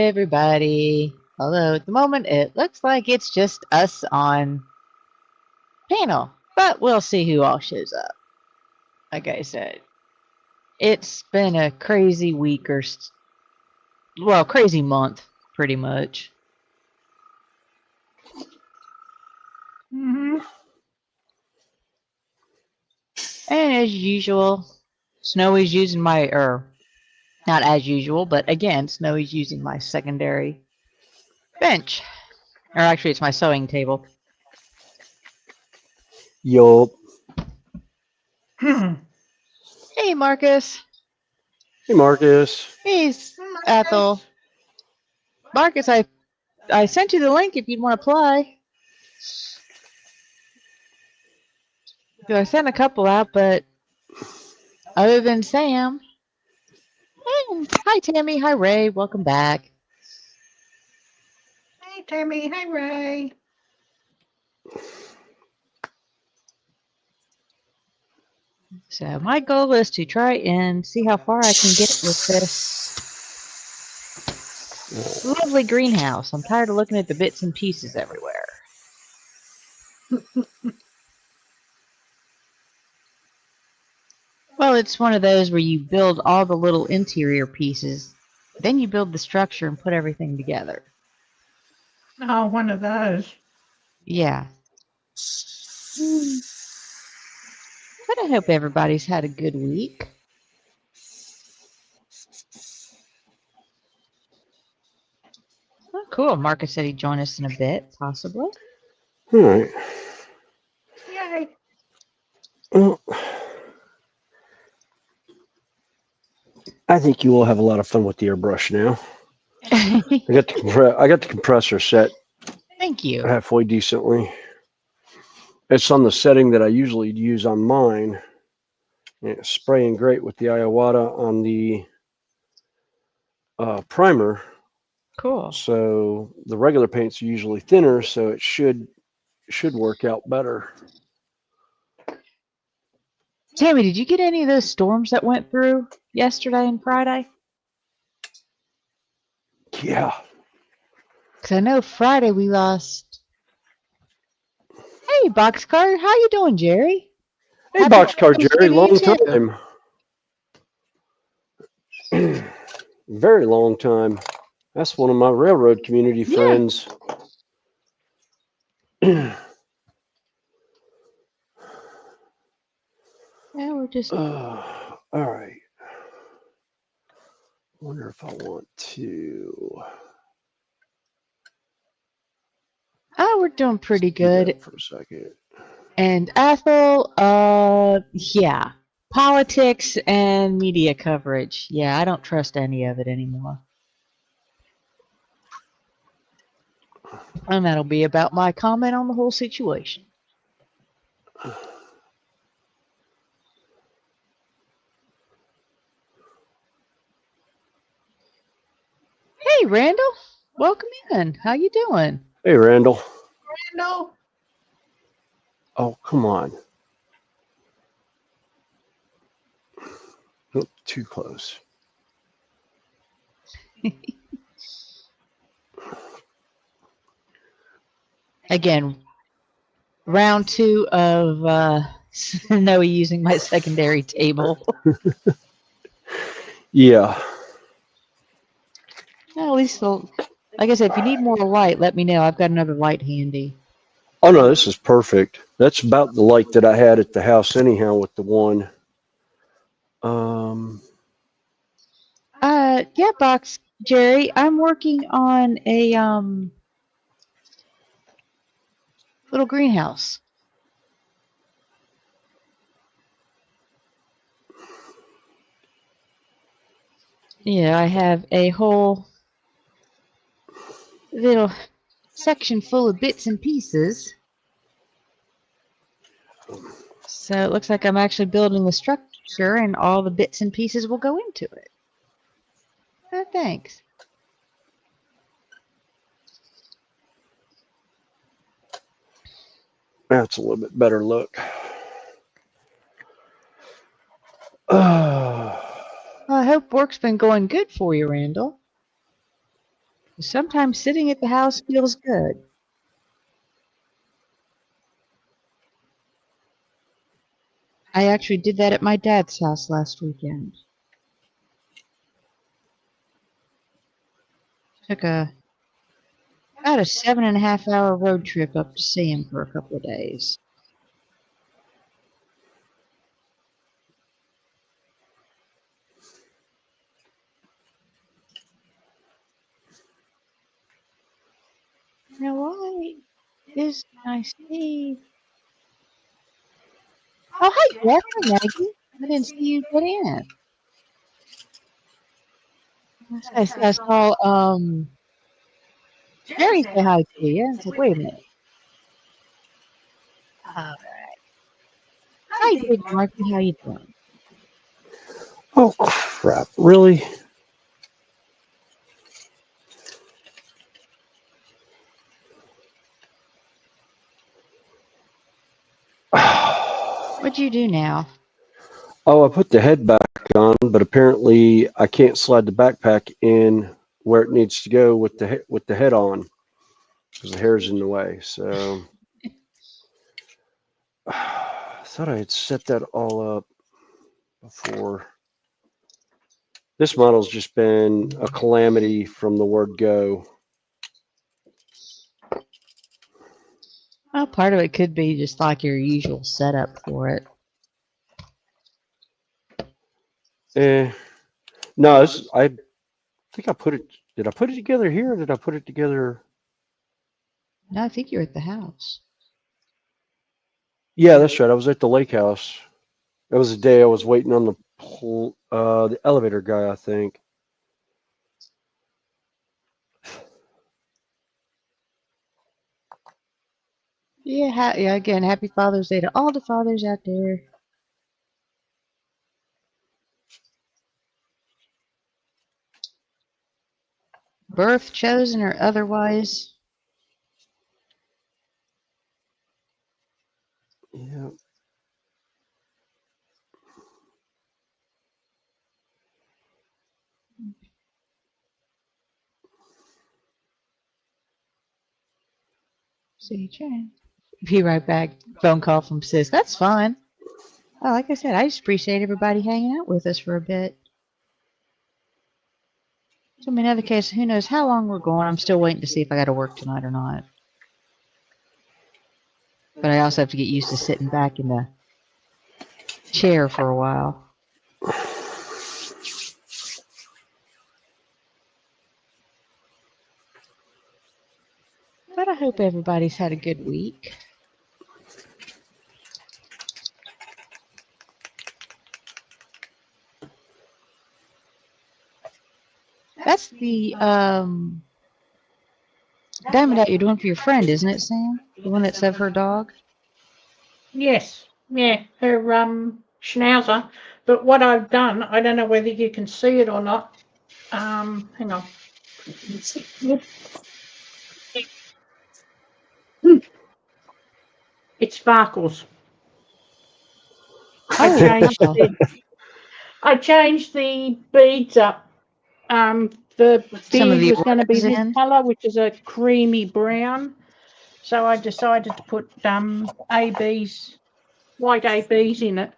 everybody. Although at the moment it looks like it's just us on panel, but we'll see who all shows up. Like I said, it's been a crazy week well, crazy month, pretty much. Mm-hmm. And as usual, Snowy's using not as usual, but again, Snowy's using my secondary bench. Or actually, it's my sewing table. Yup. Hey, Marcus. Hey, Marcus. Hey, Ethel. Marcus, I sent you the link if you'd want to play. I sent a couple out, but other than Sam. Hi, Tammy. Hi, Ray. Welcome back. Hi, Tammy. Hi, Ray. So my goal is to try and see how far I can get with this lovely greenhouse. I'm tired of looking at the bits and pieces everywhere. Well, it's one of those where you build all the little interior pieces, then you build the structure and put everything together. Oh, one of those. Yeah. But I hope everybody's had a good week. Oh, cool. Marcus said he'd join us in a bit, possibly. All right. Yay. Well, I think you will have a lot of fun with the airbrush now. I got the compressor set. Thank you. Halfway decently. It's on the setting that I usually use on mine. And it's spraying great with the Iowata on the primer. Cool. So the regular paints are usually thinner, so it should work out better. Tammy, did you get any of those storms that went through yesterday and Friday? Yeah. Because I know Friday we lost. Hey, Boxcar, how you doing, Jerry? Hey, Boxcar Jerry, long time. Very long time. That's one of my railroad community friends. Yeah, we're just. All right. Wonder if I want to. Oh, we're doing pretty good. For a second. And Ethel, yeah. Politics and media coverage. Yeah, I don't trust any of it anymore. And that'll be about my comment on the whole situation. Hey, Randall. Welcome in. How you doing? Hey, Randall. Randall. Oh, come on. Not too close. Again, round 2 of Snowy using my secondary table. Yeah. Well, at least, like I said, if you need more light, let me know. I've got another light handy. Oh, no, this is perfect. That's about the light that I had at the house anyhow with the one. Yeah, Box Jerry, I'm working on a little greenhouse. Yeah, I have a whole little section full of bits and pieces. So it looks like I'm actually building the structure and all the bits and pieces will go into it. Oh, thanks. That's a little bit better look. Well, I hope work's been going good for you, Randall. Sometimes sitting at the house feels good. I actually did that at my dad's house last weekend. Took about a 7.5 hour road trip up to see him for a couple of days. Now why is my Steve? Oh, hi, Jeff. Hi, Maggie. I didn't see you get in. I saw Jerry say hi to you. I was like, wait a minute. All right. Hi, Big Marky. How you doing? Oh, crap. Really? What'd you do now? Oh, I put the head back on, but apparently I can't slide the backpack in where it needs to go with the head on because the hair's in the way. So I thought I had set that all up before. This model's just been a calamity from the word go. Well, part of it could be just like your usual setup for it. No, I think I put it. Did I put it together here, or did I put it together? No, I think you're at the house. Yeah, that's right. I was at the lake house. That was the day I was waiting on the elevator guy, I think. Yeah, yeah. Again, happy Father's Day to all the fathers out there. Birth chosen or otherwise. Yeah. See you, Jen. Be right back. Phone call from Sis. That's fine. Oh, like I said, I just appreciate everybody hanging out with us for a bit. So, in other case, who knows how long we're going. I'm still waiting to see if I got to work tonight or not. But I also have to get used to sitting back in the chair for a while. But I hope everybody's had a good week. That's the diamond out you're doing for your friend, isn't it, Sam? The one that's of her dog? Yes. Yeah. Her schnauzer. But what I've done, I don't know whether you can see it or not. Hang on. It sparkles. I Oh, changed wow. the beads up. The Some of bead the was going to be auras this in. colour, which is a creamy brown. So I decided to put ABs, white ABs in it.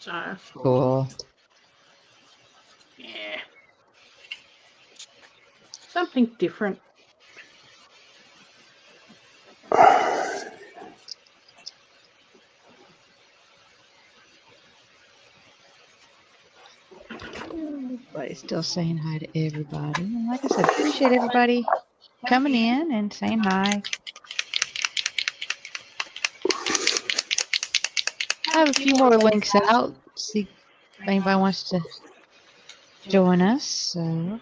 So Cool. yeah, something different. Everybody's still saying hi to everybody. And like I said, appreciate everybody coming in and saying hi. I have a few more links out. See if anybody wants to join us. So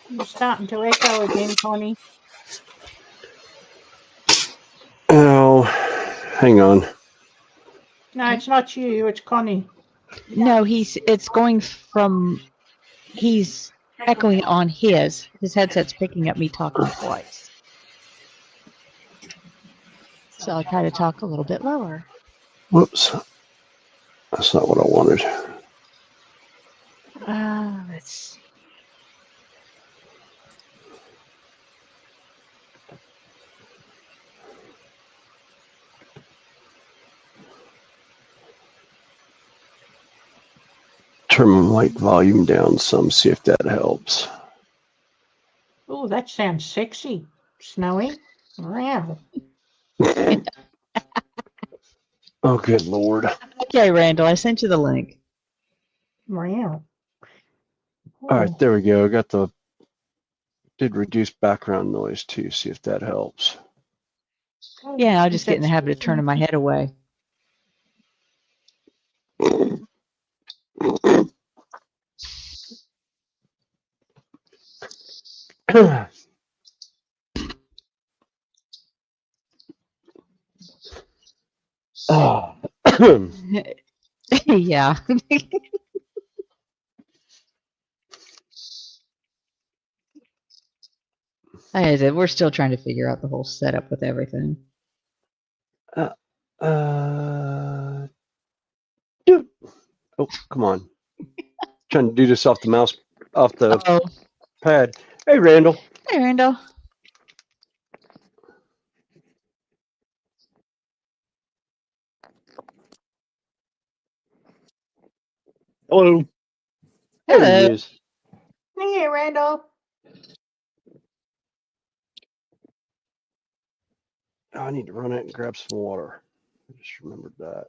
You're starting to echo again, Connie. Oh, hang on. No, it's not you. It's Connie. no, it's going from he's echoing on his headset's picking up me talking twice. So I'll try to talk a little bit lower. Whoops. That's not what I wanted. Let's see. Turn my mic volume down some, see if that helps. Oh, that sounds sexy. Snowy. Wow. Oh, good Lord. Okay, Randall, I sent you the link. Wow. All right, there we go. Did reduce background noise too, see if that helps. Yeah, I'll just get in the habit of turning my head away. Oh. Yeah. Like I said, we're still trying to figure out the whole setup with everything. Oh, come on. Trying to do this off the Oh, pad. Hey, Randall. hey, Randall. Hello. There he Hello. is. Hey, Randall. Oh, I need to run out and grab some water. I just remembered that.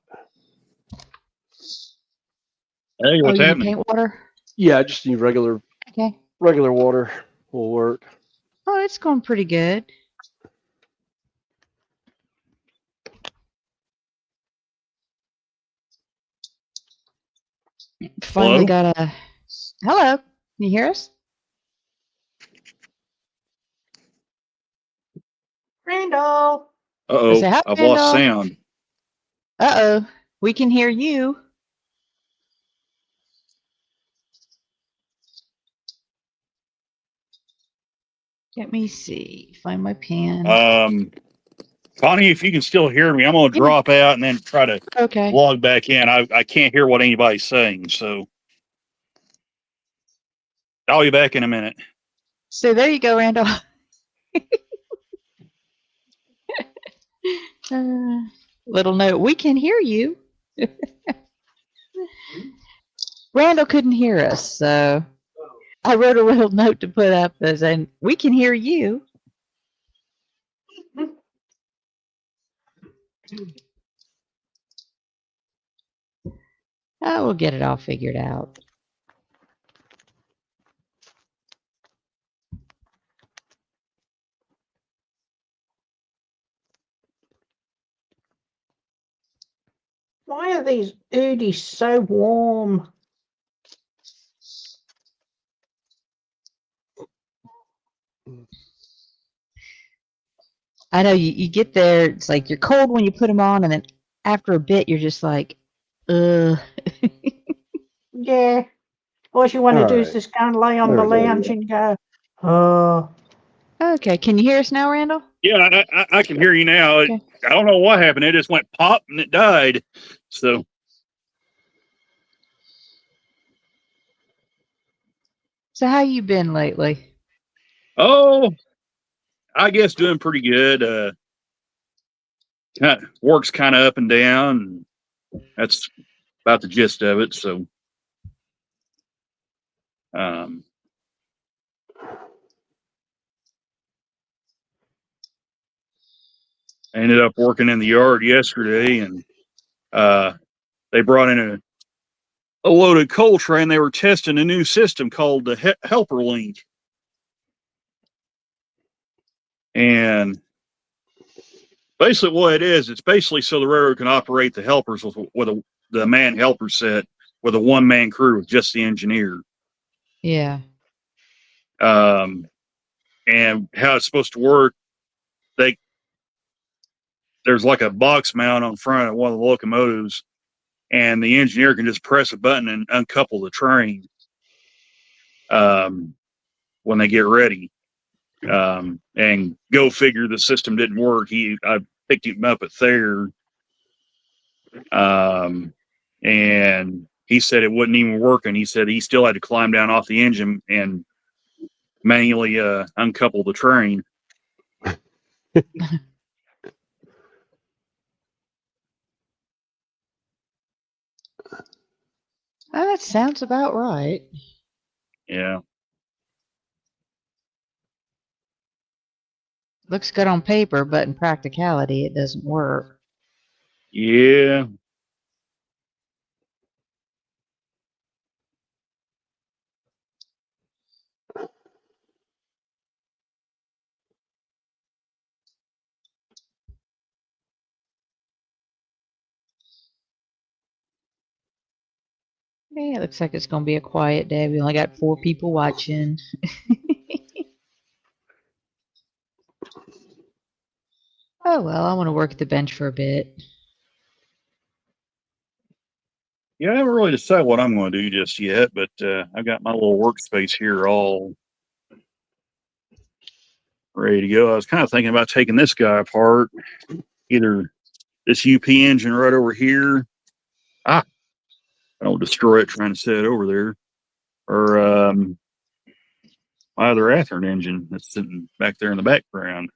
Hey, Oh, what's you need happening? paint water? Yeah, I just need regular Okay. water will work. Oh, it's going pretty good. Finally got a. Hello. Can you hear us? Randall. Uh-oh, Say hi, I've lost Randall. sound. Uh-oh. We can hear you. Let me see. Find my pen. Connie, if you can still hear me, I'm going to Yeah. drop out and then try to Okay. log back in. I can't hear what anybody's saying, so I'll be back in a minute. So there you go, Randall. Little note. We can hear you. Randall couldn't hear us, so I wrote a little note to put up as in, we can hear you. I will get it all figured out. Why are these Udis so warm? I know you get there, it's like you're cold when you put them on, and then after a bit, you're just like, ugh. Yeah. All you want to All do is right. just go and lay on There the we go. lounge and go, oh. Okay, can you hear us now, Randall? Yeah, I can hear you now. Okay. I don't know what happened. It just went pop and it died. So, So how you been lately? oh, I guess doing pretty good. Work's kind of up and down. That's about the gist of it. So, um, I ended up working in the yard yesterday, and they brought in a loaded coal train. They were testing a new system called the Helper Link, and basically what it is, it's basically so the railroad can operate the helpers with the man helper set with a one-man crew with just the engineer. Yeah. And how it's supposed to work, there's like a box mount on front of one of the locomotives, and the engineer can just press a button and uncouple the train when they get ready. And go figure, the system didn't work. I picked him up at Thayer, and he said it wasn't even working. He said he still had to climb down off the engine and manually uncouple the train. That sounds about right. Yeah. Looks good on paper, but in practicality, it doesn't work. Yeah. Yeah, it looks like it's going to be a quiet day. We only got 4 people watching. Oh, well, I want to work at the bench for a bit. Yeah, I haven't really decided what I'm going to do just yet, but I've got my little workspace here all ready to go. I was kind of thinking about taking this guy apart, either this UP engine right over here. I don't destroy it trying to set it over there, or my other Athearn engine that's sitting back there in the background.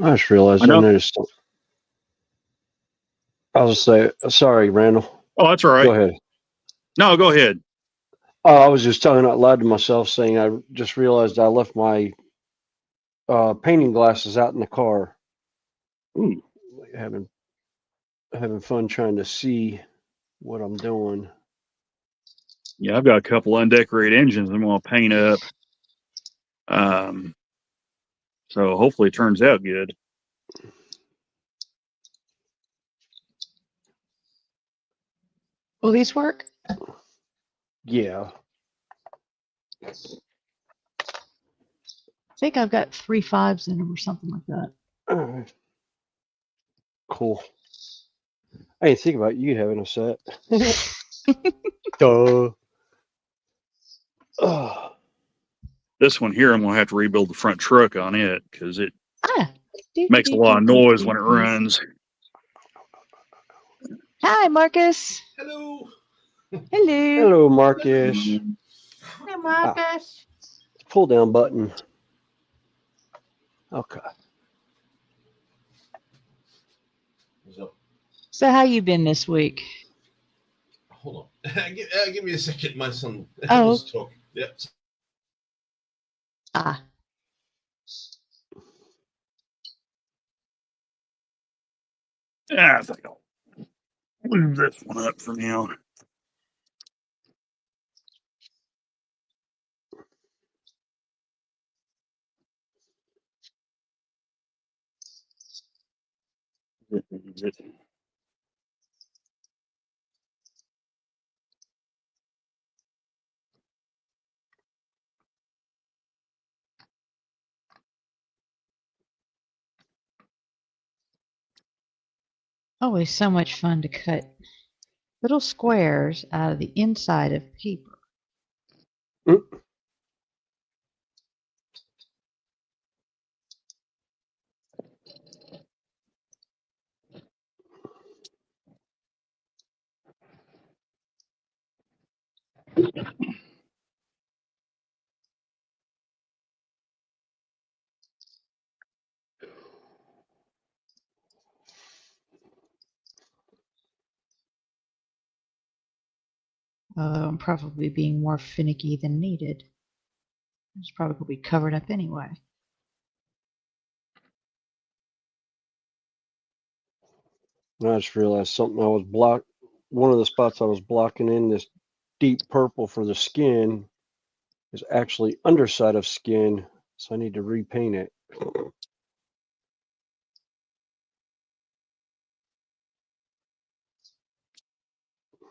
I just realized I I know. noticed. I was say sorry, Randall. Oh, that's all right. Go ahead. No, go ahead. Oh, I was just talking out loud to myself, saying I just realized I left my painting glasses out in the car. Ooh. Having fun trying to see what I'm doing. Yeah, I've got a couple undecorated engines I'm going to paint up. So hopefully it turns out good. Will these work? Yeah. I think I've got 3 5s in them or something like that. Cool. I didn't think about you having a set. Duh. Oh. This one here, I'm going to have to rebuild the front truck on it because it makes a lot of Do. noise when it runs. Hi, Marcus. Hello. Hello. Hello, Marcus. Hey, Marcus. Pull down button. Okay. So, So, how you been this week? hold on. Give me a second. My son Oh. wants to talk. Yep. Ah. Yeah, I think I'll move this one up for now. Always so much fun to cut little squares out of the inside of paper. Although I'm probably being more finicky than needed. It's probably covered up anyway. I just realized something. I was blocked. One of the spots I was blocking in this deep purple for the skin is actually underside of skin, so I need to repaint it.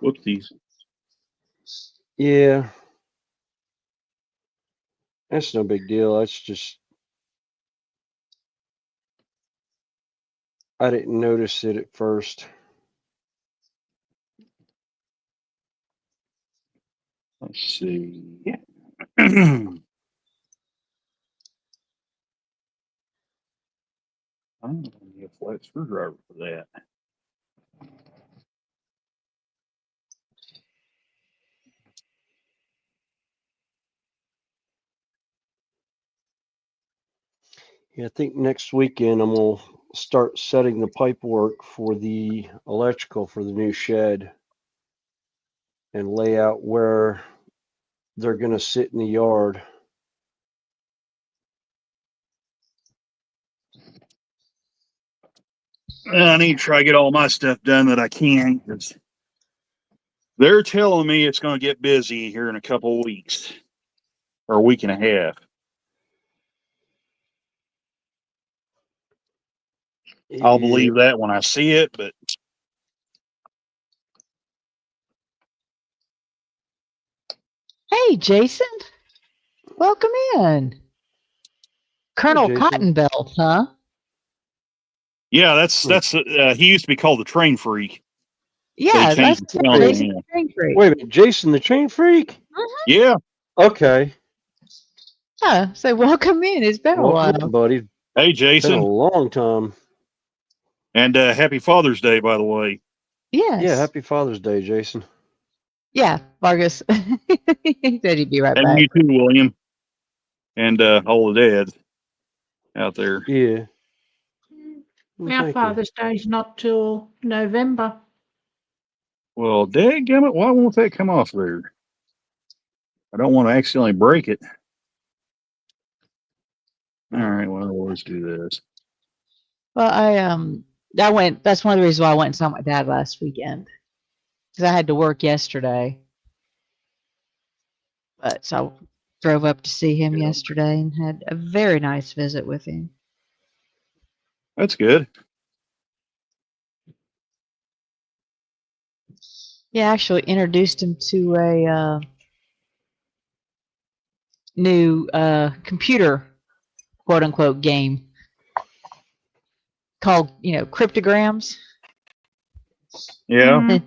Whoopsies. Yeah, that's no big deal. That's just I didn't notice it at first. Let's see. I'm going to need a flat screwdriver for that. Yeah, I think next weekend I'm gonna start setting the pipe work for the electrical for the new shed and lay out where they're gonna sit in the yard. I need to try to get all my stuff done that I can, 'cause they're telling me it's going to get busy here in a couple of weeks or a week and a half. I'll believe that when I see it, but Hey, Jason. Welcome in. Colonel Jason. Cottonbelt, huh? yeah, that's he used to be called the Train Freak. Yeah, They changed that's the spelling, Jason yeah. the Train Freak. Wait a minute, Jason the Chain Freak? Yeah. Okay. Yeah, so welcome in. It's been a Welcome while. in, buddy. Hey, Been a Jason, long time. and happy Father's Day, by the way. Yes. Yeah, happy Father's Day, Jason. Yeah, Vargas. He said he'd be right And back. you too, William, and all the dads out there. Yeah. Well, Our thank you. Father's Day's not till November. Well, dadgummit, why won't that come off there? I don't want to accidentally break it. All right, well, let's do this. Well, I went. That's one of the reasons why I went and saw my dad last weekend, because I had to work yesterday. But so I drove up to see him Yeah. yesterday and had a very nice visit with him. That's good. Yeah, actually introduced him to a new computer, quote unquote, game called, cryptograms. Yeah. Mm,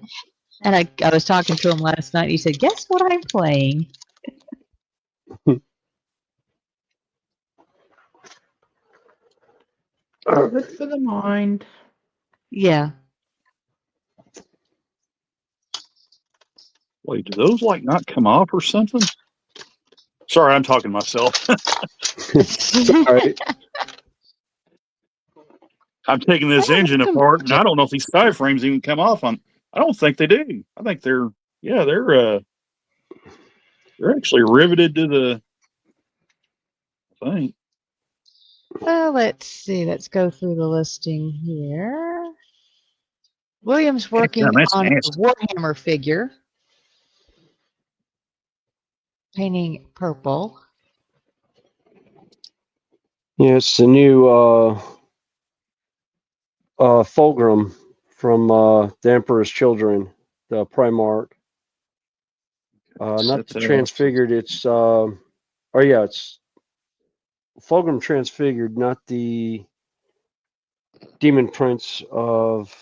And I was talking to him last night. And he said, "Guess what I'm playing?" good for the mind. Yeah. Wait, do those like not come off or something? Sorry, I'm talking to myself. All right. I'm taking this engine apart, and I don't know if these side frames even come off. I don't think they do. I think they're actually riveted to the thing. Well, let's see. Let's go through the listing here. William's working Damn, that's on a nasty. Warhammer figure, painting purple. Yeah, it's the new Fulgrim from The Emperor's Children, the Primarch. Not Set the that up. transfigured, it's it's Fulgrim transfigured, not the Demon Prince of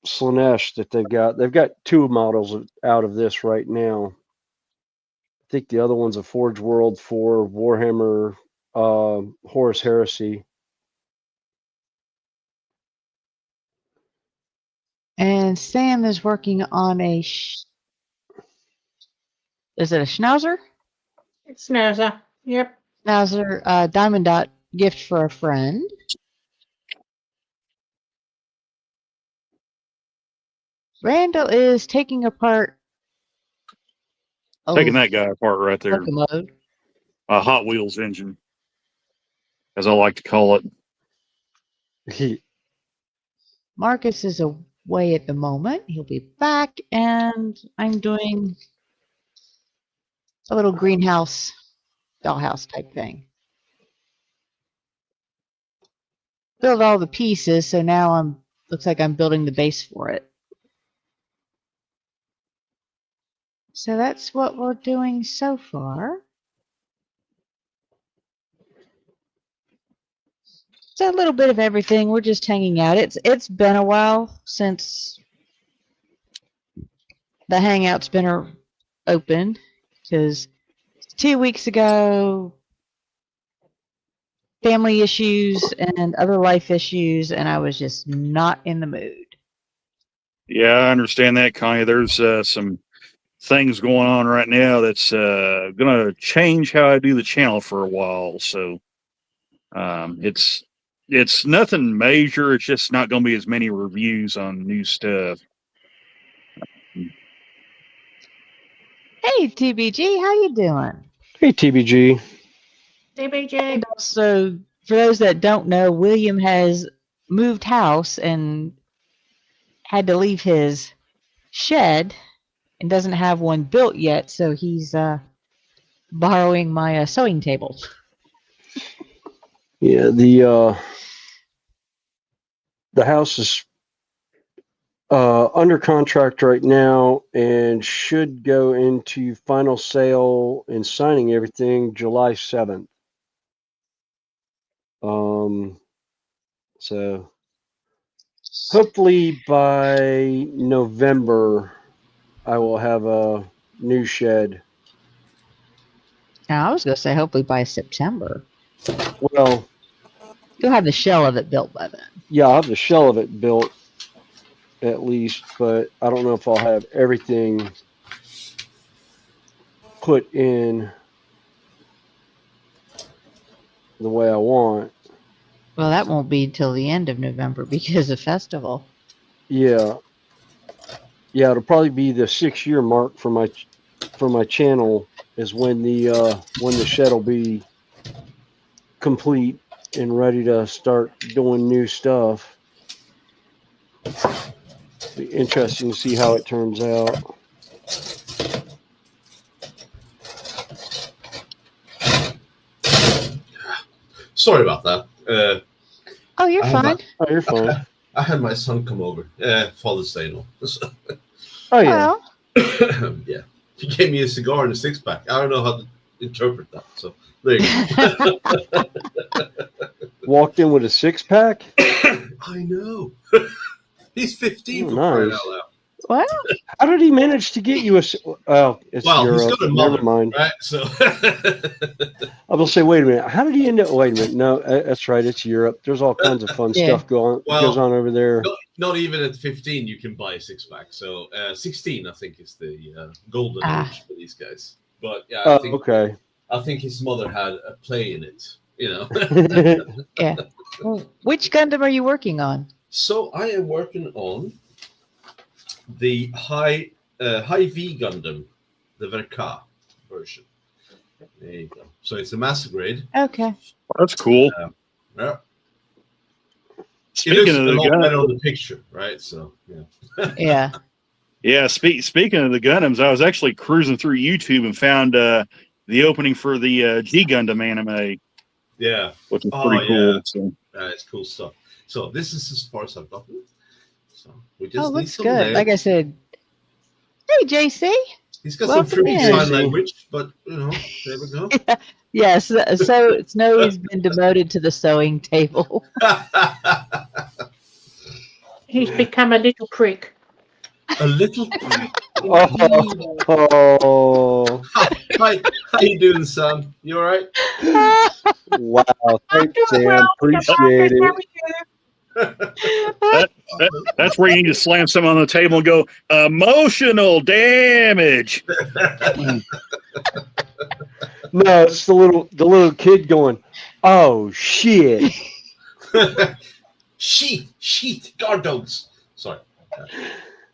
Slanesh that they've got. They've got two models out of this right now. I think the other one's a Forge World for Warhammer Horus Heresy. And Sam is working on a. Is it a Schnauzer? It's Schnauzer. Yep. Schnauzer diamond dot gift for a friend. Randall is taking apart. Taking that guy apart right there. Locomotive. A Hot Wheels engine, as I like to call it. Marcus is away at the moment. He'll be back, and I'm doing a little greenhouse, dollhouse type thing. Build all the pieces, so now looks like I'm building the base for it. So that's what we're doing so far. It's a little bit of everything. We're just hanging out. It's been a while since the Hangout's been open, because 2 weeks ago, family issues and other life issues, and I was just not in the mood. Yeah, I understand that, Connie. There's some things going on right now that's going to change how I do the channel for a while. So It's nothing major. It's just not going to be as many reviews on new stuff. Hey, TBG, how you doing? Hey, TBG. DBJ. And also, for those that don't know, William has moved house and had to leave his shed and doesn't have one built yet, so he's borrowing my sewing table. Yeah, the house is under contract right now and should go into final sale and signing everything July 7th. So hopefully by November I will have a new shed. Now, I was going to say hopefully by September. Well, You'll have the shell of it built by then. yeah, I'll have the shell of it built at least, but I don't know if I'll have everything put in the way I want. Well, that won't be till the end of November because of festival. Yeah, it'll probably be the 6-year mark for my channel is when the shed will be complete and ready to start doing new stuff. Be interesting to see how it turns out. Sorry about that. Oh, you're fine. Oh, you're fine. I had my son come over. Father's Day, no. Oh yeah. Well, Yeah. He gave me a cigar and a 6-pack. I don't know how to interpret that. So there you go. Walked in with a 6-pack. I know. He's 15 Oh, for crying nice. out loud. well, How did he manage to get you a? Oh, it's Well, Europe. he's got a Never mother, mind. right? So I will say, wait a minute. How did he end up? Wait a minute. No, that's right. It's Europe. There's all kinds of fun Yeah. stuff goes on over there. not even at 15 you can buy a 6-pack. So 16, I think, is the golden age for these guys. But yeah, Okay. I think his mother had a play in it. You know. yeah. Well, which Gundam are you working on? So I am working on the high V Gundam, the Verka version. There you go. So it's a master grade. Okay. That's cool. Yeah. It Speaking looks of a the lot better gun, on the picture, right? So yeah. Yeah. yeah. Speaking of the Gundams, I was actually cruising through YouTube and found the opening for the G Gundam anime, Yeah. which is pretty cool. Yeah. So. It's cool stuff. So this is as far as I've gotten. So we just Oh, need looks some good. layers. Like I said, hey, JC. He's got welcome some tricky in. sign JC. language, but there we go. Yes. So Snowy's been demoted to the sewing table. He's become a little prick. A little prick. Oh. Hi, how you doing, son? You all right? Wow. Thanks, doing Sam. well, Appreciate How it. are you? That's where you need to slam someone on the table and go, emotional damage. No, it's the little kid going, oh shit. Sheet, guard dogs. Sorry.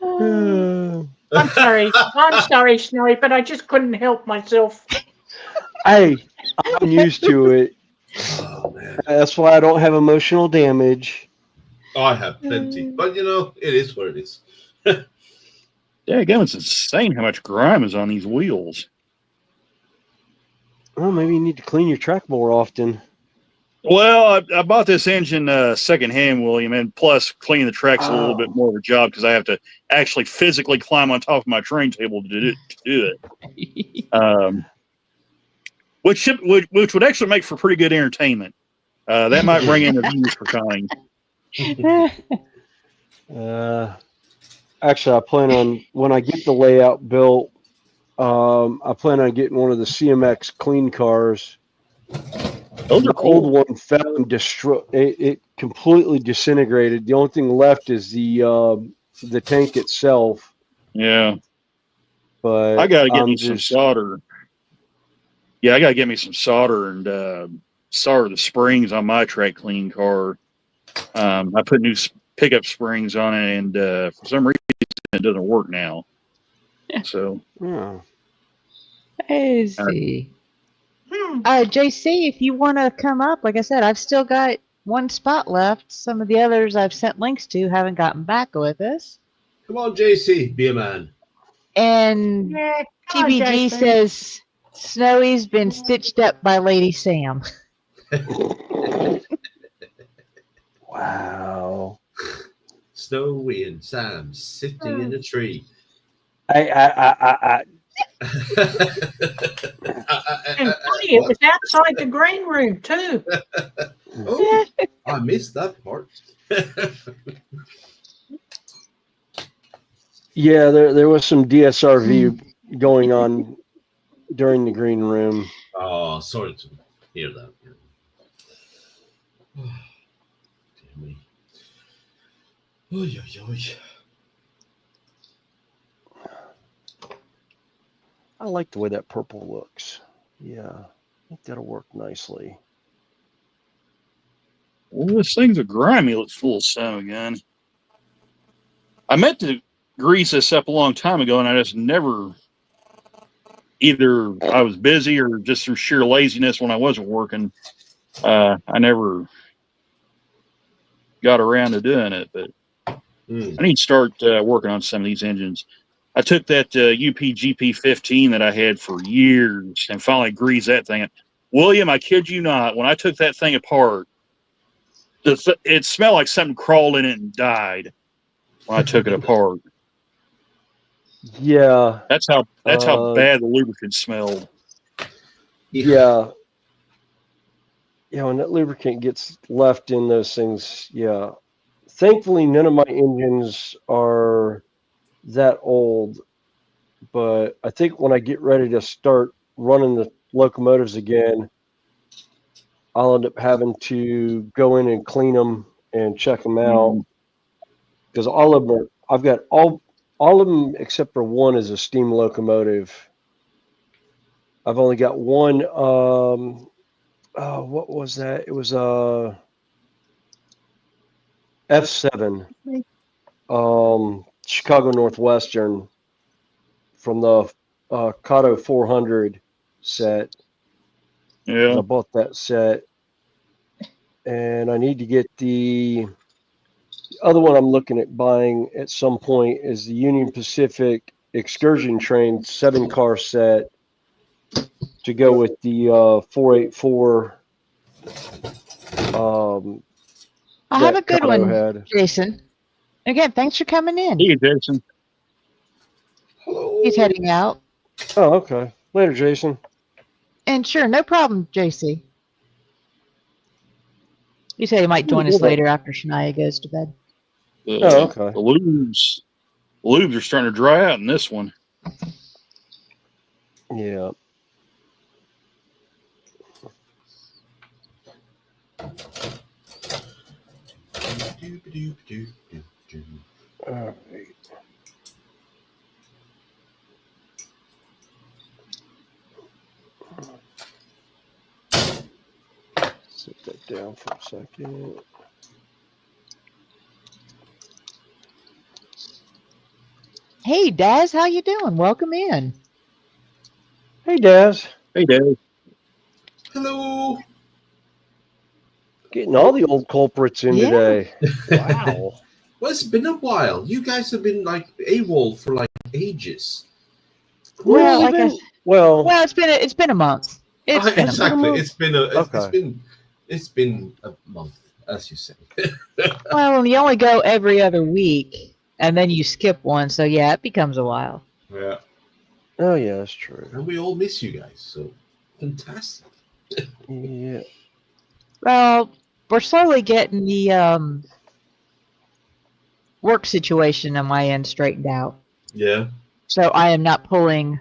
I'm sorry, Snowy, but I just couldn't help myself. Hey, I'm used to it. Oh man, That's why I don't have emotional damage. I have plenty, but it is what it is. Yeah, again, it's insane how much grime is on these wheels. Oh, maybe you need to clean your track more often. Well, I bought this engine secondhand, William, and plus cleaning the track's a little bit more of a job because I have to actually physically climb on top of my train table to do it. Which would actually make for pretty good entertainment. That might bring in the views for time. Actually, I plan on, when I get the layout built, I plan on getting one of the CMX clean cars. Those The are cool. old one fell and destroyed. It completely disintegrated. The only thing left is the tank itself. Yeah. But I got to get me some solder. Yeah, I got to get me some solder and the springs on my track clean car. I put new pickup springs on it, and for some reason it doesn't work now. So Yeah. Let's see. Hmm. JC, if you want to come up, like I said, I've still got one spot left. Some of the others I've sent links to haven't gotten back with us. Come on, JC, be a man. And Yeah, come on, TBG JC. says Snowy's been stitched up by Lady Sam. Wow. Snowy and Sam sitting in a tree. I And funny, it was outside the green room too. Oh, I missed that part. Yeah, there was some DSRV going on during the green room. Oh, sorry to hear that. Oh, dear me. Oy, oy, oy. I like the way that purple looks. Yeah, I think that'll work nicely. well, this thing's a grimy. Looks full of snow again. I meant to grease this up a long time ago, and I just never. Either I was busy or just through sheer laziness when I wasn't working, I never got around to doing it. But I need to start working on some of these engines. I took that UPGP 15 that I had for years and finally greased that thing. William, I kid you not, when I took that thing apart, it smelled like something crawled in it and died when I took it apart. Yeah. That's how bad the lubricant smelled. Yeah. Yeah, when that lubricant gets left in those things, yeah. Thankfully, none of my engines are that old, but I think when I get ready to start running the locomotives again, I'll end up having to go in and clean them and check them out, because all of them are, I've got all of them except for one is a steam locomotive. I've only got one. What was that? It was F7, Chicago Northwestern from the Kato 400 set. Yeah. I bought that set, and I need to get the other one I'm looking at buying at some point is the Union Pacific Excursion Train 7-car set to go with the 484. I have a good Kato one, had. Jason. Again, thanks for coming in. Hey, Jason. Hello. He's heading out. Oh, okay. Later, Jason. And sure, no problem, JC. He said he might join us Yeah. later after Shania goes to bed. Oh, okay. The lubes are starting to dry out in this one. Yeah. All right. Set that down for a second. Hey, Daz, how you doing? Welcome in. Hey, Daz. Hey, Dave. Hello. Getting all the old culprits in Yeah. today. Wow. Well, it's been a while. You guys have been like AWOL for like ages. Well, like Well, it's been a month. It's been exactly. a month. It's been a month, as you say. Well, you only go every other week, and then you skip one, so yeah, it becomes a while. Yeah. oh yeah, that's true. And we all miss you guys. So fantastic. Yeah. Well, we're slowly getting the work situation on my end straightened out. Yeah. So I am not pulling,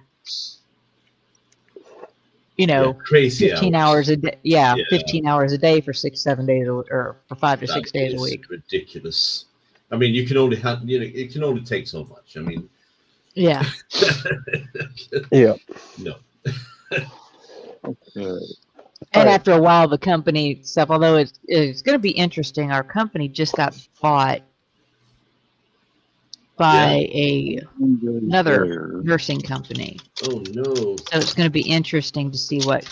crazy 15 hours a day. Yeah, Yeah. 15 hours a day for 6-7 days, or for 5 to 6 days a is week. ridiculous. I mean, you can only have, it can only take so much. I mean, Yeah. Yeah. no. And Right. after a while, the company stuff, although it's going to be interesting, our company just got bought by another There. nursing company. Oh no, So it's going to be interesting to see what.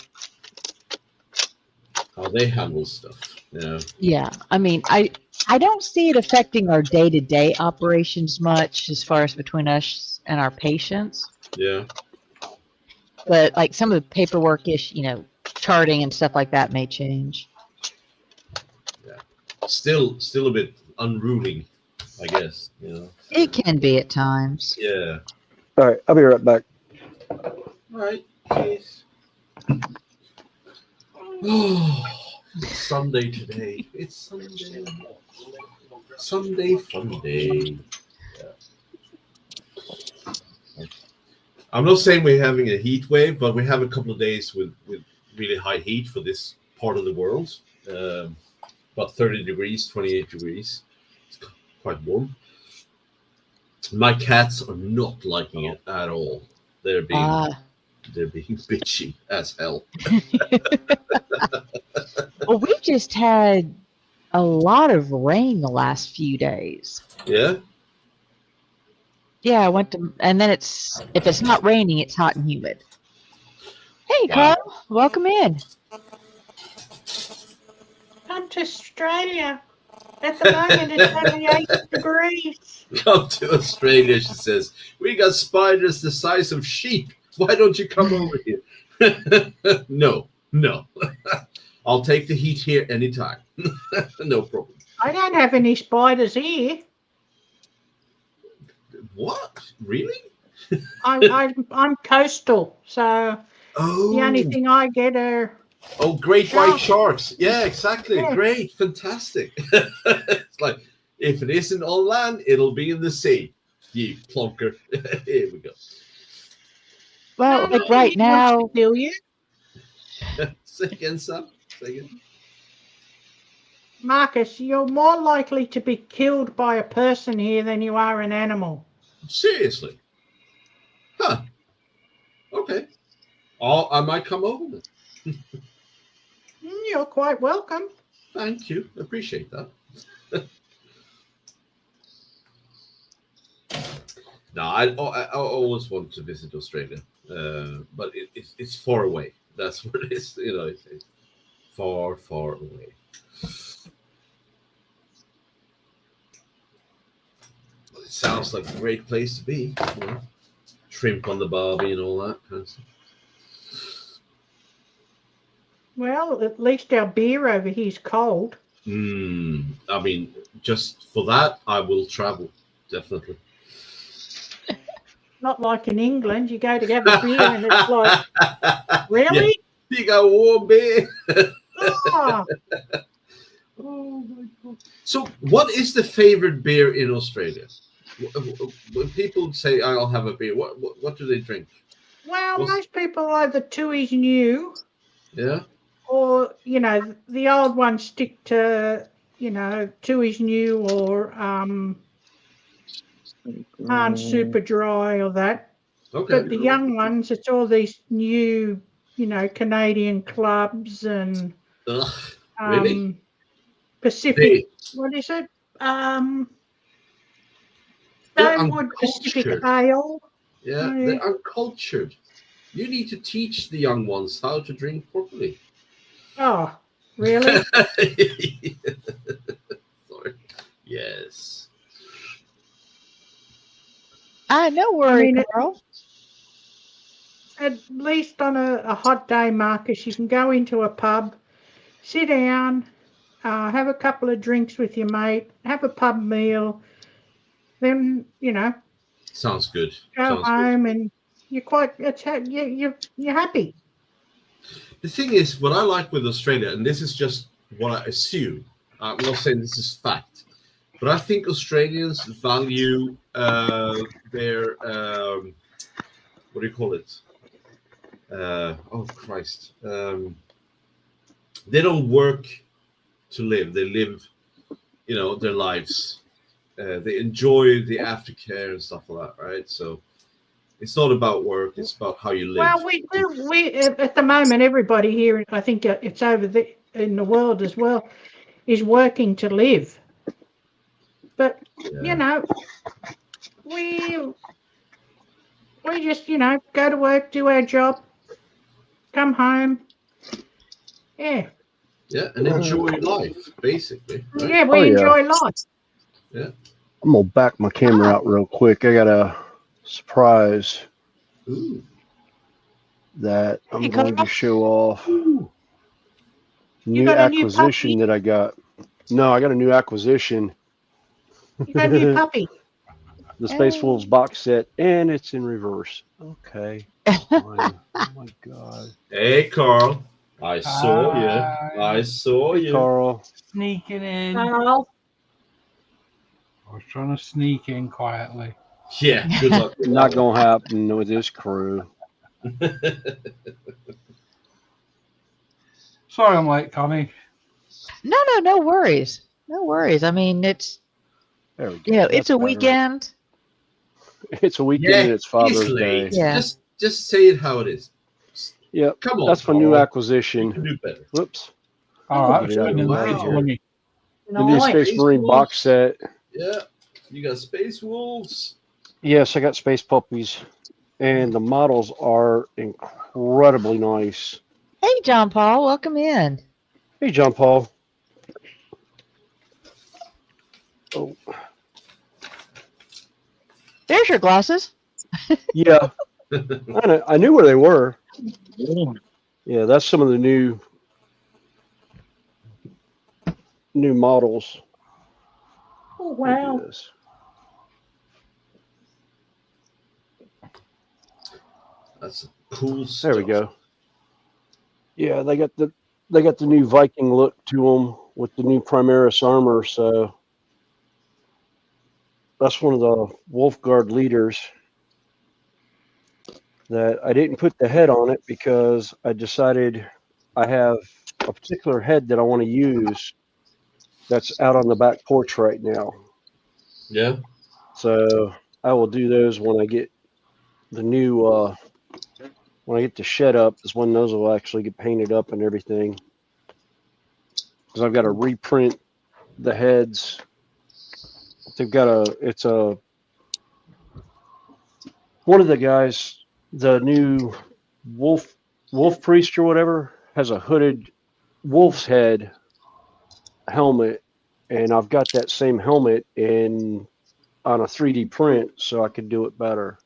how they handle stuff. Yeah. Yeah, I mean, I don't see it affecting our day-to-day operations much as far as between us and our patients. Yeah. But like some of the paperwork ish, charting and stuff like that may change. Still a bit unruly, I guess. It can be at times. Yeah. All right, I'll be right back. All right. Jeez. Oh, it's Sunday today. It's Sunday. Sunday fun day. Yeah. I'm not saying we're having a heat wave, but we have a couple of days with really high heat for this part of the world. About 30 degrees, 28 degrees. It's quite warm. My cats are not liking it at all. They're being bitchy as hell. Well, we just had a lot of rain the last few days. Yeah. Yeah, I went to, and then if it's not raining, it's hot and humid. Hey, Wow. Carl, welcome in. Come to Australia. At the moment, it's only 8 degrees. Come to Australia, she says. We got spiders the size of sheep. Why don't you come over here? No. I'll take the heat here anytime. No problem. I don't have any spiders here. What? Really? I'm coastal, so Oh. the only thing I get are Great white sharks. sharks. Yeah, exactly. Yeah. Great. Fantastic. It's like, if it isn't on land, it'll be in the sea. You plonker. Here we go. Well, like right now, Do you? Say again, Sam. Say again. Marcus, you're more likely to be killed by a person here than you are an animal. Seriously? Huh. Okay. I might come over then. You're quite welcome. Thank you. Appreciate that. No, I always want to visit Australia, but it's far away. That's what it is. It's far, far away. But it sounds like a great place to be. Shrimp on the barbie and all that kind of stuff. Well, at least our beer over here's cold. I mean, just for that, I will travel, definitely. Not like in England, you go to have a beer and it's like, really? Yeah, you got warm beer. Oh, Oh my God. So, what is the favorite beer in Australia? When people say, "I'll have a beer," what do they drink? well, most people either Tooheys New Yeah. or, the old ones stick to, Tooheys New or Barnes Super Dry or that. Okay. But the young ones, it's all these new, Canadian clubs and Ugh, really? Pacific. What is it? They're Stonewood Pacific uncultured. Ale. Yeah, they're uncultured. You need to teach the young ones how to drink properly. Oh, really? Sorry. Yes. no worry, Carl. At least on a hot day, Marcus, you can go into a pub, sit down, have a couple of drinks with your mate, have a pub meal, then, Sounds good. go home and you're you're happy. The thing is, what I like with Australia, and this is just what I assume, I'm not saying this is fact, but I think Australians value their, what do you call it? Oh, Christ. They don't work to live. They live, their lives. They enjoy the aftercare and stuff like that, right? So It's not about work. It's about how you live. Well, we at the moment, everybody here, I think it's over in the world as well, is working to live. But Yeah. you know, we just go to work, do our job, come home. Yeah, Yeah, and enjoy life, basically. Right? yeah, we Oh, yeah. enjoy life. I'm gonna back my camera out real quick. I got a surprise Ooh. that I'm Hey, going to Carl. show off. Ooh. New got a new acquisition puppy? that I got. No, I got a new acquisition. You got a new puppy. The Space Wolves box set, and it's in reverse. Okay. Fine. Oh my god. Hey, Carl. I saw you. Hi. I saw Hey, you. Carl. Sneaking in. Carl. I was trying to sneak in quietly. Yeah, good luck with Not that gonna happen with this crew. one. Sorry I'm late, Connie. No worries. No worries. I mean, it's There we go. it's That's a better. weekend. It's a weekend and it's Father's Day. Yeah. Just say it how it is. Yep. Come on. That's my new Carl. You acquisition. can do better. Whoops. All right, get it out of the way here. Money. The new Space Space Marine box Wolves. set. Yeah. You got Space Wolves. Yes, I got Space Puppies. And the models are incredibly nice. Hey, John Paul, welcome in. Hey, John Paul. Oh, There's your glasses. yeah. I knew where they were. Yeah. Yeah, that's some of the new models. Oh, Look wow. at this. That's cool stuff. There we go. Yeah, they got the new Viking look to them with the new Primaris armor. So that's one of the Wolf Guard leaders that I didn't put the head on it because I decided I have a particular head that I want to use that's out on the back porch right now. Yeah. So I will do those when I get the new when I get the shed up is when those will actually get painted up and everything. Because I've got to reprint the heads. They've got one of the guys, the new wolf priest or whatever, has a hooded wolf's head helmet, and I've got that same helmet on a 3D print, so I could do it better.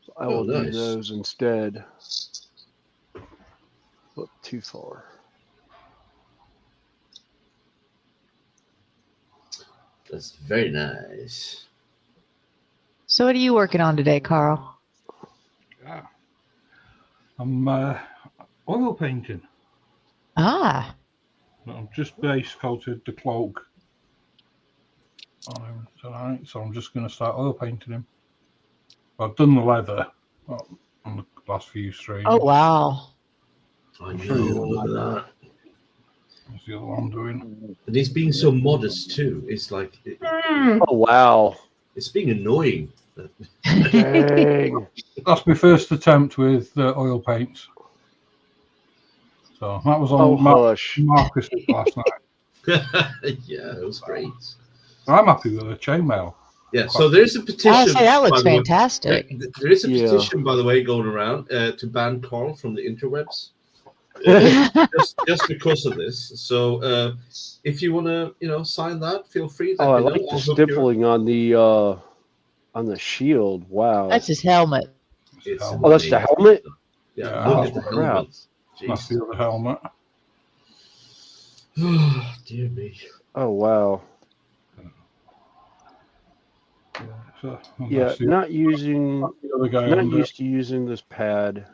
So I will do Nice. those instead. Look too far. That's very nice. So what are you working on today, Carl? Yeah. I'm oil painting. Ah, I've just base coated the cloak on him tonight, so I'm just going to start oil painting him. I've done the leather on the last few streams. oh wow. I know. sure you Look at that. That's the other one I'm doing. And he's being so modest too. It's like Oh wow! it's being annoying. Dang! That's my first attempt with oil paints. So that was Oh on hush! Marcus last night. Yeah, it was great. I'm happy with the chainmail. Yeah, so there's a I petition. say that looks by the way. fantastic. There is a Yeah. petition, by the way, going around to ban Carl from the interwebs, just because of this. So if you want to, sign that, feel free. Oh, I Let me like know. the I'll hook you up. stippling on the shield. Wow! That's his helmet. It's Oh, that's the amazing. helmet? Yeah, Yeah. look Oh, at the crap. helmet. That's Jeez. the other helmet. Dear me. Oh wow! Yeah, so Yeah, that's the not using, other guy not under. used to using this pad.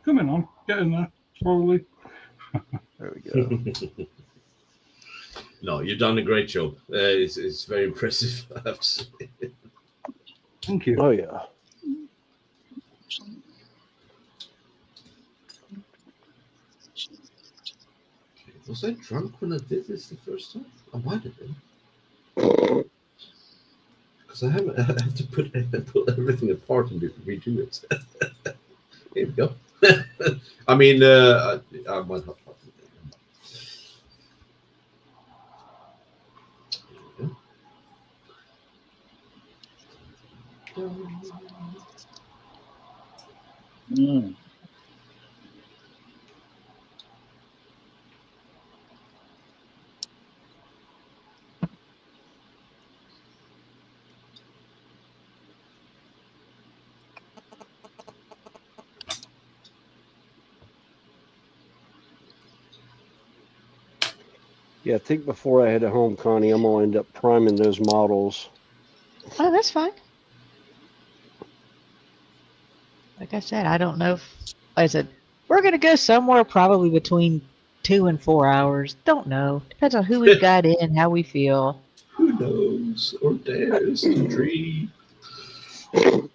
Coming on, get in there slowly. There we go. No, you've done a great job. It's very impressive, I have to say. Thank you. Oh yeah. Was I drunk when I did this the first time? I might have been. because I have to put everything apart and redo it. Here we go. I mean, I might have. Mm. Yeah, I think before I head home, Connie, I'm gonna end up priming those models. Oh, that's fine. Like I said, I don't know if like I said we're gonna go somewhere probably between 2 and 4 hours. Don't know. Depends on who we've got in, how we feel. Who knows or dares to dream? Look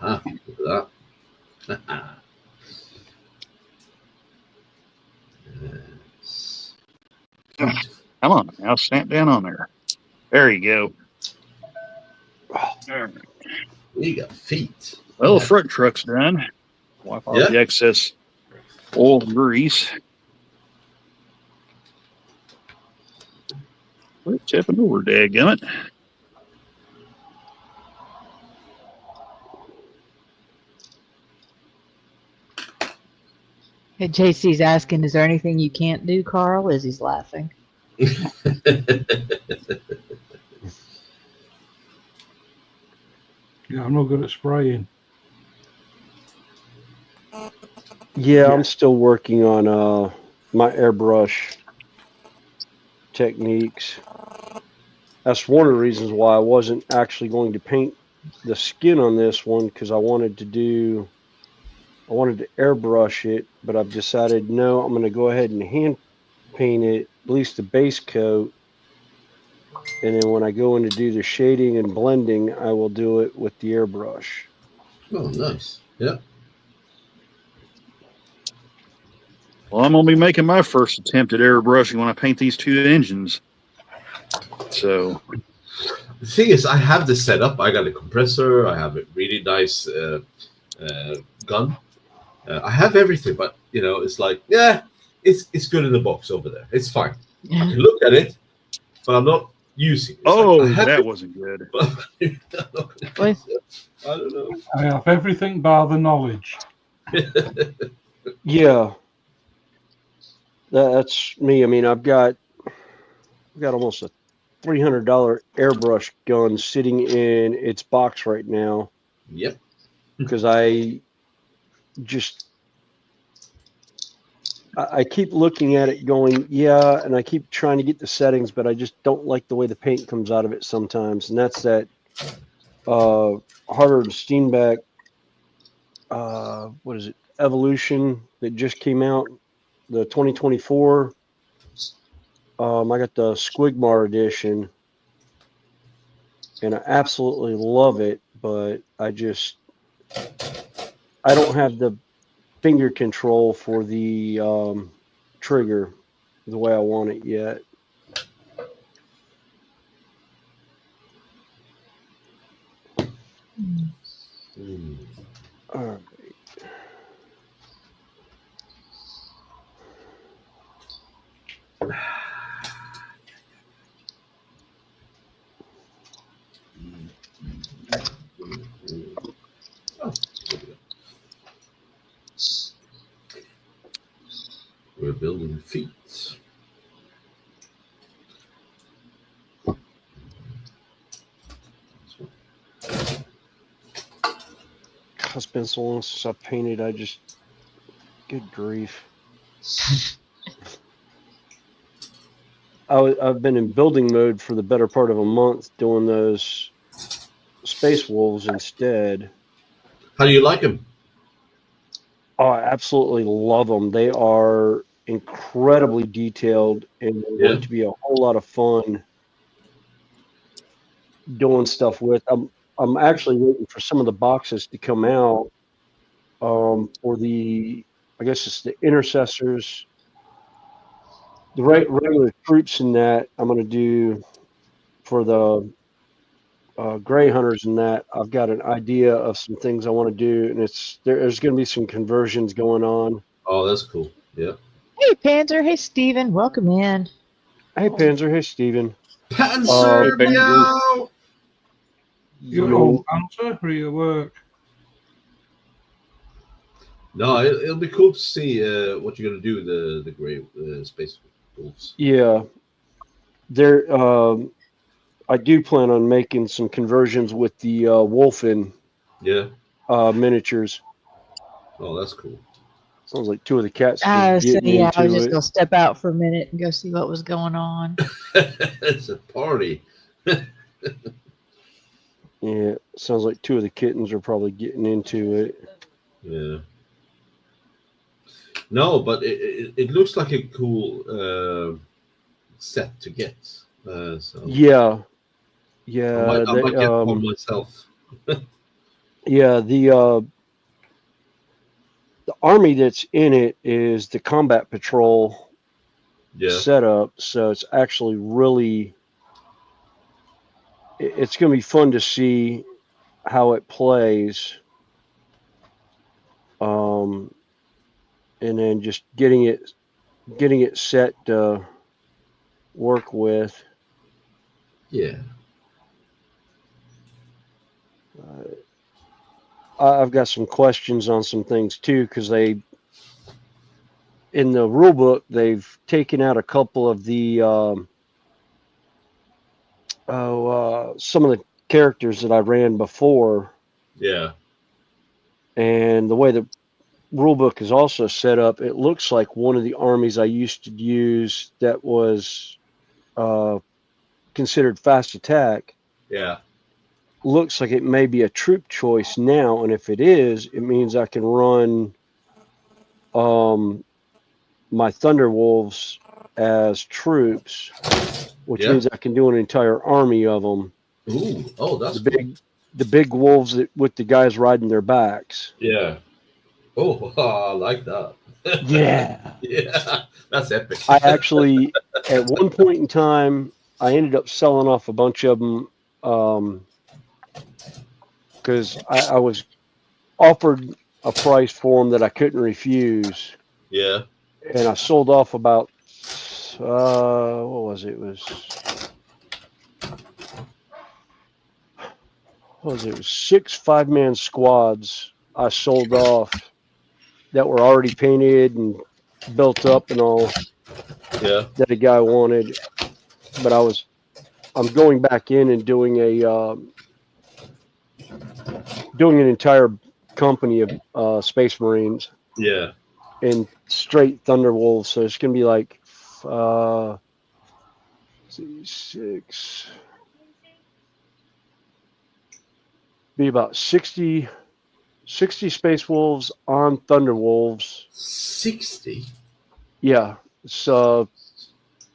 at that. Yes. Come on, now snap down on there. There you go. All right. We got feet. Well, the front truck's done. Wipe off the excess oil and grease. We're tipping over, dadgummit. Hey, JC's asking, is there anything you can't do, Carl? As he's laughing. Yeah, I'm not good at spraying. Yeah, I'm still working on my airbrush techniques. That's one of the reasons why I wasn't actually going to paint the skin on this one, because I wanted to airbrush it, but I've decided no, I'm going to go ahead and hand paint it, at least the base coat, and then when I go in to do the shading and blending, I will do it with the airbrush. Oh, nice. Yeah. Well, I'm going to be making my first attempt at airbrushing when I paint these two engines. So, The thing is, I have this set up. I got a compressor. I have a really nice gun. I have everything, but it's like, yeah, it's good in the box over there. It's fine. I can look at it, but I'm not using it. that wasn't good. I don't know. I have everything bar the knowledge. Yeah, that's me. I mean, I've got almost a $300 airbrush gun sitting in its box right now. Yep. Because I keep looking at it going, yeah, and I keep trying to get the settings, but I just don't like the way the paint comes out of it sometimes. And that's that Harvard Steenbeck, what is it, Evolution that just came out, the 2024. I got the Squigmar edition, and I absolutely love it, but I don't have the finger control for the trigger the way I want it yet. All right. We're building feet. It's been so long since I painted. Good grief. I've been in building mode for the better part of a month doing those Space Wolves instead. How do you like them? Oh, I absolutely love them. They are incredibly detailed and going to be a whole lot of fun doing stuff with. I'm actually waiting for some of the boxes to come out for the, I guess it's the Intercessors The regular troops in that I'm going to do for the gray hunters in that. I've got an idea of some things I want to do, and there's going to be some conversions going on. Oh, that's cool. Yeah. Hey, Panzer. Hey, Steven. Welcome in. Hey, Panzer. Hey, Steven. Panzer, Hey, Panzer. meow. You're at Yo, home, answer, or you at work? No, it'll be cool to see what you're gonna do with the gray space wolves. yeah, there. I do plan on making some conversions with the Wolfen Yeah. miniatures. Oh, that's cool. Sounds like two of the cats So just getting yeah, I was into just it. gonna step out for a minute and go see what was going on. It's a party. Yeah, sounds like two of the kittens are probably getting into it. Yeah. No, but it looks like a cool set to get. So Yeah, I yeah, might get one myself. yeah. The army that's in it is the combat patrol Yeah. setup, so it's actually really. It's going to be fun to see how it plays. And then just getting it set to work with. Yeah. I've got some questions on some things too, because in the rule book they've taken out a couple of the some of the characters that I ran before, Yeah. and the way the rule book is also set up, it looks like one of the armies I used to use that was considered fast attack Yeah. looks like it may be a troop choice now, and if it is, it means I can run my Thunderwolves as troops, which Yeah. means I can do an entire army of them. Ooh. Oh, that's The cool. big wolves with the guys riding their backs. Yeah. Oh, I like that. Yeah. Yeah. That's epic. I actually, at one point in time, I ended up selling off a bunch of them because I was offered a price for them that I couldn't refuse. Yeah. And I sold off about, what was it? It was 6 5-man squads I sold off that were already painted and built up and all Yeah. that a guy wanted. But I'm going back in and doing an entire company of Space Marines Yeah. in straight Thunderwolves. So it's going to be like 6, be about 60 Space Wolves on Thunderwolves. 60. Yeah, it's 10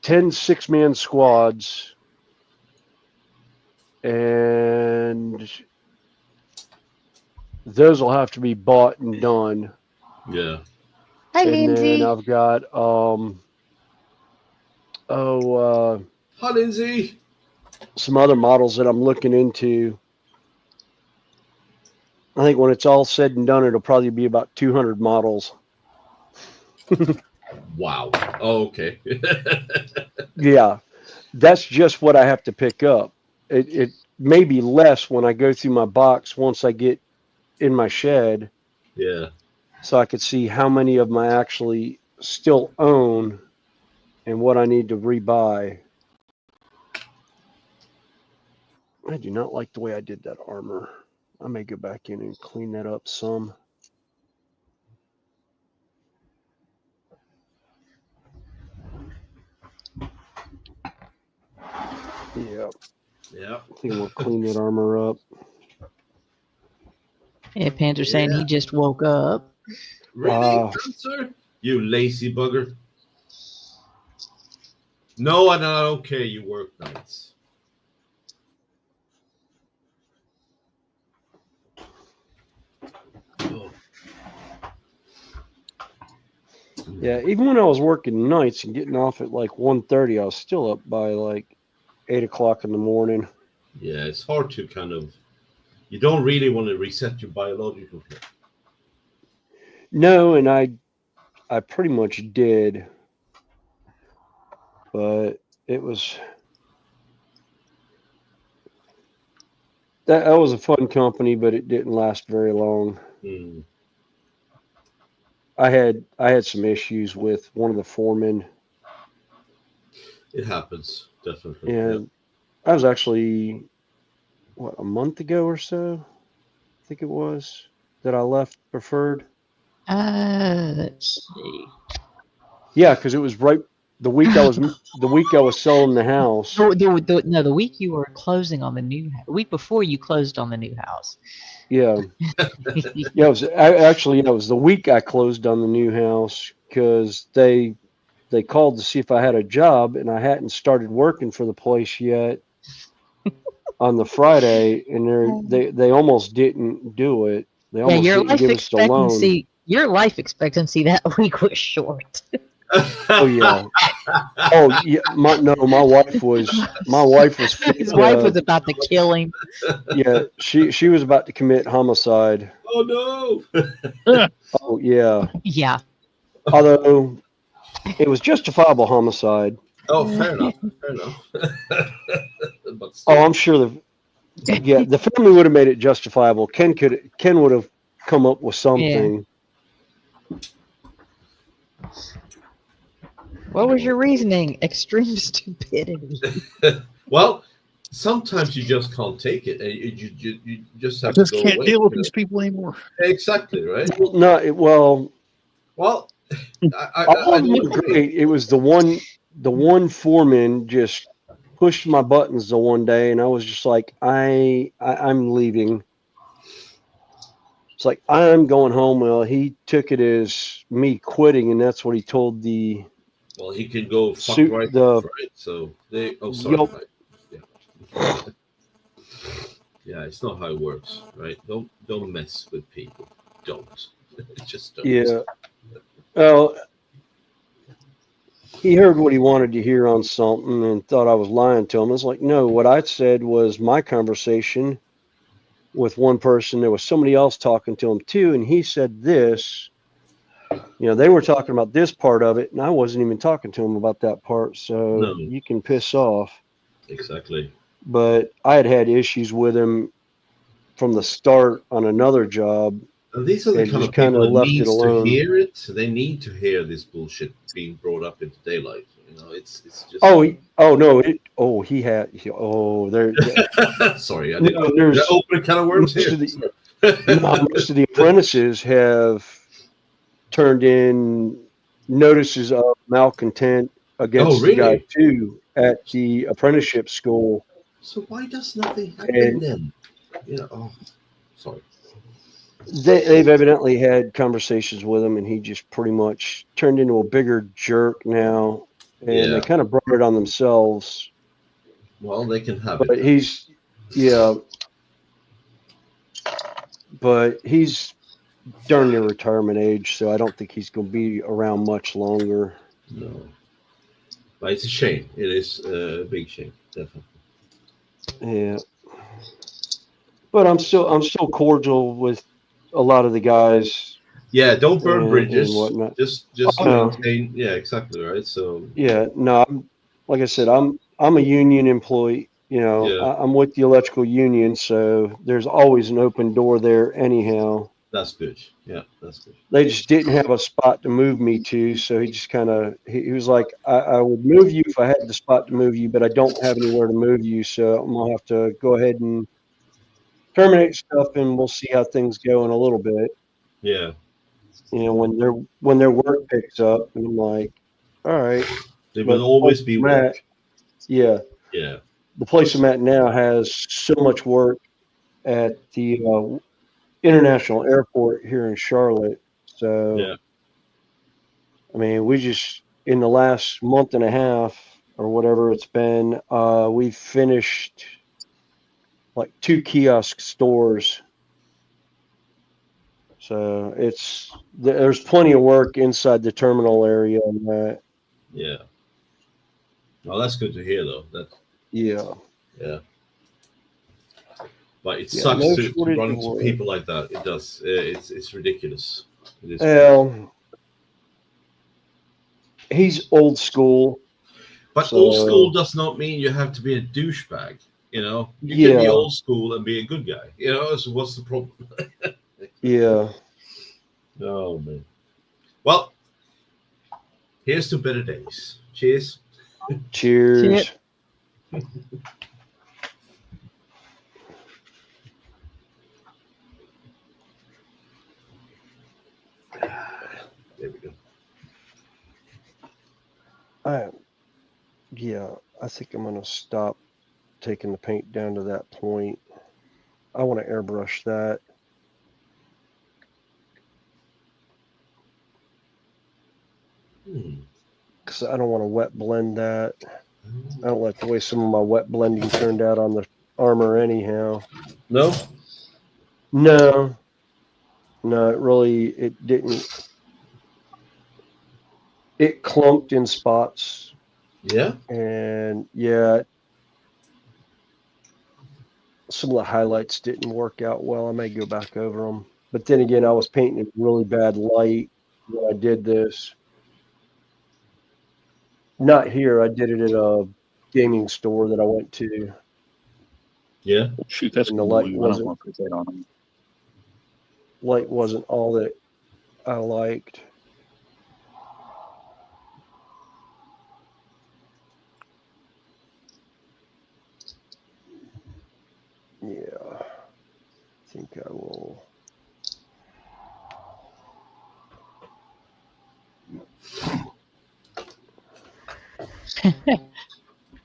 6-man squads, and those will have to be bought and done. Yeah. Hi, And then Lindsay. I've got Hi, Lindsay. some other models that I'm looking into. I think when it's all said and done, it'll probably be about 200 models. Wow. Oh, okay. Yeah, that's just what I have to pick up. It may be less when I go through my box once I get in my shed, Yeah. so I could see how many of them I actually still own and what I need to rebuy. I do not like the way I did that armor. I may go back in and clean that up some. Yeah, Yeah. I think I'm gonna clean that armor up. Yeah, Panzer saying Yeah. he just woke up. Really, Panzer? You lazy bugger. No, I'm not okay. You work nights. Oh. Yeah, even when I was working nights and getting off at like 1:30, I was still up by like 8 o'clock in the morning. Yeah, it's hard to kind of. You don't really want to reset your biological clock. No, and I pretty much did, but it was that was a fun company, but it didn't last very long. Mm, I had some issues with one of the foremen, it happens, definitely. Yeah. and I was actually a month ago or so, I think it was, that I left Preferred. Let's see. Yeah, because it was right the week I was selling the house. The week you were closing on the new house. The week before you closed on the new house. Yeah, yeah. It was the week I closed on the new house because they called to see if I had a job, and I hadn't started working for the place yet on the Friday, and they almost didn't do it. They Yeah, almost your didn't life give us the loan. expectancy that week was short. Oh yeah. Oh yeah. My wife was His wife was about to kill him. yeah, she was about to commit homicide. Oh no! Oh yeah. Yeah. Although it was justifiable homicide. Oh, fair enough. Fair enough. But Oh, still, I'm sure the family would have made it justifiable. Ken would have come up with something. What was your reasoning? Extreme stupidity. well, sometimes you just can't take it, and you just I have just to go can't away. deal with you know? these people anymore. Exactly right. No, well, Well, all of them were great. It was the one foreman just pushed my buttons the one day, and I was just like, I'm leaving. It's like I'm going home. Well, he took it as me quitting, and that's what he told the Well, he can go fuck suit right the off, right? So they. Oh, sorry. Yup. Yeah. Yeah, it's not how it works, right? Don't mess with people. Don't. Just don't. Yeah. Well, he heard what he wanted to hear on something and thought I was lying to him. I was like, no, what I said was my conversation with one person. There was somebody else talking to him too, and he said this. They were talking about this part of it, and I wasn't even talking to him about that part. So No. you can piss off. Exactly. But I had issues with him from the start on another job. And these are the And kind just of people kinda that left it needs to alone. hear it. They need to hear this bullshit being brought up into daylight. It's just. Sorry, I didn't. Did I open a can of worms here? Most of the apprentices have turned in notices of malcontent against the guy really? too at the apprenticeship school. So why does nothing happen And then? Oh, sorry. they've evidently had conversations with him, and he just pretty much turned into a bigger jerk now. And Yeah. they kind of brought it on themselves. Well, they can have But it. But he's darn near retirement age, so I don't think he's going to be around much longer. No. But it's a shame. It is a big shame, definitely. Yeah. But I'm still cordial with a lot of the guys. Yeah, don't burn bridges. And whatnot. Just maintain. Yeah, exactly right. So yeah, no, like I said, I'm a union employee. I'm with the electrical union, so there's always an open door there anyhow. That's good. Yeah, that's good. They just didn't have a spot to move me to, so he just kind of he was like, I would move you if I had the spot to move you, but I don't have anywhere to move you, so I'm gonna have to go ahead and terminate stuff, and we'll see how things go in a little bit. Yeah. When their work picks up, and I'm like, all right. There will always be work. Yeah. Yeah. The place I'm at now has so much work at the international airport here in Charlotte. So, yeah. I mean, we just, in the last month and a half or whatever it's been, we've finished like 2 kiosk stores. So there's plenty of work inside the terminal area on that. Yeah. Well, that's good to hear, though. Yeah. Yeah. But it Yeah, sucks no to shortage run of into work. people like that. It does. It's ridiculous. It is. Well, he's old school. But So, old school does not mean you have to be a douchebag. You know, you can be yeah. old school and be a good guy. You know, so what's the problem? Yeah. Oh man. Well, here's to better days. Cheers. Cheers. There we go. I think I'm gonna stop taking the paint down to that point. I want to airbrush that. Because I don't want to wet blend that. I don't like the way some of my wet blending turned out on the armor anyhow. No? No, it didn't. It clumped in spots. Yeah? And yeah, some of the highlights didn't work out well. I may go back over them. But then again, I was painting in really bad light when I did this. Not here. I did it at a gaming store that I went to. Yeah. Shoot, that's And the blue. light I don't wasn't want to put that on them. all that I liked. Yeah, I think I will.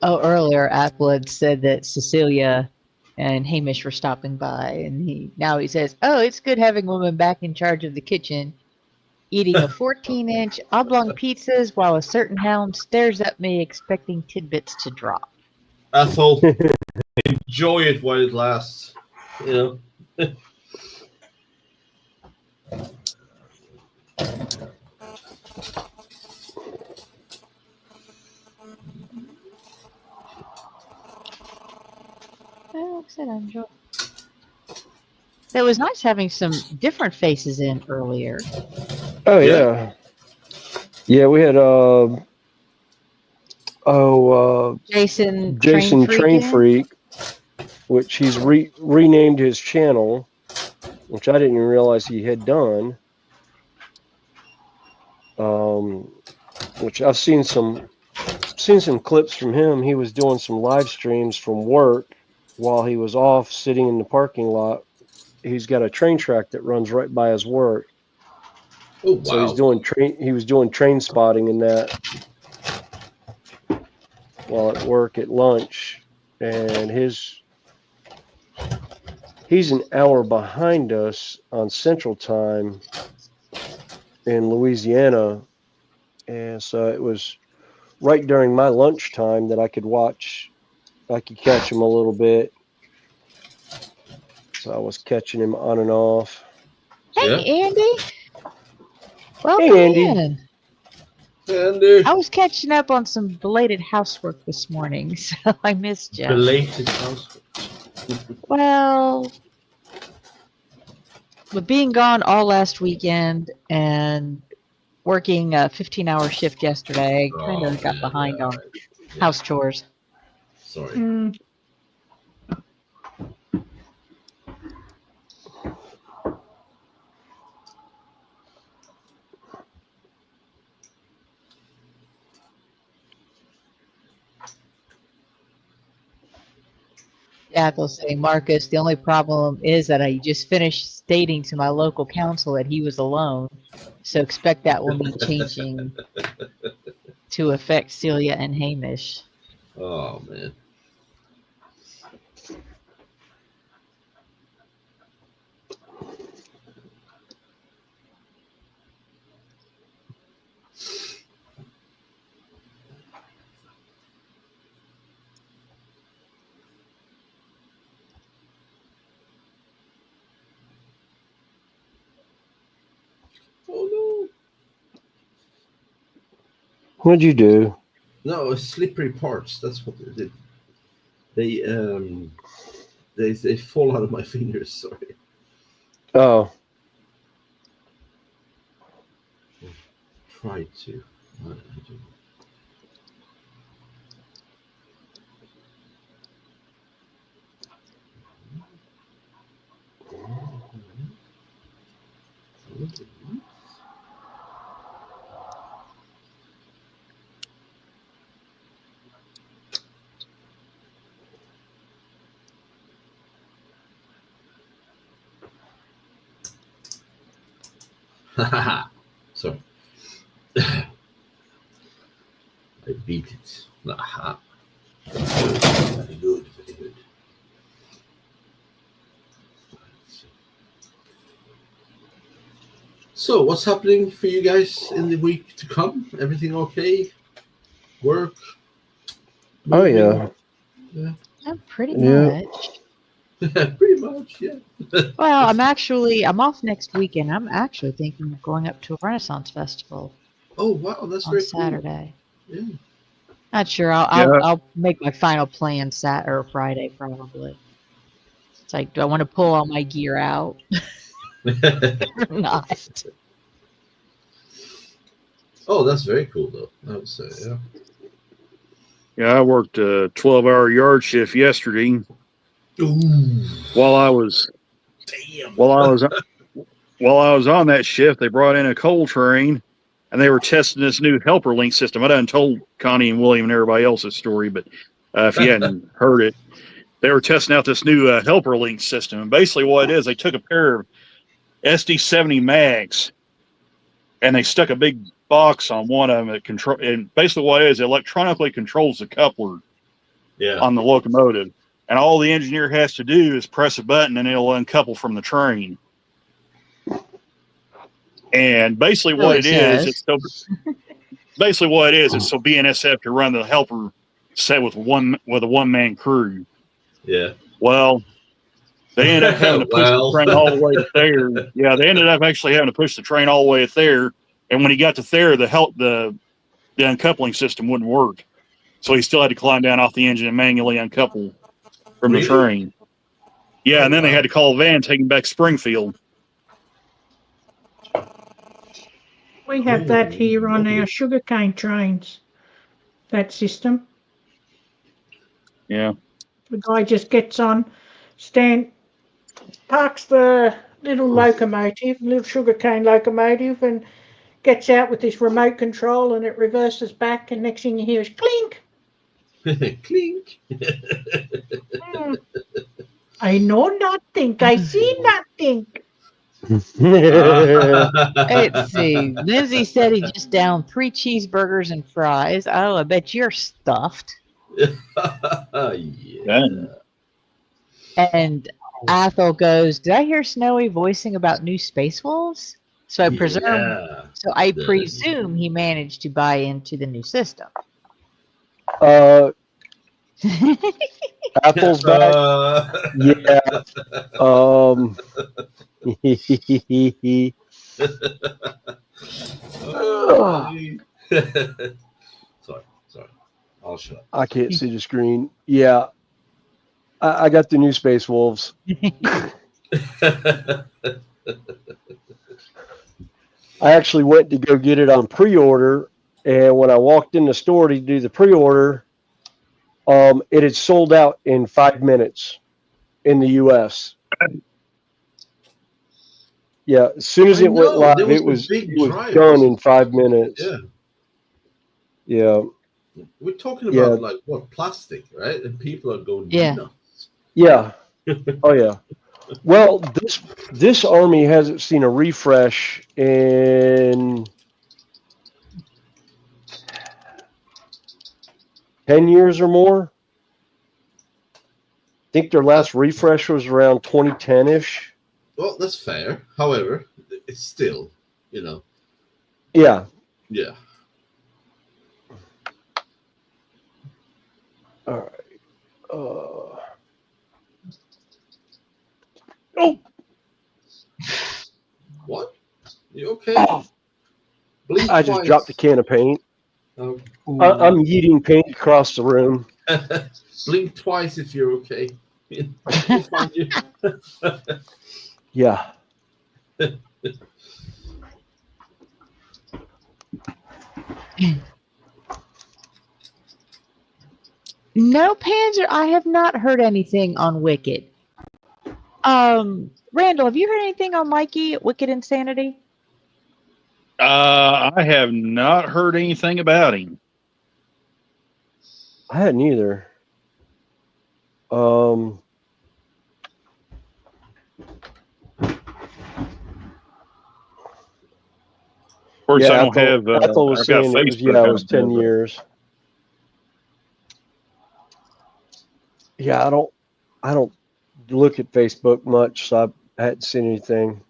Oh, earlier Apple had said that Cecilia and Hamish were stopping by, and he says, "Oh, it's good having a woman back in charge of the kitchen, eating a 14-inch oblong pizzas while a certain hound stares at me expecting tidbits to drop." Ethel, enjoy it while it lasts. You know? Well, like I said, I enjoy. It was nice having some different faces in earlier. Oh Yeah. yeah. We had Jason Train in. Freak, which he's renamed his channel, which I didn't even realize he had done. Which I've seen some clips from him. He was doing some live streams from work while he was off sitting in the parking lot. He's got a train track that runs right by his work. Oh wow. So he was doing train spotting in that while at work at lunch. And he's an hour behind us on Central Time in Louisiana. And so it was right during my lunchtime that I could catch him a little bit. So I was catching him on and off. Hey, Andy. Welcome Hey, Andy. in. Andy. I was catching up on some belated housework this morning, so I missed you. Belated house. Well, with being gone all last weekend and working a 15-hour shift yesterday, kind of got behind on house chores. Sorry. Yeah, they'll say, Marcus, the only problem is that I just finished stating to my local council that he was alone. So expect that will be changing to affect Celia and Hamish. Oh man. What'd you do? No, slippery parts. That's what they did. They fall out of my fingers. Sorry. Oh, Try to. I don't know. Sorry. I beat it. Aha. Very good, very good. So, what's happening for you guys in the week to come? Everything okay? Work? oh Moving? yeah. Pretty Yeah. much. Pretty much, yeah. Well, I'm off next weekend. I'm actually thinking of going up to a Renaissance festival Oh, wow, that's on very Saturday. cool. Yeah. Not sure. Yeah. I'll make my final plan or Friday probably. It's like, do I want to pull all my gear out or not? Oh, that's very cool, though. I would say, yeah. Yeah, I worked a 12-hour yard shift yesterday Ooh, while I was damn. while I was on that shift. They brought in a coal train, and they were testing this new helper link system. I done told Connie and William and everybody else's story, but if you hadn't heard it, they were testing out this new helper link system. And basically, what it is, they took a pair of SD70 mags and they stuck a big box on one of them that control. And basically, what it is, it electronically controls the coupler Yeah. on the locomotive, and all the engineer has to do is press a button, and it'll uncouple from the train. And basically, what it is, it's so BNSF can run the helper set with a one-man crew. Yeah. Well, they ended up having to push the train all the way to there. Yeah, they ended up actually having to push the train all the way to there. And when he got to there, the uncoupling system wouldn't work. So he still had to climb down off the engine and manually uncouple from Really? the train. Yeah, Oh, and then they wow. had to call a van, take him back to Springfield. We have that here on our sugarcane trains, that system. Yeah. The guy just gets on, parks the little sugarcane locomotive, and gets out with this remote control, and it reverses back, and next thing you hear is clink. Clink. I know nothing. I see nothing. Let's see. Lindsay said he just downed 3 cheeseburgers and fries. Oh, I bet you're stuffed. Yeah. And Athel goes, did I hear Snowy voicing about new Space Wolves? So I presume he managed to buy into the new system. Apple's back. Yeah. Sorry. I'll shut up. I can't see the screen. Yeah. I got the new Space Wolves. I actually went to go get it on pre-order, and when I walked in the store to do the pre-order, it had sold out in 5 minutes in the US. Yeah, as soon as it went live, it was done in 5 minutes. Yeah. Yeah. We're talking about like what, plastic, right? And people are going nuts. Yeah. Oh yeah. Well, this army hasn't seen a refresh in 10 years or more. I think their last refresh was around 2010-ish. Well, that's fair. However, it's still, Yeah. Yeah. All right. What? You okay? Oh, I just dropped a can of paint. Okay. I'm yeeting paint across the room. Blink twice if you're okay. We'll find you. Yeah. No, Panzer, I have not heard anything on Wicked. Randall, have you heard anything on Mikey at Wicked Insanity? I have not heard anything about him. I hadn't either. Of course, Yeah, I don't have. Ethel was I've got saying it was, Facebook. it was 10 years. Yeah, I don't look at Facebook much, so I hadn't seen anything.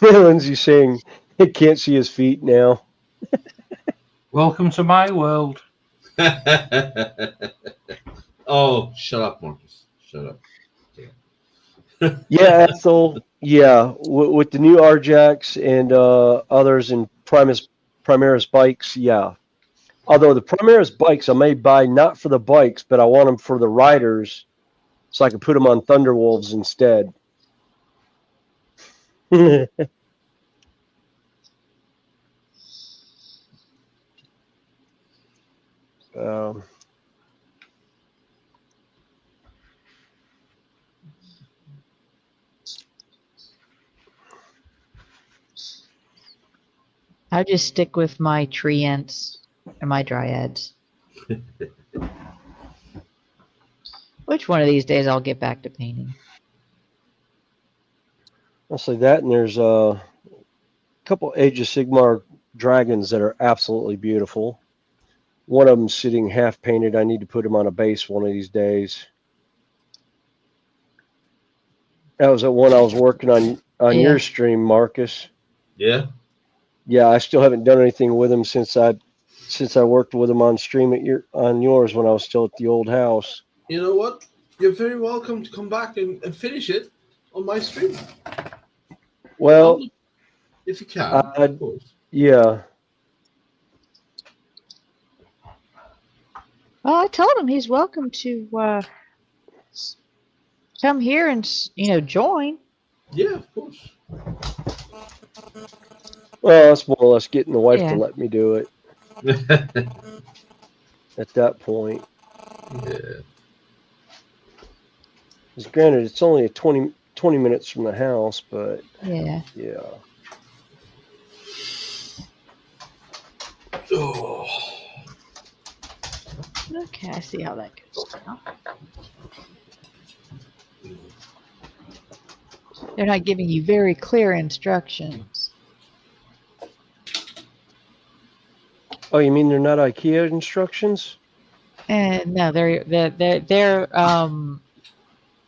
Lindsay's saying he can't see his feet now. Welcome to my world. Oh, shut up, Marcus. Shut up. Yeah, Ethel. Yeah, with the new RJACs and others in Primaris bikes. Yeah. Although the Primaris bikes I may buy not for the bikes, but I want them for the riders, so I can put them on Thunderwolves instead. um, I just stick with my treants and my dryads. Which one of these days I'll get back to painting. I'll say that, and there's a couple Age of Sigmar dragons that are absolutely beautiful. One of them sitting half painted. I need to put him on a base one of these days. That was the one I was working on Yeah. your stream, Marcus. Yeah. Yeah, I still haven't done anything with him since I worked with him on stream on yours when I was still at the old house. You know what? You're very welcome to come back and finish it on my stream. Well, if you can, of course. Yeah. Well, I told him he's welcome to come here and join. Yeah, of course. Well, that's more or less getting the wife Yeah. to let me do it at that point. Yeah. Because granted, it's only 20 minutes from the house, but Yeah. yeah. Oh. Okay, I see how that goes now. They're not giving you very clear instructions. Oh, you mean they're not IKEA instructions? And no, they're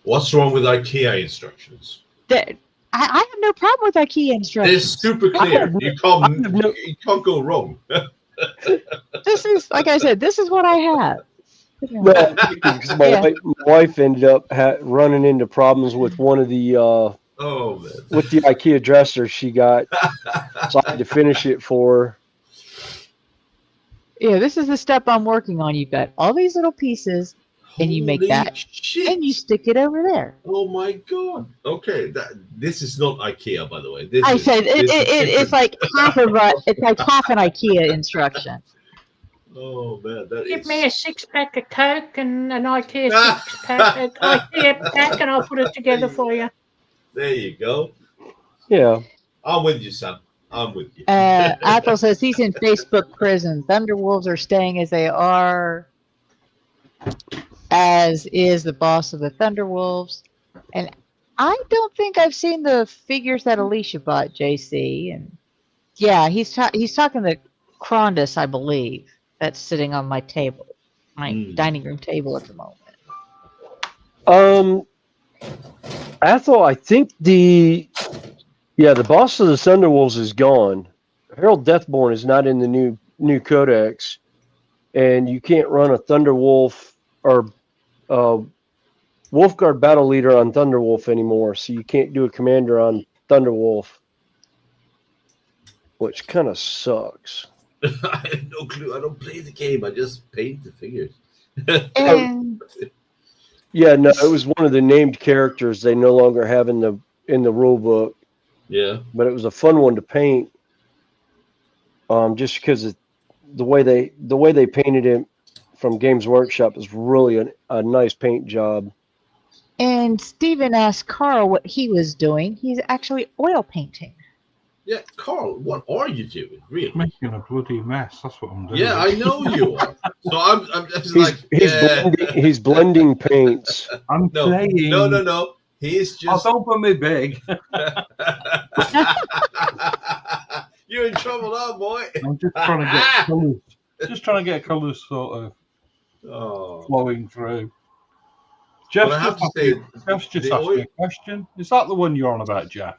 What's wrong with IKEA instructions? I have no problem with IKEA They're super. super clear. You can't go wrong. This is, like I said, this is what I have. Well, because my wife ended up running into problems with one of the Oh man. with the IKEA dresser she got, so I had to finish it for her. Yeah, this is the step I'm working on. You've got all these little pieces, and you make Holy that, shit. and you stick it over there. Oh my god. Okay, this is not IKEA, by the way. It's like half of it's like half an IKEA instruction. Oh man, that Give is. me a 6-pack of Coke and an IKEA 6-pack, IKEA pack, and I'll put it together for you. There you go. Yeah. I'm with you, Sam. I'm with you. Athel says he's in Facebook prison. Thunderwolves are staying as they are, as is the boss of the Thunderwolves. And I don't think I've seen the figures that Alicia bought, JC. And yeah, he's talking to Krondus, I believe, that's sitting on my table, my dining room table at the moment. Athel, I think the boss of the Thunderwolves is gone. Harold Deathborn is not in the new codex, and you can't run a Thunderwolf or Wolfguard battle leader on Thunderwolf anymore, so you can't do a commander on Thunderwolf. which kind of sucks. I have no clue. I don't play the game. I just paint the figures. And Yeah, no, it was one of the named characters they no longer have in the rule book, Yeah. but it was a fun one to paint. Just because the way they painted it from Games Workshop is really a nice paint job. and Stephen asked Carl what he was doing. He's actually oil painting. Yeah, Carl, what are you doing, really? Making a bloody mess. That's what I'm doing. Yeah, I know you are. So I'm just He's like, yeah. he's blending paints. I'm No, playing. no. He's I'll just. open me big. You're in trouble now, boy. I'm just trying to get colours. Just trying to get colours sort of Oh. flowing through. Jeff, But I have to say, Jeff's just the asked me oil- a question. Is that the one you're on about, Jeff?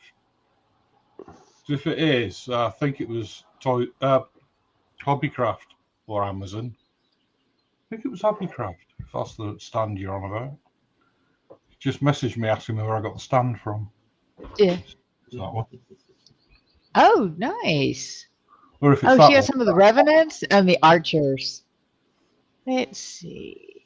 If it is, I think it was Hobbycraft or Amazon. I think it was Hobbycraft, if that's the stand you're on about. Just messaged me asking me where I got the stand from. Yeah. Is that one? Oh, nice. Or if it's Oh, that she has one. some of the Revenants and the Archers. Let's see.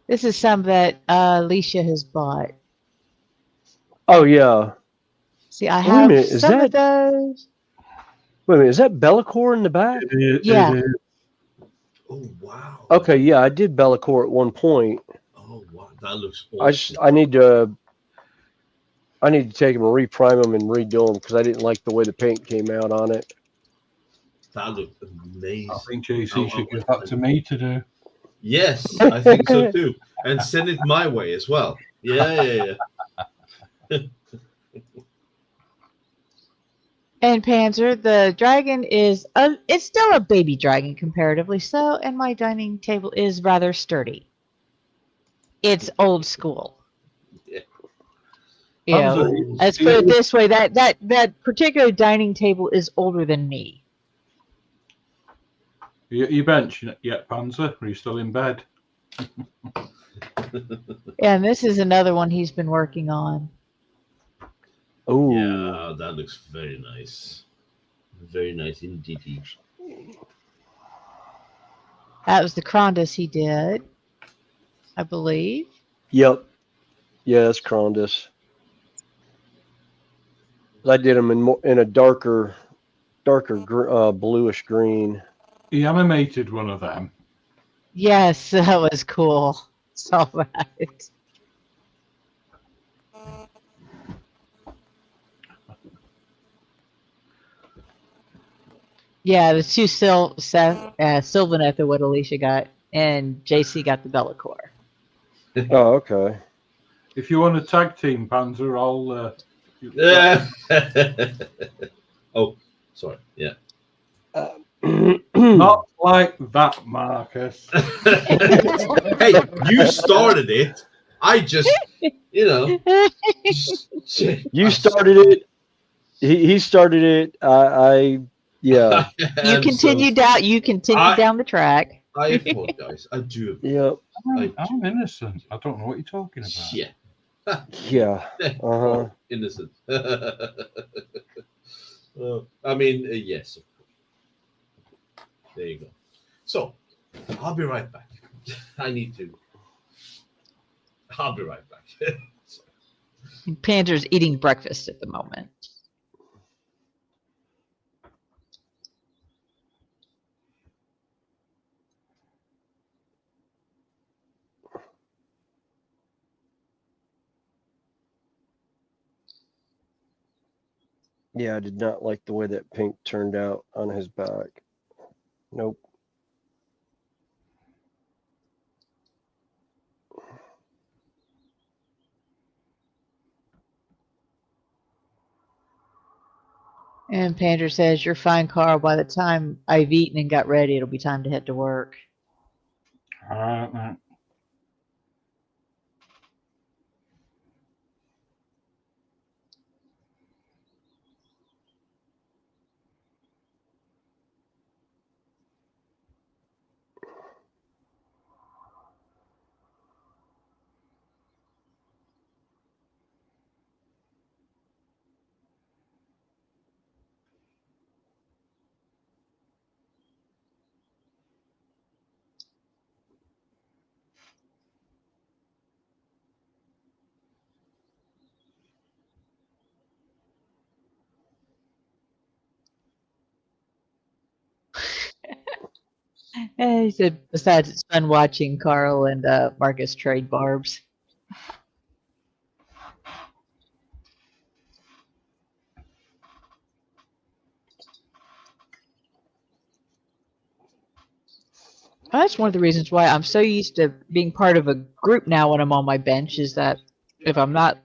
This is some that Alicia has bought. Oh yeah. See, I Wait a have minute, is some of that- those. Wait a minute, is that Bellicor in the back? Yeah. It is. Oh, wow. Okay, yeah, I did Bellicor at one point. Oh, wow. That looks awesome. I need to take them and reprime them and redo them because I didn't like the way the paint came out on it. That looked amazing. I think JC should give that to me to do. Yes, I think so too. And send it my way as well. Yeah. And Panzer, the dragon is it's still a baby dragon comparatively so, and my dining table is rather sturdy. It's old school. Yeah. You know, Panzer, let's put it this way: that particular dining table is older than me. You bench yet, Panzer? Are you still in bed? And this is another one he's been working on. Oh, Yeah, that looks very nice. Very nice indeed. That was the Crondus he did, I believe. yep. Yeah, it's Crondus. I did them in a darker bluish green. He animated one of them. Yes, that was cool. Saw that. Yeah, the two Sylvaneth are what Alicia got, and JC got the Bellicor. Oh, okay. If you want a tag team, Panzer, I'll. Oh, sorry. Yeah. Not like that, Marcus. Hey, you started it. I just, You started it. He started it. Yeah. You continued down. You continued down the track. I apologize. I do. Yep. I'm innocent. I don't know what you're talking about. Yeah. Yeah. Uh-huh. Innocent. I mean, yes. Of course. There you go. So, I'll be right back. I'll be right back. Panzer's eating breakfast at the moment. Yeah, I did not like the way that paint turned out on his back. Nope. And Panzer says, "You're fine, Carl. By the time I've eaten and got ready, it'll be time to head to work." All right. He said, besides, it's fun watching Carl and Marcus trade barbs. That's one of the reasons why I'm so used to being part of a group now when I'm on my bench, is that if I'm not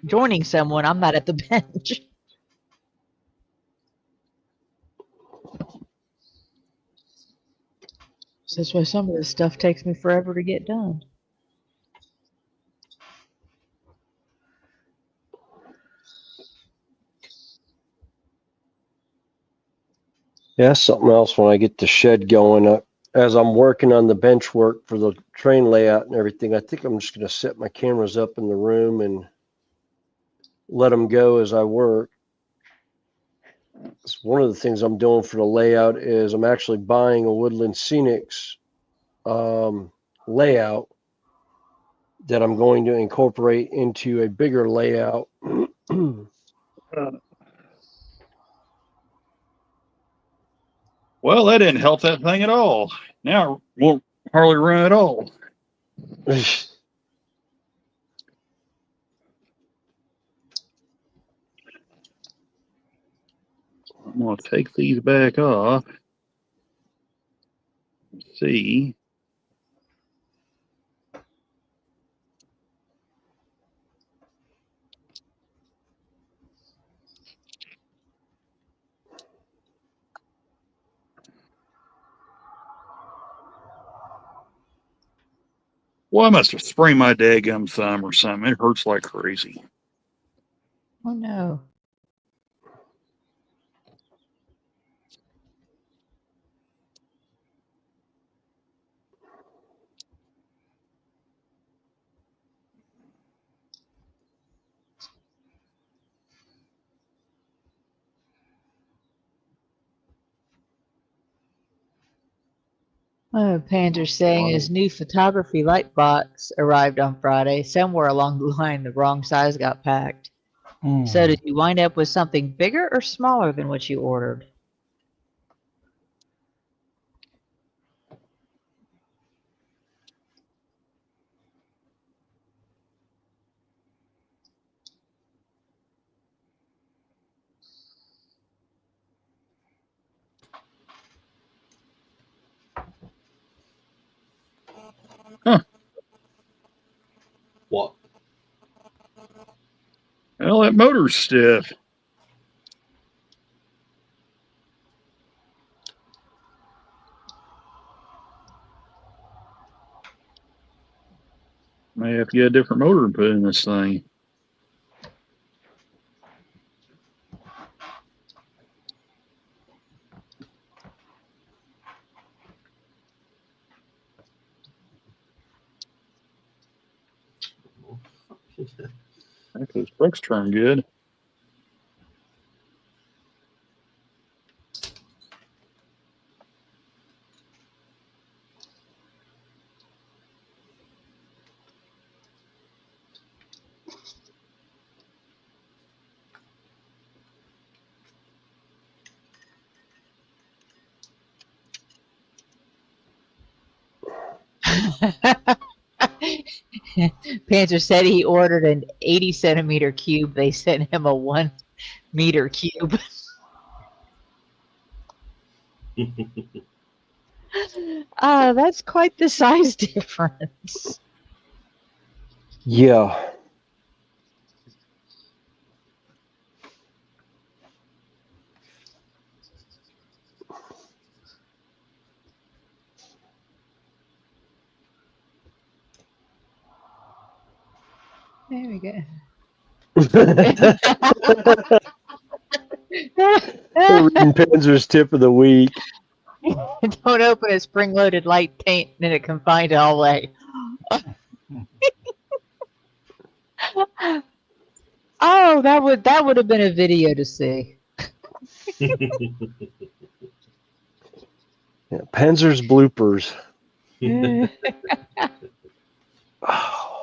joining someone, I'm not at the bench. So that's why some of this stuff takes me forever to get done. Yeah, something else when I get the shed going up. As I'm working on the bench work for the train layout and everything, I think I'm just going to set my cameras up in the room and let them go as I work. It's one of the things I'm doing for the layout is I'm actually buying a Woodland Scenics layout that I'm going to incorporate into a bigger layout. Well, that didn't help that thing at all. Now it won't hardly run at all. I'm going to take these back off. Let's see. Well, I must have sprained my daggum thumb or something. It hurts like crazy. Oh no. Panzer saying his new photography light box arrived on Friday. Somewhere along the line, the wrong size got packed. So did you wind up with something bigger or smaller than what you ordered? Huh. What? Well, that motor's stiff. May have to get a different motor and put in this thing. Actually, this brakes turn good. Panzer said he ordered an 80 centimeter cube. They sent him a 1 meter cube. That's quite the size difference. Yeah. There we go. Reading Panzer's tip of the week. Don't open a spring-loaded light paint in a confined hallway. Oh, that would have been a video to see. Yeah, Panzer's bloopers. Oh.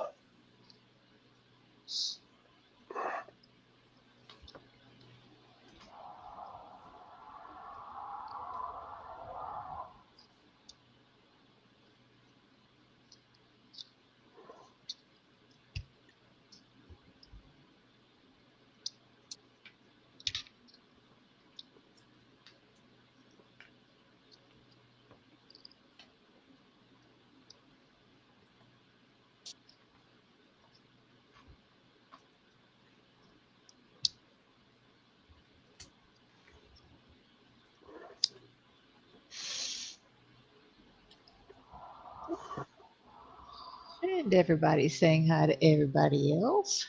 And everybody's saying hi to everybody else.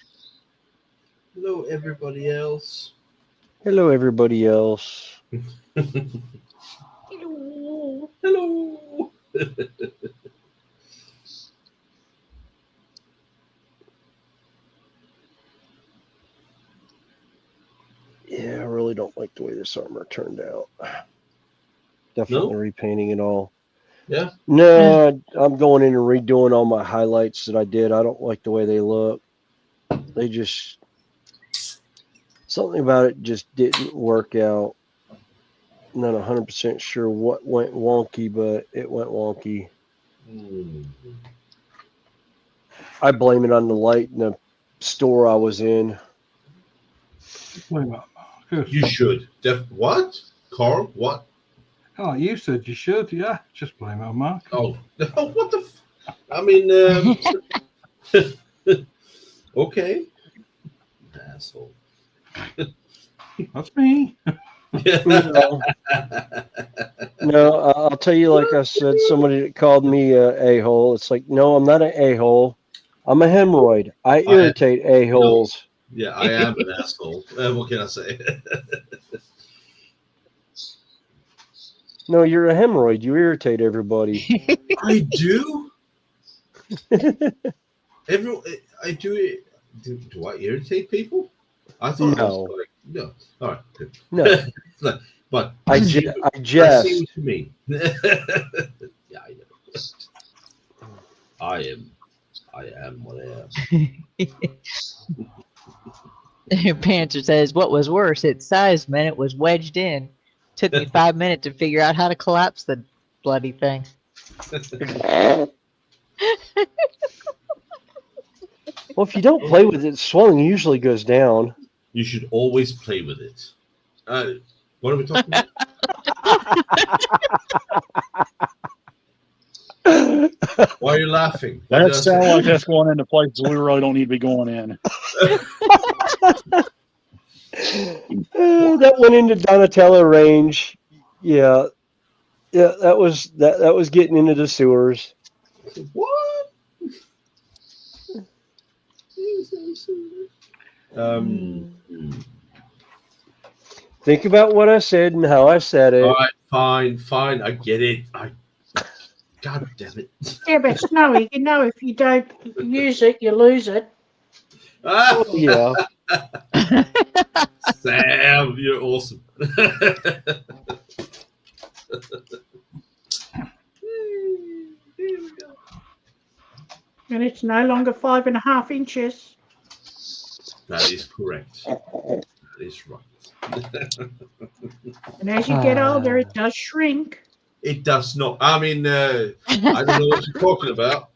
Hello, everybody else. Hello, everybody else. Hello. Hello. Yeah, I really don't like the way this armor turned out. Definitely No? repainting it all. Yeah. No, I'm going in and redoing all my highlights that I did. I don't like the way they look. They just, something about it just didn't work out. I'm not 100% sure what went wonky, but it went wonky. I blame it on the light in the store I was in. Blame that, Marcus. You should. What? Carl? What? Oh, you said you should. Yeah, just blame it on Marcus. Oh, what the? I mean, okay. Asshole. That's me. No, I'll tell you, like I said, somebody that called me a hole. It's like, no, I'm not an a-hole. I'm a hemorrhoid. I irritate a-holes. Yeah, I am an asshole. What can I say? No, you're a hemorrhoid. You irritate everybody. I do. I do it. Do I irritate people? I thought No. I was like, no. All right, good. No, But I I see jest. what you mean. Yeah, I know. I am what I am. Panther says, what was worse, its size meant it was wedged in. Took me 5 minutes to figure out how to collapse the bloody thing. Well, if you don't play with it, swelling usually goes down. You should always play with it. What are we talking about? Why are you laughing? What did That I sounds say? like that's going into places we really don't need to be going in. That went into Donatello range. Yeah, that was getting into the sewers. What? Think about what I said and how I said it. All right, fine. I get it. God damn it. Yeah, but Snowy, you know, if you don't use it, you lose it. Ah, Oh, yeah. Sam, you're awesome. Here we go. And it's no longer 5.5 inches. That is correct. That is right. And as you get older, it does shrink. It does not. I mean, I don't know what you're talking about.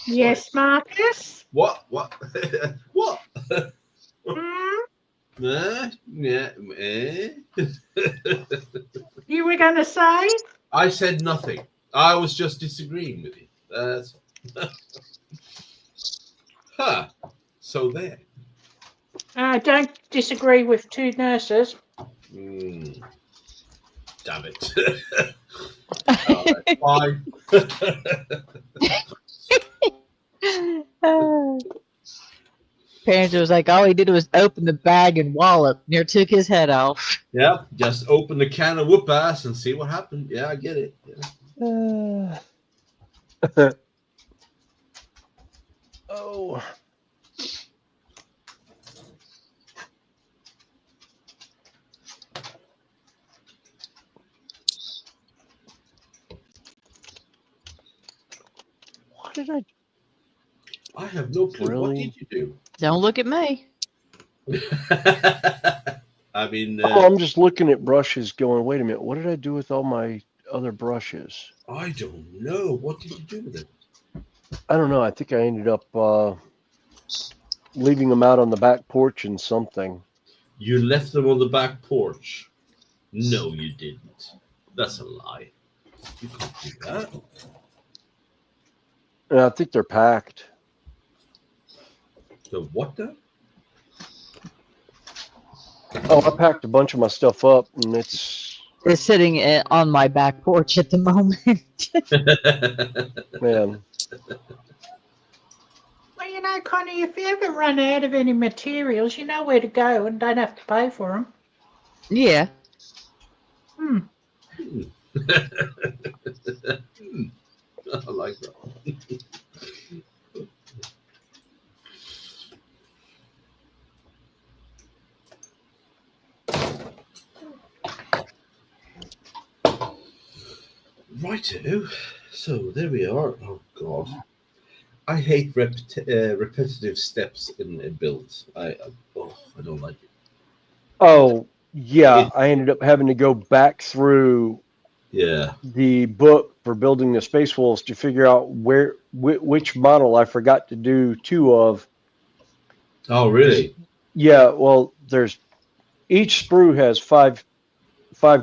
Yes, Marcus? What? What? What? Hmm? Yeah. You were going to say? I said nothing. I was just disagreeing with you. That's huh. So there. Don't disagree with two nurses. Damn it. All right, fine. Panther was like, all he did was open the bag and wallop. Near took his head off. Yeah, just open the can of whoop ass and see what happened. Yeah, I get it. Yeah. Oh. What did I? I have no clue. Really? What did you do? Don't look at me. I mean, Oh, I'm just looking at brushes going, wait a minute, what did I do with all my other brushes? I don't know. What did you do with it? I don't know. I think I ended up leaving them out on the back porch and something. You left them on the back porch. No, you didn't. That's a lie. You can't do that. And I think they're packed. The what now? Oh, I packed a bunch of my stuff up, and it's It's sitting on my back porch at the moment. man. Well, you know, Connie, if you ever run out of any materials, you know where to go and don't have to pay for them. Yeah. Hmm. I like that. Righto. So there we are. Oh God, I hate repetitive steps in builds. I don't like it. Oh, yeah. It I ended up having to go back through yeah. the book for building the Space Wolves to figure out which model I forgot to do two of. Oh 'Cause, really? yeah, well, there's each sprue has five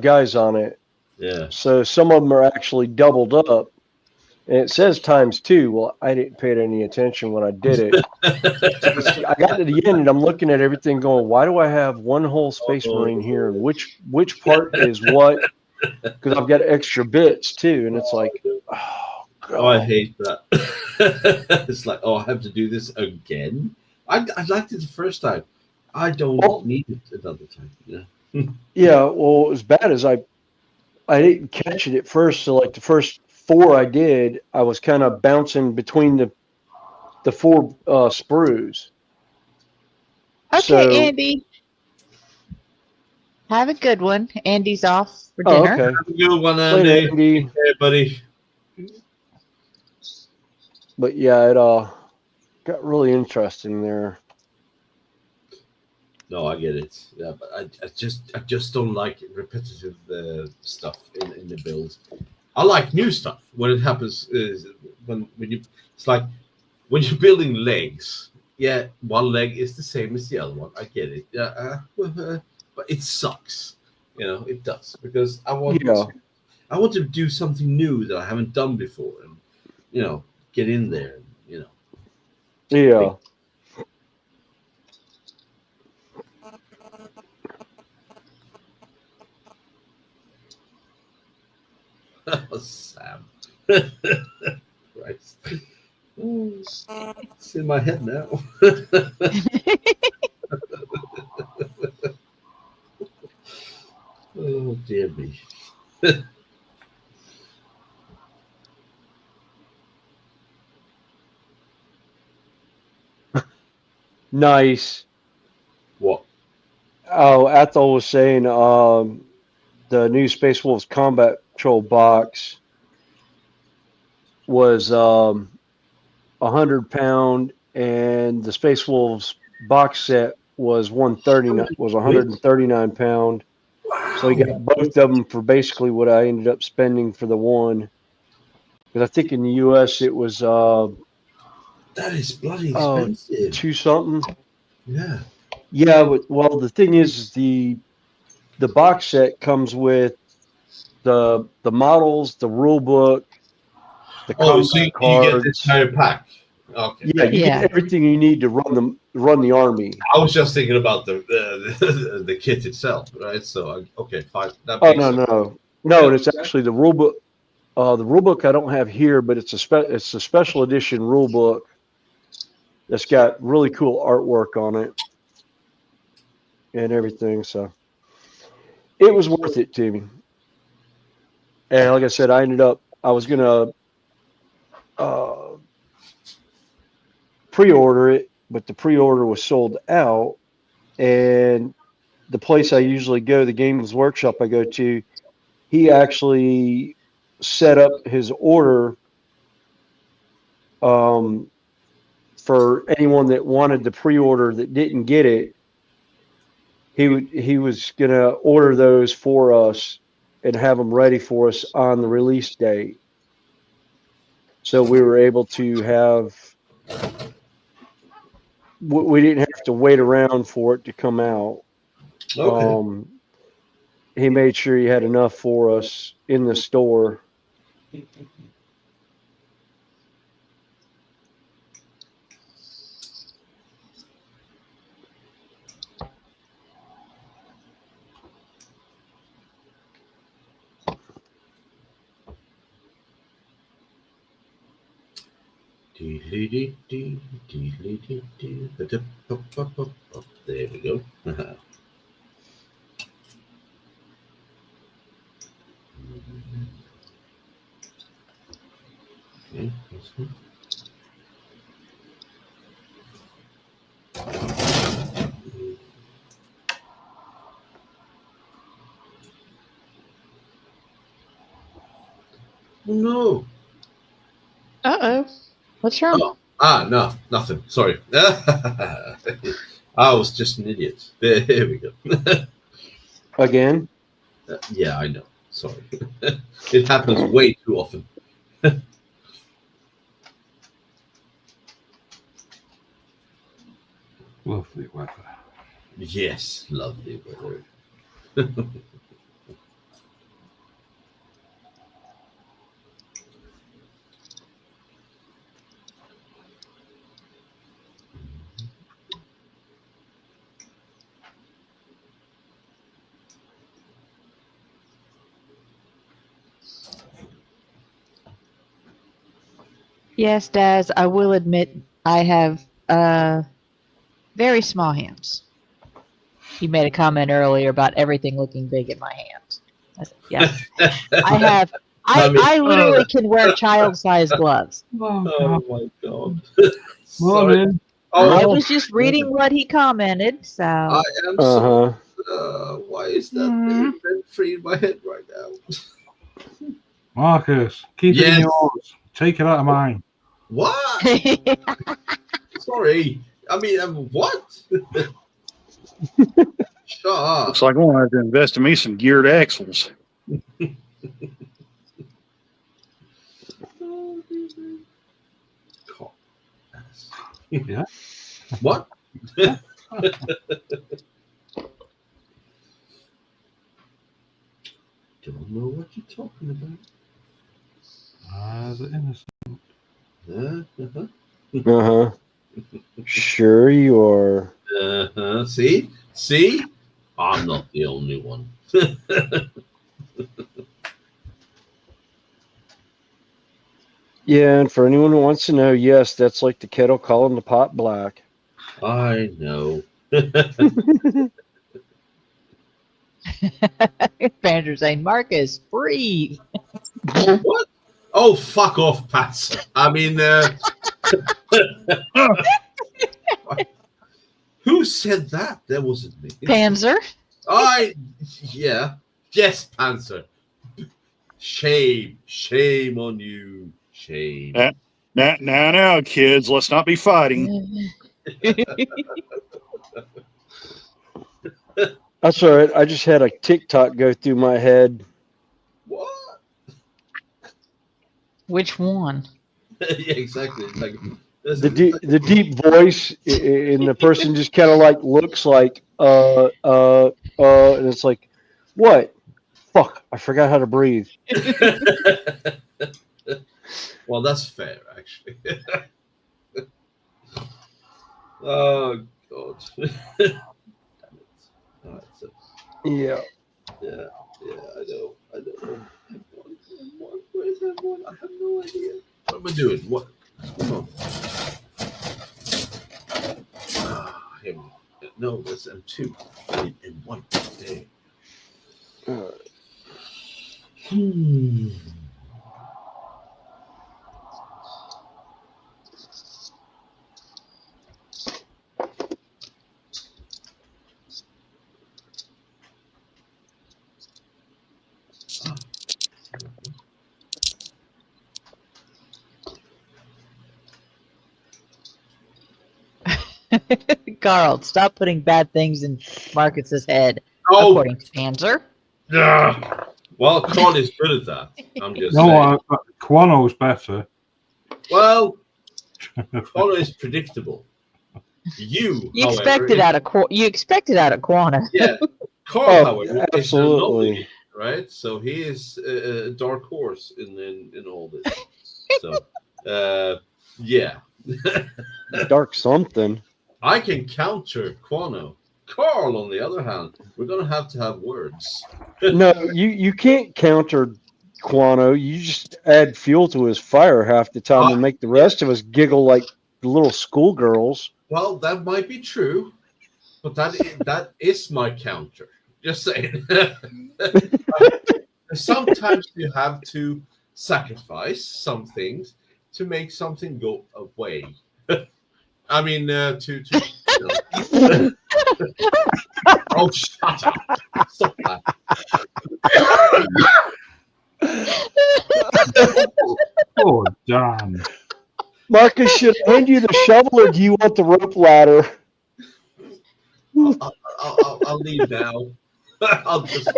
guys on it, Yeah. so some of them are actually doubled up, and it says times two. Well, I didn't pay any attention when I did it. So I got to the end, and I'm looking at everything, going, "Why do I have one whole Space Marine here, and which part is what?" Because I've got extra bits too, and it's like, oh Oh, I god. hate that. It's like, oh, I have to do this again. I liked it the first time. I don't Well, need it another time. Yeah. yeah. Well, as bad as I didn't catch it at first. So like the first four I did, I was kind of bouncing between the four sprues. Okay, So, Andy. Have a good one. Andy's off for oh, dinner. okay. Have a good one, Later, Andy. Andy. Take care, buddy. But yeah, it got really interesting there. No, I get it. Yeah, but I just don't like repetitive stuff in the build. I like new stuff when it happens. Is when you it's like when you're building legs. Yeah, one leg is the same as the other one. I get it. Yeah, but it sucks. It does because Yeah, I want to do something new that I haven't done before, and you know, get in there. Think, yeah. Sam. Christ. It's in my head now. Oh dear me. Nice. What? Oh, Athol was saying the new Space Wolves combat patrol box was 100 pound, and the Space Wolves box set was 139 pound. So he Wow, got both of them for basically what I ended up spending for the one. Because I think in the U.S. it was that is bloody oh expensive. two something. Yeah. Yeah, but well the thing is the box set comes with the models, the rule book, the Oh, so combat you get the cards. entire pack. Okay. Yeah, you get Yeah. everything you need to run the army. I was just thinking about the kit itself, right? So okay, fine. That Oh makes no sense. no no, and it's actually the rule book. The rule book I don't have here, but it's a special edition rule book that's got really cool artwork on it and everything. So it was worth it to me. And like I said, I was gonna uh, pre-order it, but the pre-order was sold out. And the place I usually go, the Games Workshop I go to, he actually set up his order um, for anyone that wanted the pre-order that didn't get it. He was gonna order those for us and have them ready for us on the release date. So we were able to have. We didn't have to wait around for it to come out. Okay. Um, he made sure he had enough for us in the store. There we go. Okay, that's good. No. Uh-oh. What's wrong? Oh, no, nothing. Sorry. I was just an idiot. There we go. Again? Yeah, I know. Sorry. It happens way too often. Lovely weather. Yes, lovely weather. Yes, Daz, I will admit I have very small hands. You made a comment earlier about everything looking big in my hands. I said, yes, I have. I mean, I literally can wear child-sized gloves. Oh my god. Morning. I Oh, was just reading what he commented, so I am so. Uh-huh. Why is that very free in my head right now? Marcus, keep it in Yes. yours. Take it out of mine. What? Sorry. I mean, what? Shut up. Looks like I'm gonna have to invest in me some geared axles. Yeah. What? Don't know what you're talking about. The innocent. Uh-huh. Uh-huh. Sure you are. Uh-huh. See? See? I'm not the only one. Yeah, and for anyone who wants to know, yes, that's like the kettle calling the pot black. I know. Banter saying, Marcus, breathe. What? Oh, fuck off, Pat. I mean, who said that? That wasn't me. Panzer. Yeah. Yes, Panzer. Shame. Shame on you. Shame. Now, kids, let's not be fighting. That's all right. I just had a TikTok go through my head. What? Which one? Yeah, exactly. Like, The deep voice and the person just kind of like looks like and it's like, what? Fuck! I forgot how to breathe. Well, that's fair, actually. Oh god. Damn it. All right, so, Yeah. yeah, I know. Where's everyone? I have no idea. What am I doing? What's going on? Here we go. No, that's M2. I need M1. There. Carl, stop putting bad things in Marcus's head, Oh, according to Panzer. yeah. Well, Con is good at that. I'm just saying. No, Quano's better. Well, Con is predictable. You expect however, it out of Quana. Yeah, Carl, however, is absolutely. anomaly, right? So he is a dark horse in all this. So, yeah. Dark something. I can counter Quano. Carl, on the other hand, we're gonna have to have words. No, you can't counter Quano. You just add fuel to his fire half the time and make the rest of us giggle like little schoolgirls. Well, that might be true, but that is my counter. Just saying. Sometimes you have to sacrifice some things to make something go away. I mean, to oh, shut up! Stop that. Oh, damn. Marcus, should I hand you the shovel or do you want the rope ladder? I'll leave now. I'll just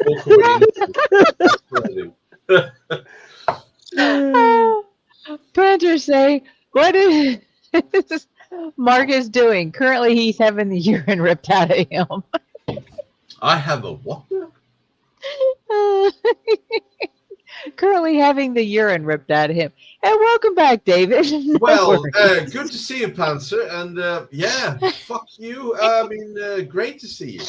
walk away. That's what I do. Planters say, what is Marcus doing? Currently, he's having the urine ripped out of him. I have a what now? Currently having the urine ripped out of him. And welcome back, David. No Well, worries. good to see you, Panzer. And yeah, fuck you. I mean, great to see you.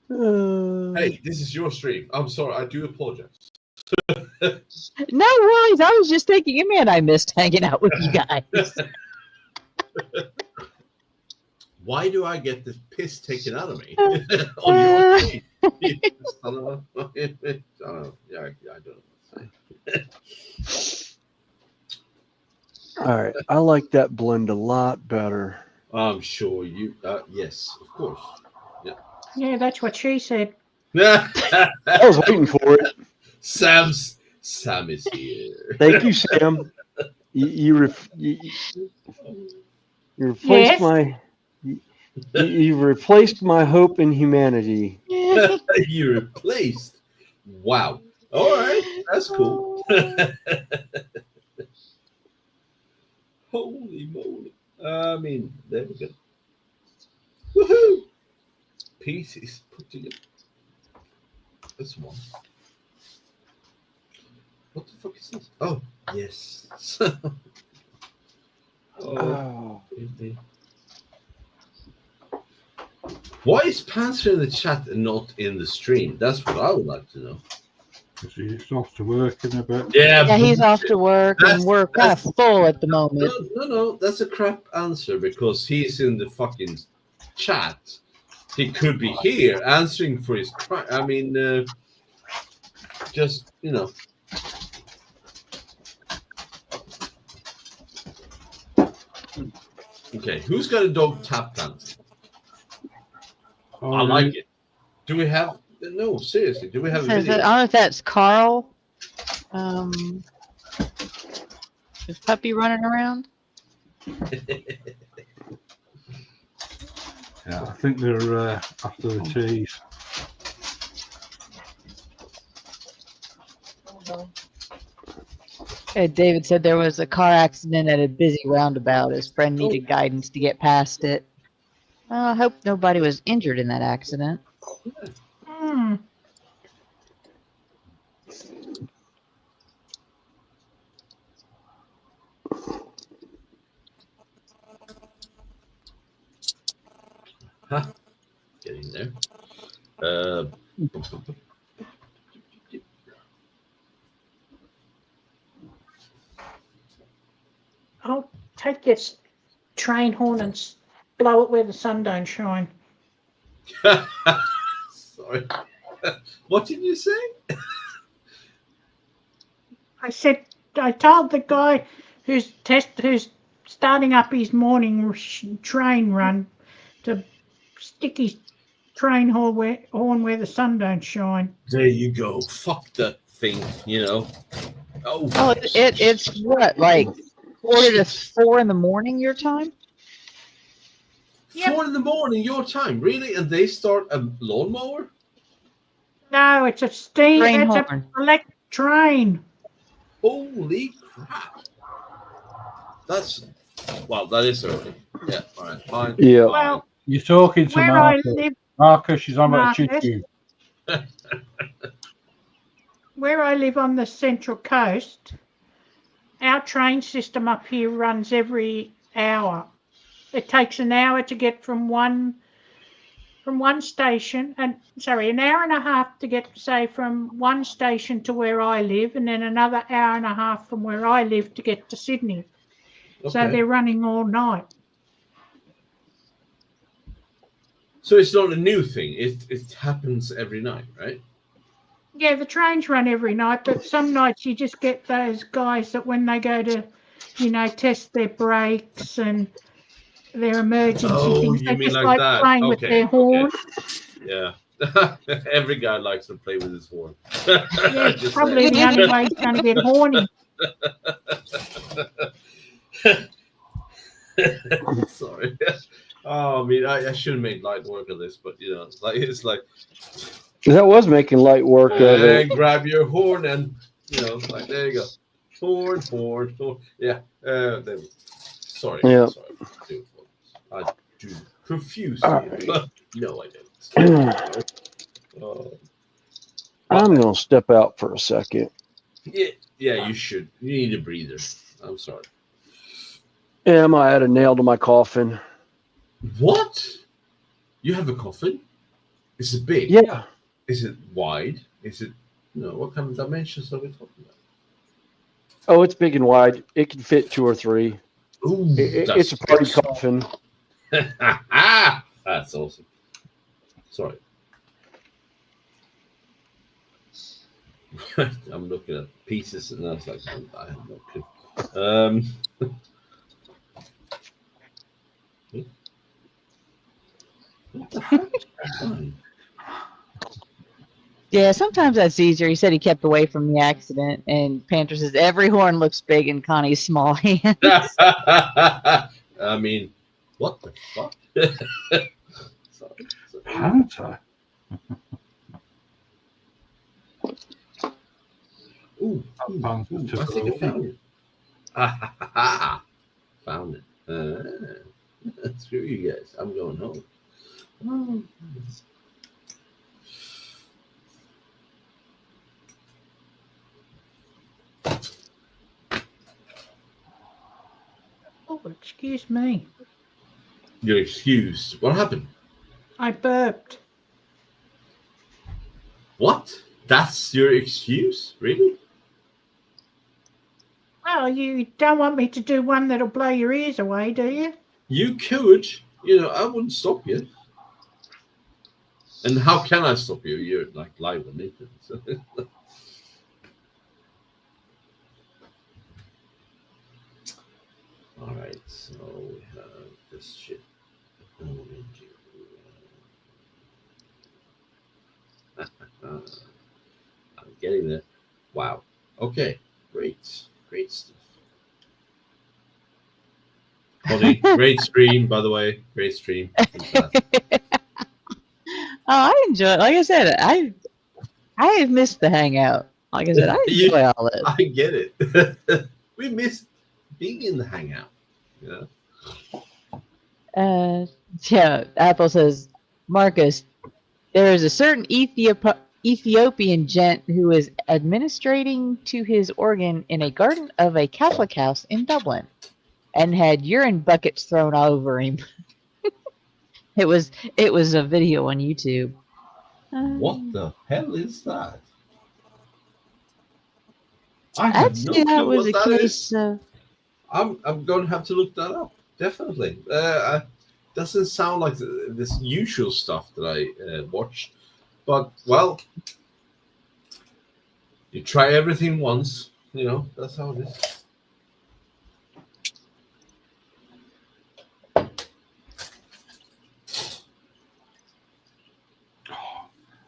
Hey, this is your stream. I'm sorry. I do apologize. No worries. I was just thinking, man, I missed hanging out with you guys. Why do I get this piss taken out of me on your stream? Yeah, I don't know. All right, I like that blend a lot better. I'm sure you. Yes, of course. Yeah, that's what she said. I was waiting for it. Sam is here. Thank you, Sam. You replaced Yes? you replaced my hope in humanity. You replaced. Wow. All right, that's cool. Holy moly! I mean, there we go. Woohoo! Pieces put together. This one. What the fuck is this? Oh, yes. Oh. Really? Why is Panzer in the chat and not in the stream? That's what I would like to know. He's off to work in a bit. Yeah, he's off to work, and we're kind of that's- full at the moment. No, that's a crap answer because he's in the fucking chat. He could be here answering for his crap. I mean, just, you know. Okay, who's got a dog tap dance? I like it. Do we have? No, seriously. Do we have a I don't video? know if that's Carl. Is Puppy running around? Yeah, I think they're after the teas. David said there was a car accident at a busy roundabout. His friend needed guidance to get past it. I hope nobody was injured in that accident. Hmm. Huh? Getting there. I'll take this train horn and blow it where the sun don't shine. Sorry. What did you say? I told the guy who's starting up his morning train run to stick his train horn where the sun don't shine. There you go. Fuck that thing, you know. Oh, It's what, like 3:45 in the morning your time? 4 in the morning, your time, really? And they start a lawnmower? No, it's a steam. Train It's horn. a electric train. Holy crap. That is early. Yeah, all right, fine. Yeah. Well, You're talking to where I Marcus. live, Marcus, she's on about Marcus. choo-choo. where I live on the Central Coast, our train system up here runs every hour. It takes an hour to get from one from one station, and sorry, an hour and a half to get, say, from one station to where I live, and then another hour and a half from where I live to get to Sydney. So Okay. they're running all night. So it's not a new thing. It happens every night, right? Yeah, the trains run every night, but some nights you just get those guys that when they go to, test their brakes and their emergency Oh, things, you they mean just like like that? playing with Okay. their horn. Yeah. Every guy likes to play with his horn. Yeah, it's Just probably saying. the only way he's going to get horny. Sorry. Oh, I mean, I should have made light work of this, but it's like That was making light work of it. and grab your horn and like there you go, horn. Yeah. Sorry. Yeah. Sorry. I do profusely. All right. But no, I don't. I'm going to step out for a second. Yeah, you should. You need a breather. I'm sorry. Yeah, I might add a nail to my coffin. What? You have a coffin? Is it big? Yeah. Is it wide? Is it, what kind of dimensions are we talking about? Oh, it's big and wide. It can fit 2 or 3. Ooh, It's a party coffin. That's awesome. Sorry. I'm looking at pieces and I was like, I have no clue. What the heck? Yeah, sometimes that's easier. He said he kept away from the accident, and Panther says every horn looks big in Connie's small hands. I mean, what the fuck? Sorry. Panther. Ooh, Panther I took think I over. found it. Found it. Screw you guys. I'm going home. Oh, excuse me. You're excused. What happened? I burped. What? That's your excuse? Really? Well, you don't want me to do one that'll blow your ears away, do you? You could. I wouldn't stop you. And how can I stop you? You're like live on it. So. All right, so we have this shit going into. I'm getting there. Wow. Okay. Great stuff. Holly, great stream, by the way. Great stream. I enjoy it. Like I said, I have missed the hangout. Like I said, I enjoy all this. I get it. We missed being in the hangout. Yeah, Apple says, Marcus, there is a certain Ethiopian gent who is administrating to his organ in a garden of a Catholic house in Dublin and had urine buckets thrown all over him. It was a video on YouTube. What the hell is that? I'd say that was a case of. I'm going to have to look that up. Definitely. Doesn't sound like this usual stuff that I watch, but well, you try everything once. That's how it is.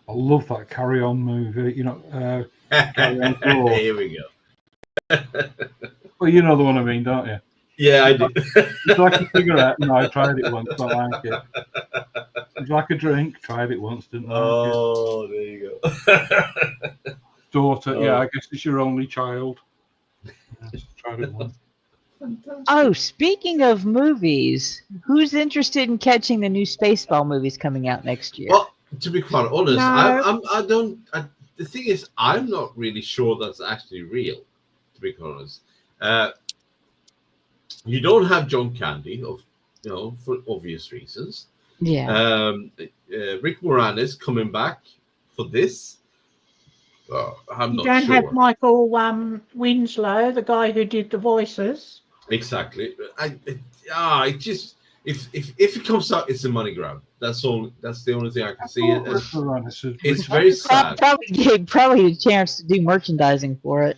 I love that Carry On movie. Carry On Floor. Here we go. Well, you know the one I mean, don't you? Yeah, I do. It's like a cigarette. No, I tried it once. Don't like it. It's like a drink. Tried it once. Didn't like Oh, there you go. Daughter. Yeah, I guess it's your only child. Yeah, tried it once. Oh, speaking of movies, who's interested in catching the new Spaceball movies coming out next year? Well, to be quite honest, No. the thing is, I'm not really sure that's actually real. To be quite honest, you don't have John Candy, for obvious reasons. Yeah. Rick Moranis coming back for this. I'm You not don't sure. have Michael Winslow, the guy who did the voices. Exactly. I just if it comes out, it's a money grab. That's all. That's the only thing I can see. It. And it's very sad. Probably a chance to do merchandising for it.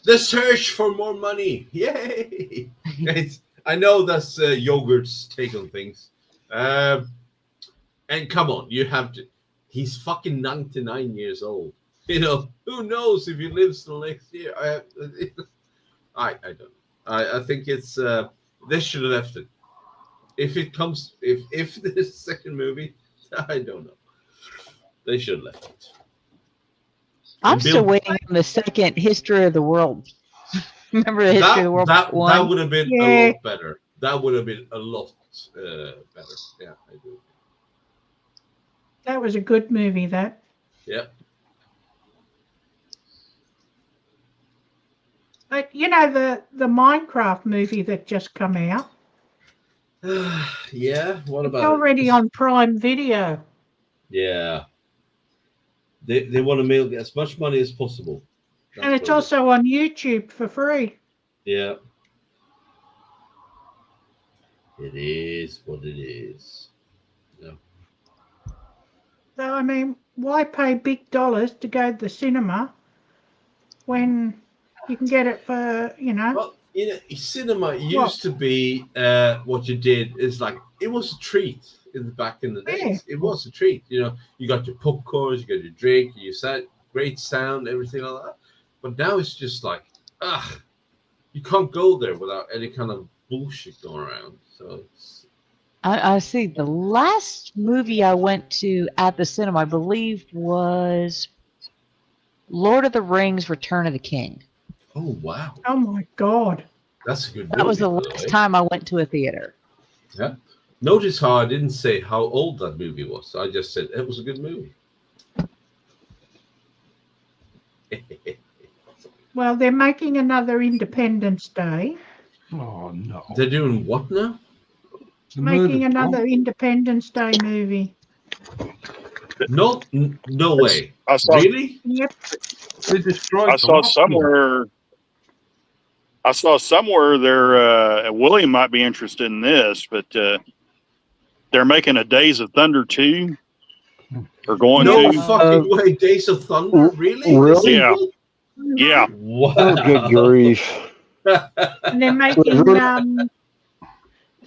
The search for more money. Yay! I know that's Yogurt's take on things. And come on, you have to. He's fucking 99 years old. You know, who knows if he lives till next year? I don't know. I think it's they should have left it. If it comes, if there's a second movie, I don't know. They should have left it. I'm And still Bill- waiting on the second History of the World. Remember the History of the World that one? would have been Yeah. a lot better. That would have been a lot better. Yeah, I do. That was a good movie, that. Yeah. But you know the Minecraft movie that just come out. Yeah. What It's about already it? on Prime Video. Yeah. They want to milk as much money as possible. And That's it's what it also on YouTube for free. is. Yeah. It is what it is. Yeah. So I mean, why pay big dollars to go to the cinema when you can get it for, you know? Well, cinema used to be what you did is like it was a treat back in the days. It was a treat. You know, you got your popcorns, you got your drink, you sat, great sound, everything like that. But now it's just like, you can't go there without any kind of bullshit going around. So it's, I see. The last movie I went to at the cinema, I believe, was Lord of the Rings: Return of the King. oh wow, Oh my God. that's a good movie. That was the by last way. time I went to a theater. Yeah. Notice how I didn't say how old that movie was. I just said it was a good movie. Well, they're making another Independence Day. Oh no! They're doing what now? The Making murder another plot. Independence Day movie. No, no way. I saw Really? Yep. They destroyed I the saw last one. somewhere. I saw somewhere there. William might be interested in this, but they're making a Days of Thunder 2. Or going No to. fucking way. Days of Thunder? Really? really? Yeah. Yeah. Wow. Oh, good grief. And they're making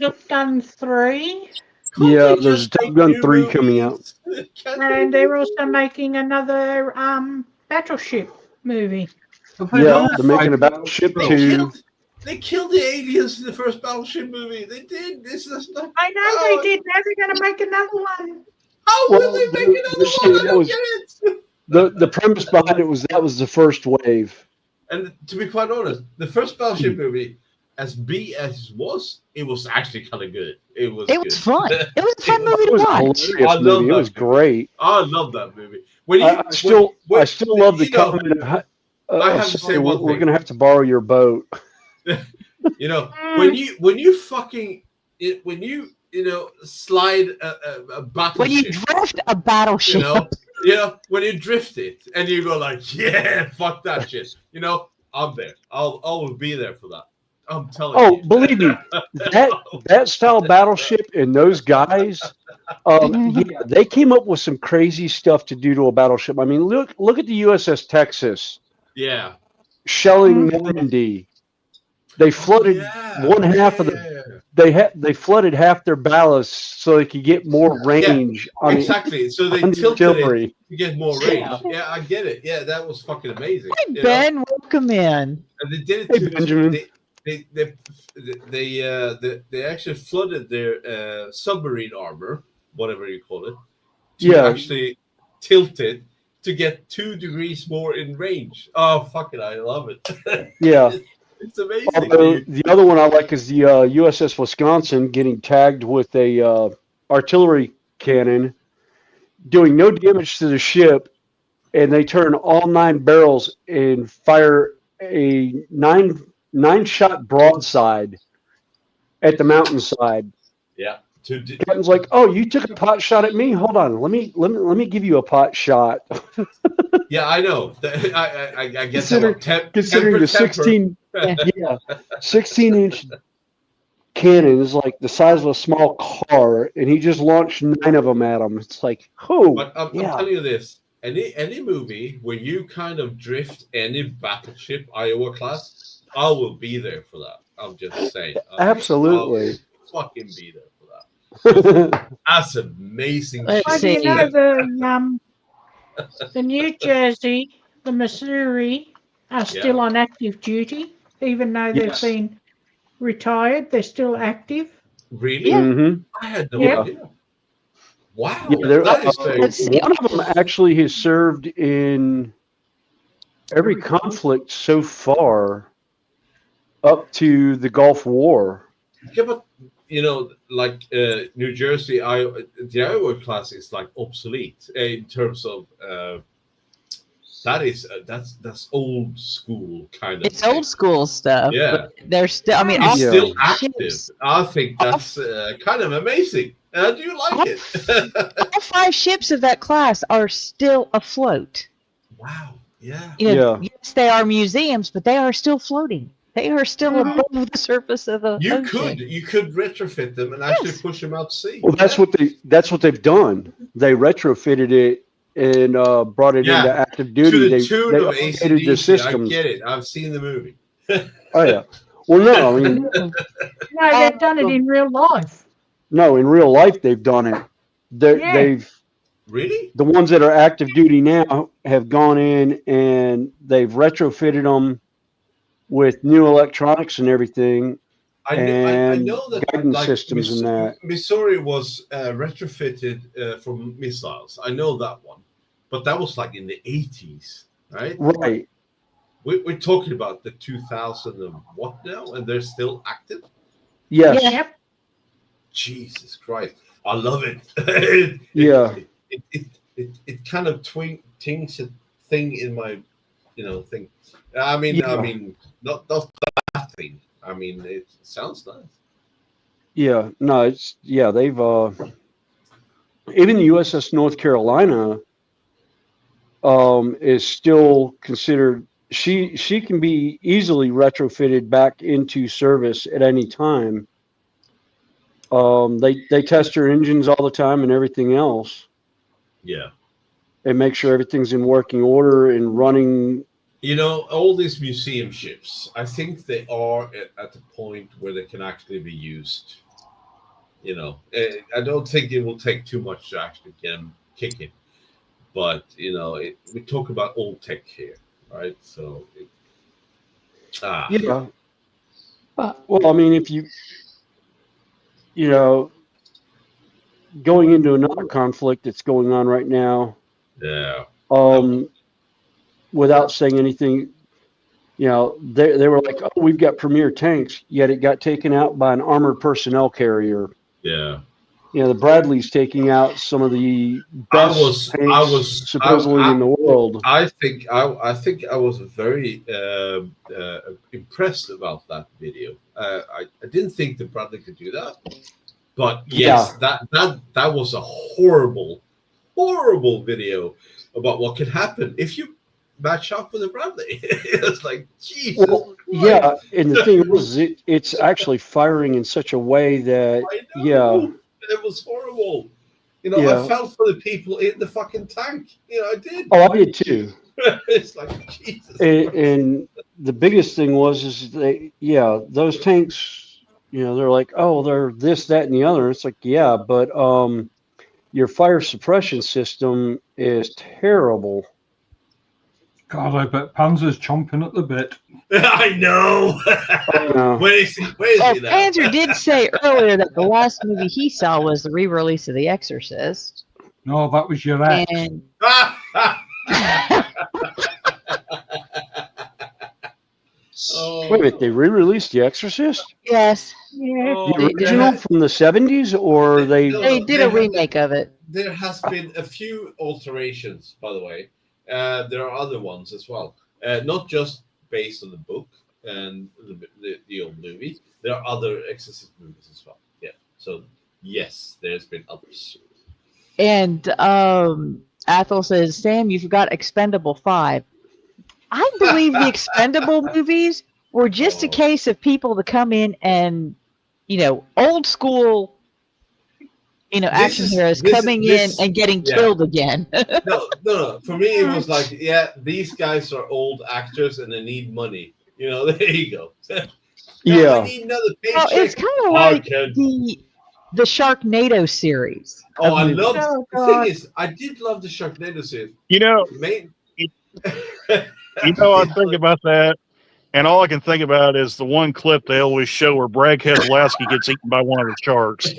Top Gun 3. Can't Yeah, they there's just Top make Gun new 3 coming out. movies? Can't And they they're do- also making another Battleship movie. But they Yeah, don't they're making a fight Battleship themselves. 2. They killed the aliens in the first Battleship movie. They did. This is not. I know Oh, they did. Now they're going to make another one. How Well, will they make the- another the- one? I that don't was- get it. The premise behind it was that was the first wave. And to be quite honest, the first Battleship movie, as B as it was actually kind of good. It was. It good. was fun. It was a fun movie It to was a watch. hilarious I love movie. It that was movie. great. I love that movie. When you, I still love the you know, comment of, I have to say one we're thing. going to have to borrow your boat. You know, when you fucking when you slide a battleship. When you drift a battleship, You know, when you drift it and you go like, yeah, fuck that shit. You know, I'm there. I'll be there for that. I'm telling you. Oh, believe me, that style battleship and those guys, yeah, they came up with some crazy stuff to do to a battleship. I mean, look at the USS Texas Yeah. shelling Normandy. They flooded one half of the. They flooded half their ballast so they could get more range on exactly. So they on the tilted artillery. it to get more range. Yeah, I get it. Yeah, that was fucking amazing. Hey, you know? Ben, welcome in. And they did it Hey, to Benjamin. they actually flooded their submarine armor, whatever you call it, to Yeah. actually tilt it to get 2 degrees more in range. Oh, fuck it, I love it. Yeah. It's amazing. Although dude. the other one I like is the USS Wisconsin getting tagged with a artillery cannon, doing no damage to the ship, and they turn all 9 barrels and fire a 9-shot broadside at the mountainside. Yeah. Captain's like, "Oh, you took a pot shot at me. Hold on, let me give you a pot shot." Yeah, I know. I guess Considering the 16, yeah, 16-inch cannon is like the size of a small car, and he just launched 9 of them at him. It's like, oh, But I'm telling you this: any movie where you kind of drift any battleship Iowa class, I will be there for that. I'm just saying. Absolutely. I'll fucking be there for that. That's amazing Let's Well, shit. you know see. the New Jersey, the Missouri are still on active duty, even though they've Yes. been retired. They're still active. Really? Yeah. Mhm. I had no Yep. idea. Wow, Yeah, that is very Let's see. one of them actually has served in every conflict so far up to the Gulf War. Yeah, but like New Jersey, the Iowa class is like obsolete in terms of that's old school kind of. It's thing. old school stuff. Yeah. But they're still. I mean, It's all still five active. ships, I think that's kind of amazing. And I do like it. all 5 ships of that class are still afloat. Wow. Yeah. You know, Yeah. yes, they are museums, but they are still floating. They are still above the surface of the You ocean. could retrofit them and actually Yes. push them out to sea. Well, that's what they've done. They retrofitted it and brought it Yeah. into active duty. To the They tune of updated the AC/DC. I systems. get it. I've seen the movie. Oh yeah. Well, no, I mean, No, they've done it in real life. no. In real life, they've done it. Yeah. They've Really? the ones that are active duty now have gone in and they've retrofitted them with new electronics and everything, I and know that guidance like systems and that. Missouri was retrofitted from missiles. I know that one, but that was like in the 80s, right? Right. We're talking about the 2000 and what now, and they're still active. Yes. Yep. Jesus Christ, I love it. Yeah. It kind of tings a thing in my thing. I mean, not that thing. I mean, it sounds nice. Yeah. No, they've even the USS North Carolina is still considered, she can be easily retrofitted back into service at any time. They test her engines all the time and everything else, Yeah. and make sure everything's in working order and running. All these museum ships, I think they are at the point where they can actually be used. I don't think it will take too much to actually get them kicking. But, we talk about old tech here, right? So, Yeah. Well, I mean, if going into another conflict that's going on right now, yeah. without saying anything, they were like, "Oh, we've got premier tanks," yet it got taken out by an armored personnel carrier. Yeah. The Bradley's taking out some of the best tanks supposedly in the world. I think I was very impressed about that video. I didn't think the Bradley could do that, but yes, that was a horrible video about what could happen if you match up with a Bradley. It's like, Jesus. Well, yeah, and the thing is, it's actually firing in such a way that, it was horrible. I felt for the people in the fucking tank. I did. Oh, I did too. It's like, Jesus. And the biggest thing is those tanks, they're like, oh, they're this, that, and the other. It's like, yeah, but your fire suppression system is terrible. God, I bet Panzer's chomping at the bit. I know. Where is he? Where is he now? Panzer did say earlier that the last movie he saw was the re-release of The Exorcist. No, that was your ex. And Wait a minute, they re-released The Exorcist? yes, Yeah. The original from the 70s, or they did a remake of it. There has been a few alterations, by the way. There are other ones as well, not just based on the book and the old movie. There are other Exorcist movies as well. Yeah, so Yes, there's been others. And Athel says, Sam, you forgot Expendable 5. I believe the Expendable movies were just a case of people to come in and, old school, action heroes coming in and getting killed again. No. For me, it was like, these guys are old actors and they need money. There you go. Yeah. I need another paycheck. Well, it's kind of like the Sharknado series. I love. The thing is, I did love the Sharknado series. I think about that, and all I can think about is the one clip they always show where Brad Keselowski gets eaten by one of the sharks.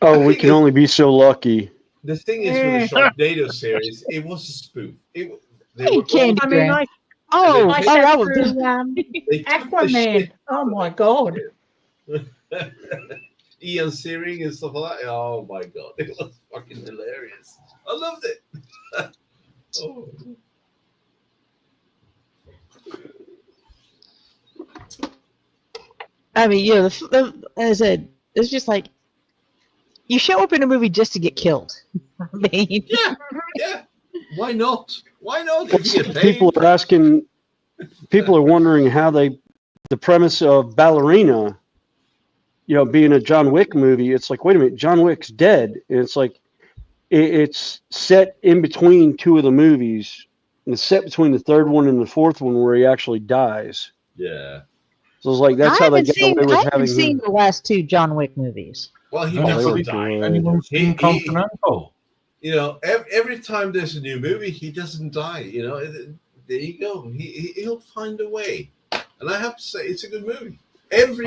Oh, we can only be so lucky. The thing is, with the Sharknado series, it was a spoof. That was Aquaman. Oh my god. Ian Searing and stuff like that. Oh my god, it was fucking hilarious. I loved it. Oh. I mean, as I said, it's just like you show up in a movie just to get killed. I mean, yeah. Why not? People are asking. People are wondering how the premise of Ballerina, being a John Wick movie. It's like, wait a minute, John Wick's dead. And it's like, it's set in between two of the movies. And it's set between the third one and the fourth one where he actually dies. Yeah. So it's like, that's how they get away with having him. I haven't seen the last two John Wick movies. Well, he doesn't die. Anyone seen Continental? Every time there's a new movie, he doesn't die. There you go. He'll find a way. And I have to say, it's a good movie. Every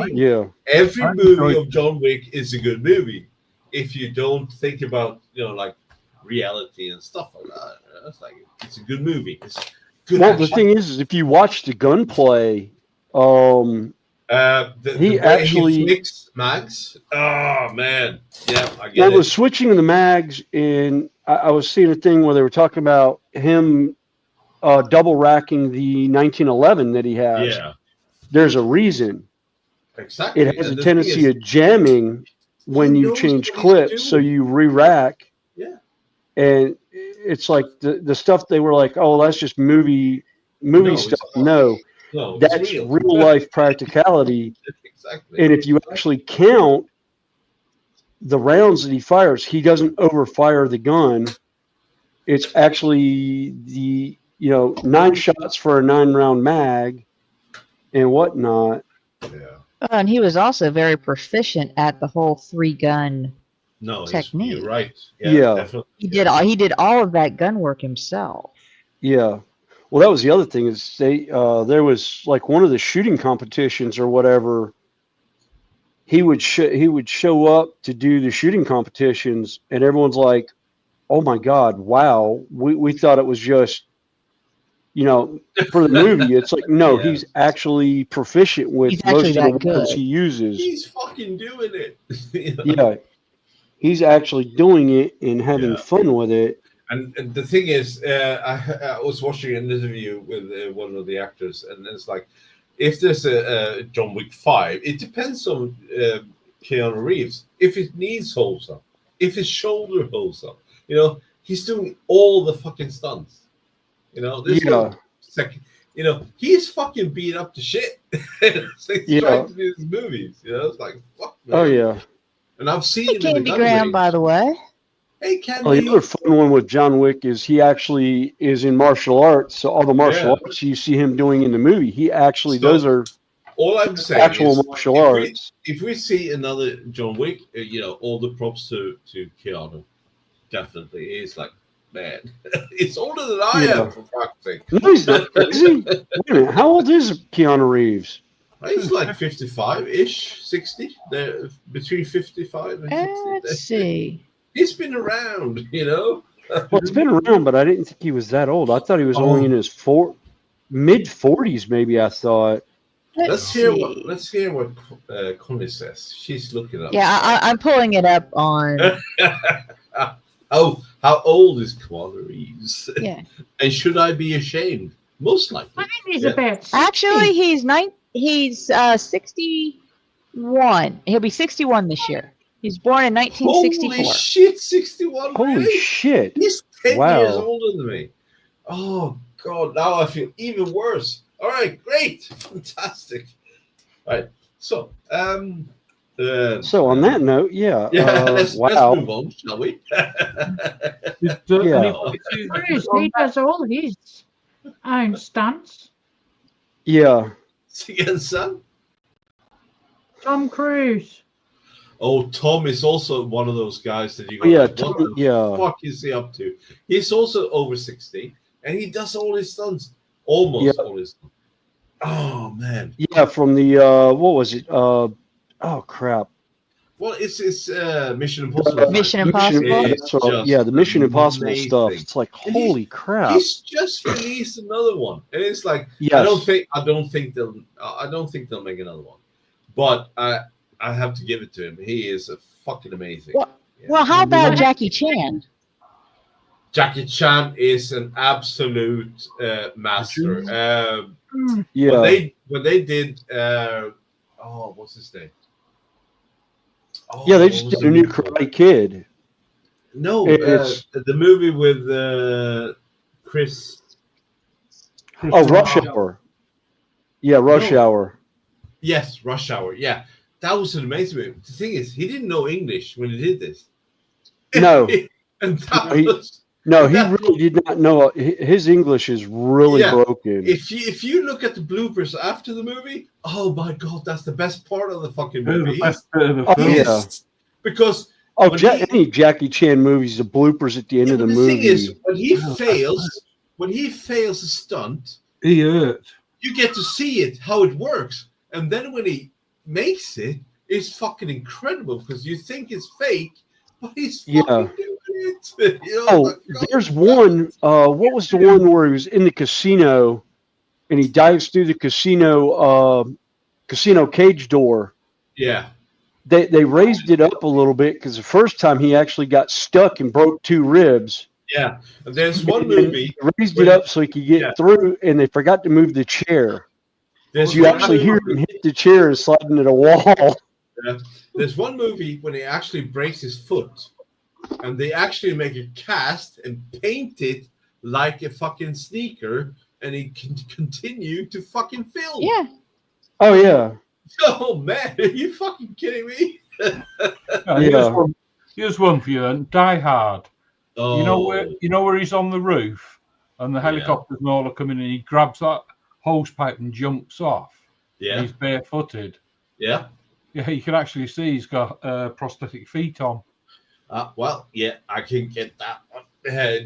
movie of John Wick is a good movie. If you don't think about, like reality and stuff like that, it's a good movie. It's good. Well, the thing is, if you watch the gunplay, he flicks mags. Oh man, yeah, I get it. Well, the switching of the mags, and I was seeing a thing where they were talking about him double racking the 1911 that he has. Yeah, there's a reason. Exactly. It has a tendency of jamming when you change clips, so you re-rack. Yeah. And it's like the stuff they were like, oh, that's just movie stuff. No, that's real life practicality. Exactly. And if you actually count the rounds that he fires, he doesn't overfire the gun. It's actually 9 shots for a 9-round mag and whatnot. Yeah. And he was also very proficient at the whole 3-gun technique. You're right. Yeah. Definitely. He did all of that gun work himself. Yeah. Well, that was the other thing is there was like one of the shooting competitions or whatever. He would show up to do the shooting competitions, and everyone's like, "Oh my God, wow! We thought it was just, for the movie." It's like, no, he's actually proficient with most of the weapons he uses. He's fucking doing it. Yeah, he's actually doing it and having fun with it. And the thing is, I was watching an interview with one of the actors, and it's like, if there's a John Wick 5, it depends on Keanu Reeves. If his knees holds up, if his shoulder holds up, he's doing all the fucking stunts. There's no second. He's fucking beat up to shit. He's trying to do his movies. It's like, fuck, man. Oh yeah. And I've seen him in the Graham, by the way. Hey, Candy. Oh, the other fun one with John Wick is he actually is in martial arts. So all the martial arts you see him doing in the movie, he actually those are all I'm saying actual is, martial arts. If we see another John Wick, all the props to Keanu. Definitely, he's like, man, it's older than I am, for fuck's sake. No, he's not. Is he? Wait a minute, how old is Keanu Reeves? He's like 55-ish, 60. They're between 55 and 60. Let's see. He's been around, Well, it's been around, but I didn't think he was that old. I thought he was only in his mid-40s, maybe. I thought. Let's hear what Connie says. She's looking up. Yeah, I'm pulling it up on. Oh, how old is Keanu Reeves? Yeah. And should I be ashamed? Most likely. I think he's about 60. Actually, he's 60. 61. He'll be 61 this year. He's born in 1964. Holy shit, 61. Holy really? shit! He's 10 Wow. years older than me. Oh, God. Now I feel even worse. All right, great. Fantastic. All right. So, So on that note, yeah. yeah, let's wow. move on, shall we? Did Yeah. anybody see Bruce, he does all his own stunts. Yeah. Again, son. Tom Cruise. Oh, Tom is also one of those guys that you go, Yeah, like, what Tom- the yeah. fuck is he up to? He's also over 60, and he does all his stunts. Almost Yeah. all his stunts. Oh, man. Yeah, from the what was it? Oh crap. Well, it's Mission Impossible. Mission franchise. Impossible? It's That's right. just Yeah, the Mission Impossible stuff. amazing. It's like And he's- holy crap. He's just released another one, and it's like Yes. I don't think they'll make another one, but I have to give it to him. He is a fucking amazing. Well, Yeah. well, how about Jackie Chan? Jackie Chan is an absolute master. Hmm. Yeah. When they did what's his name? Oh, Yeah, they what just was did the a new movie called? Karate Kid. No, It's- the movie with Chris. Oh, Rush Hour. Yeah, Rush No. Hour. Yes, Rush Hour. Yeah, that was an amazing movie. The thing is, he didn't know English when he did this. No. And that He- was No, he that- really did not know. His English is really Yeah. broken. if you look at the bloopers after the movie, oh my god, that's the best part of the fucking the movie. best bit of the Oh, film? yeah. Because Oh, when any Jackie Chan movies, the bloopers at the end yeah, of the but movie. thing is, Oh, when he fails a stunt, He hurt. you get to see it how it works, and then when he makes it, it's fucking incredible because you think it's fake, but he's fucking Yeah. doing it. You know, Oh, like, there's one. What was the one where he was in the casino and he dives through the casino cage door? yeah. They raised it up a little bit because the first time he actually got stuck and broke 2 ribs. Yeah, and there's one And movie. they raised it up so he could get Yeah. through, and they forgot to move the chair. There's So you one actually hear movie- him hit the chair and slide into the wall. There's one movie when he actually breaks his foot, and they actually make a cast and paint it like a fucking sneaker, and he can continue to fucking film. Yeah. Oh yeah, Oh man, are you fucking kidding me? Yeah. Here's one for you. And Die Hard. Oh, You know where he's on the roof, and the Yeah. helicopters and all are coming in. He grabs that hose pipe and jumps off. yeah, He's barefooted. yeah. Yeah, you can actually see he's got prosthetic feet on. Well, yeah, I can get that one.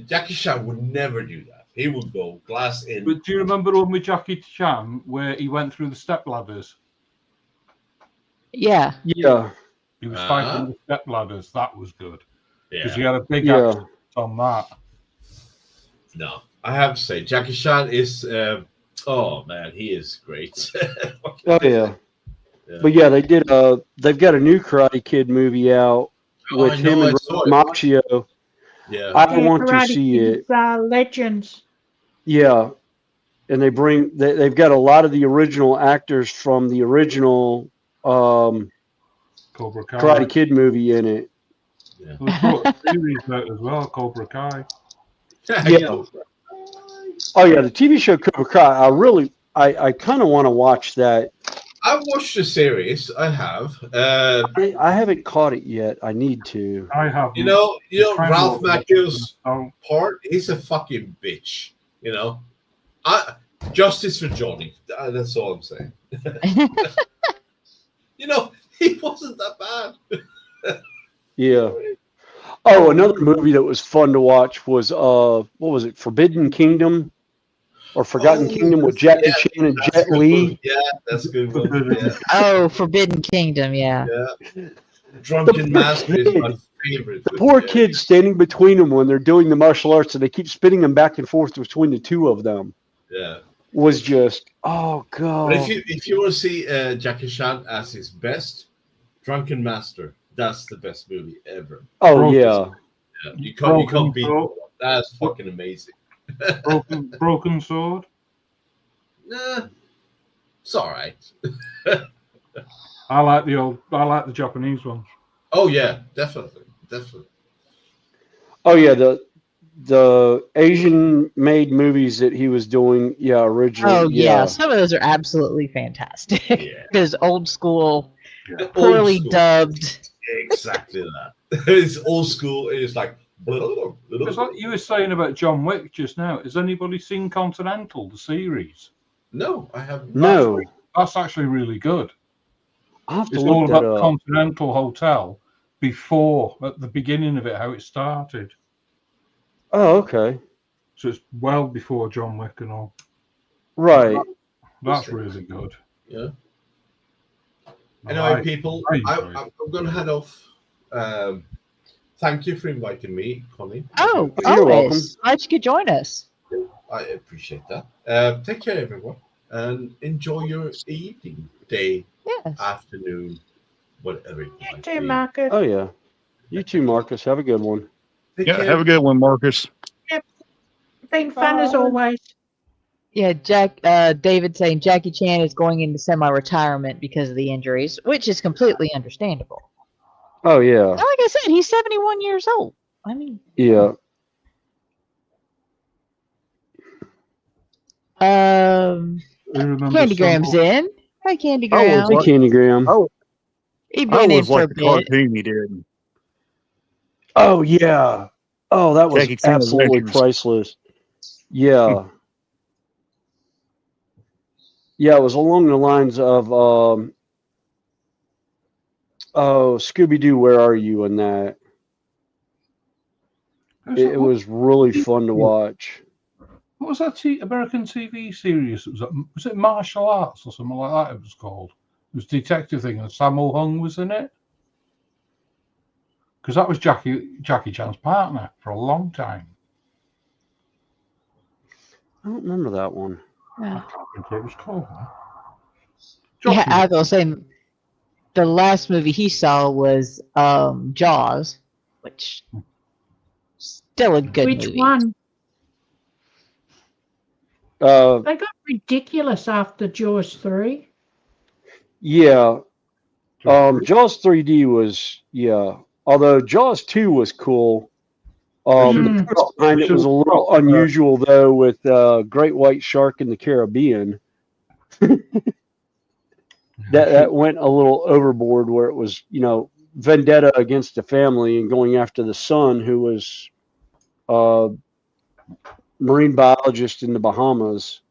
Jackie Chan would never do that. He would go glass in. But do you remember the one with Jackie Chan where he went through the step ladders? Yeah. yeah, He was Ah. fighting the step ladders. That was good because he Yeah, had a big yeah. accent on that. no, I have to say, Jackie Chan is. Oh man, he is great. Oh yeah. Yeah. But yeah, they did. They've got a new Karate Kid movie out with I him know, I and saw it. Macchio. Yeah, I want to Karate see Kid, it. Legends. Yeah, and they've got a lot of the original actors from the original Cobra Kai. Karate Kid movie in it. yeah. They brought a series out as well, Cobra Kai. Yeah. Oh yeah, the TV show Cobra Kai. I kind of want to watch that. I watched the series. I have. I haven't caught it yet. I need to. I have. You know, Ralph Macchio's part. He's a fucking bitch. You know, justice for Johnny. That's all I'm saying. You know, he wasn't that bad. Yeah. Oh, another movie that was fun to watch was what was it? Forbidden Kingdom or Forgotten Oh, Kingdom with Jackie Chan and That's Jet a good Li. one. Yeah, that's a good one. Yeah, Oh, Forbidden Kingdom. Yeah. yeah. Drunken Master is my favorite. The poor kids standing between them when they're doing the martial arts, and they keep spinning them back and forth between the two of them. Yeah. Was just god. But if you want to see Jackie Chan at his best, Drunken Master, that's the best movie ever. Oh yeah. Yeah, you can't beat Sword. that. That's fucking amazing. Broken Sword. Nah, it's all right. I like the Japanese ones. Oh yeah, definitely. Oh yeah, the Asian made movies that he was doing, yeah, originally, Oh yeah, yeah. some of those are absolutely fantastic. Yeah. Because old school, Yeah. poorly Old school. dubbed. Exactly that. It's old school. It's like. It's like you were saying about John Wick just now. Has anybody seen Continental, the series? No, I have. No, That's actually really good. I'll have to It's look all that about the up. Continental Hotel before, at the beginning of it, how it started. Oh, okay. So it's well before John Wick and all. Right. That's really good. Yeah. I Anyway, like- people, I I'm enjoyed going to head off. Thank you for inviting me, Connie. Oh, You're welcome. always. Glad you could join us. I appreciate that. Take care, everyone, and enjoy your evening, day, Yes. afternoon, whatever it You might too, be. Marcus. Oh yeah. You too, Marcus. Have a good one. Take Yeah, care. have a good one, Marcus. Been fun as Bye. always. Yeah, David saying Jackie Chan is going into semi-retirement because of the injuries, which is completely understandable. Oh yeah. Like I said, he's 71 years old. I mean, Yeah. um, I remember Candygram's some- in. Hi, Oh, Candygram. Hey, what? Candygram. Oh, He's I been in always for a liked the bit. cartoon he did. Oh yeah. Oh, that was Jackie Chan absolutely Adventures. priceless. Yeah. Yeah, it was along the lines of oh, Scooby Doo, where are you? And that it was really fun to watch. What was that American TV series? Was it Martial Arts or something like that? It was called. It was a detective thing, and Sammo Hung was in it. Because that was Jackie Chan's partner for a long time. I don't remember that one. I Yeah, can't think what it was called. I was saying the last movie he saw was Jaws, which still a good Which movie. one? Uh, They got ridiculous after Jaws 3. yeah. Jaws 3D was, yeah. Although Jaws 2 was cool. The premise behind it was a little unusual, though, with Great White Shark in the Caribbean. That went a little overboard, where it was, vendetta against the family and going after the son, who was marine biologist in the Bahamas.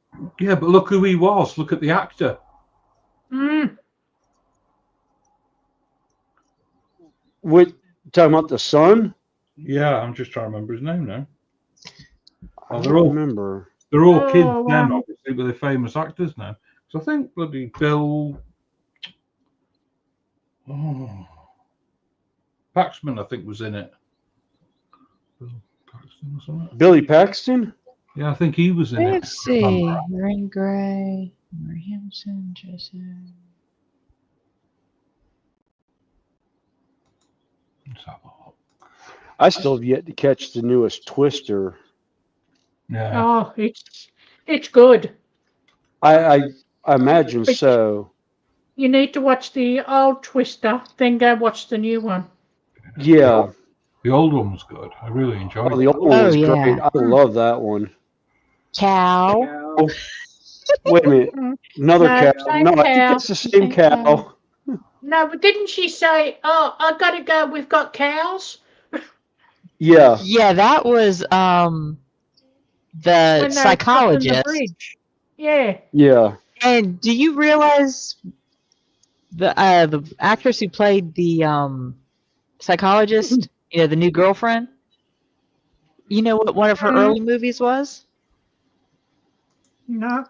Yeah, but look who he was. Look at the actor. What, talking about the son? Yeah, I'm just trying to remember his name now. I they're don't all- remember. They're all kids Oh, then, wow. obviously, but they're famous actors now. So I think bloody Bill Paxman, I think, was in it. Bill Paxton or something. Billy Paxton? Yeah, I think he was in it. Let's see. Rain Gray, Mary Hamilton, Joseph. Let's have a look. I still have yet to catch the newest Twister. Yeah. Oh, it's good. I imagine so. You need to watch the old Twister, then go watch the new one. Yeah. The old one was good. I really enjoyed Oh, the it. old one was yeah. great. I love that one. Cow. Wait a minute. Another No, cow. same No, I think cow. it's the same cow. No, but didn't she say, "Oh, I gotta go. We've got cows." Yeah. Yeah, that was the When they were crossing the psychologist. bridge. Yeah. Yeah. And do you realize the actress who played the psychologist, the new girlfriend? You know what one of her early movies was? No.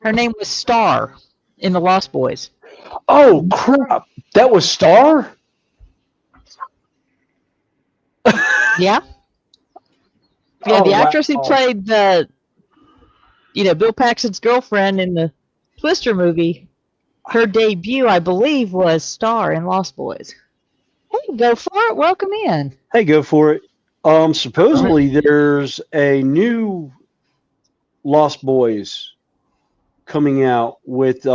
Her name was Star in The Lost Boys. Oh, crap. That was Star? Yeah. Yeah, Oh, the actress who wow. played the, Bill Paxton's girlfriend in the Twister movie, her debut, I believe, was Star in Lost Boys. Hey, go for it. Welcome in. Hey, go for it. Supposedly there's a new Lost Boys coming out with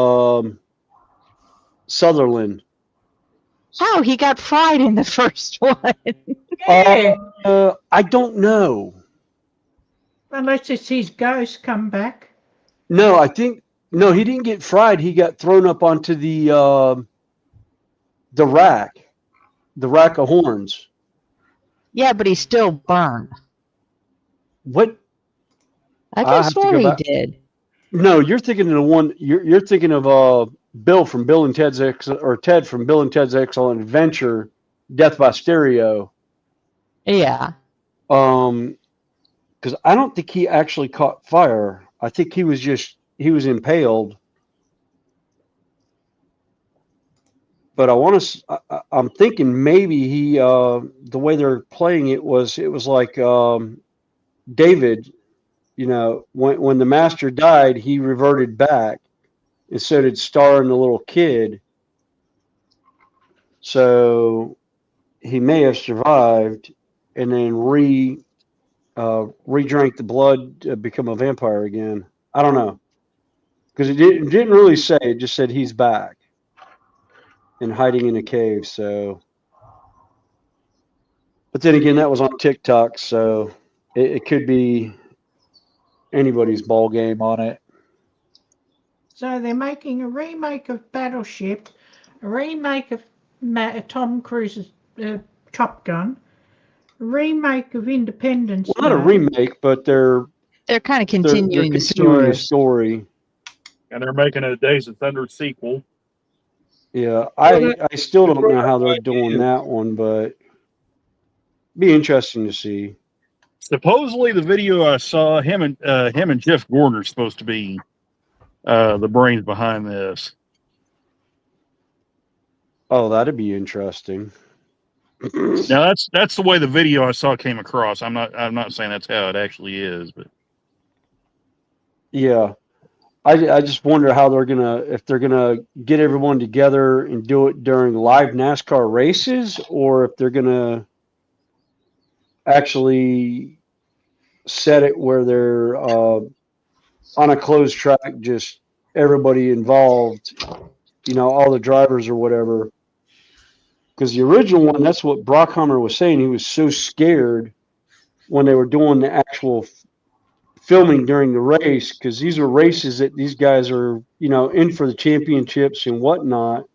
Sutherland. How he got fried in the first one? Yeah. I don't know. Unless it's his ghost come back. No, I think no. He didn't get fried. He got thrown up onto the rack of horns. Yeah, but he's still burned. What? I I could have to swear go he back. did. No, you're thinking of the one. You're thinking of Bill from Bill and Ted's Ted from Bill and Ted's Excellent Adventure, Death by Stereo. Yeah. Because I don't think he actually caught fire. I think he was impaled. But I'm thinking maybe he the way they're playing it was like David, when the master died, he reverted back, and so did Star and the little kid. So he may have survived and then re-drank the blood to become a vampire again. I don't know, because it didn't really say. It just said he's back and hiding in a cave. So, but then again, that was on TikTok, so it could be anybody's ball game on it. So they're making a remake of Battleship, a remake of Tom Cruise's Top Gun, a remake of Independence Well, not a Day. remake, but they're kind of they're continuing the continuing the story. story. And they're making a Days of Thunder sequel. Yeah, I still don't know how they're doing that one, but be interesting to see. Supposedly, the video I saw, him and Jeff Gordon are supposed to be the brains behind this. Oh, that'd be interesting. Now that's the way the video I saw came across. I'm not saying that's how it actually is, but Yeah, I just wonder how if they're gonna get everyone together and do it during live NASCAR races, or if they're gonna actually set it where they're on a closed track, just everybody involved, all the drivers or whatever. Because the original one, that's what Brockhammer was saying. He was so scared when they were doing the actual filming during the race, because these are races that these guys are, in for the championships and whatnot.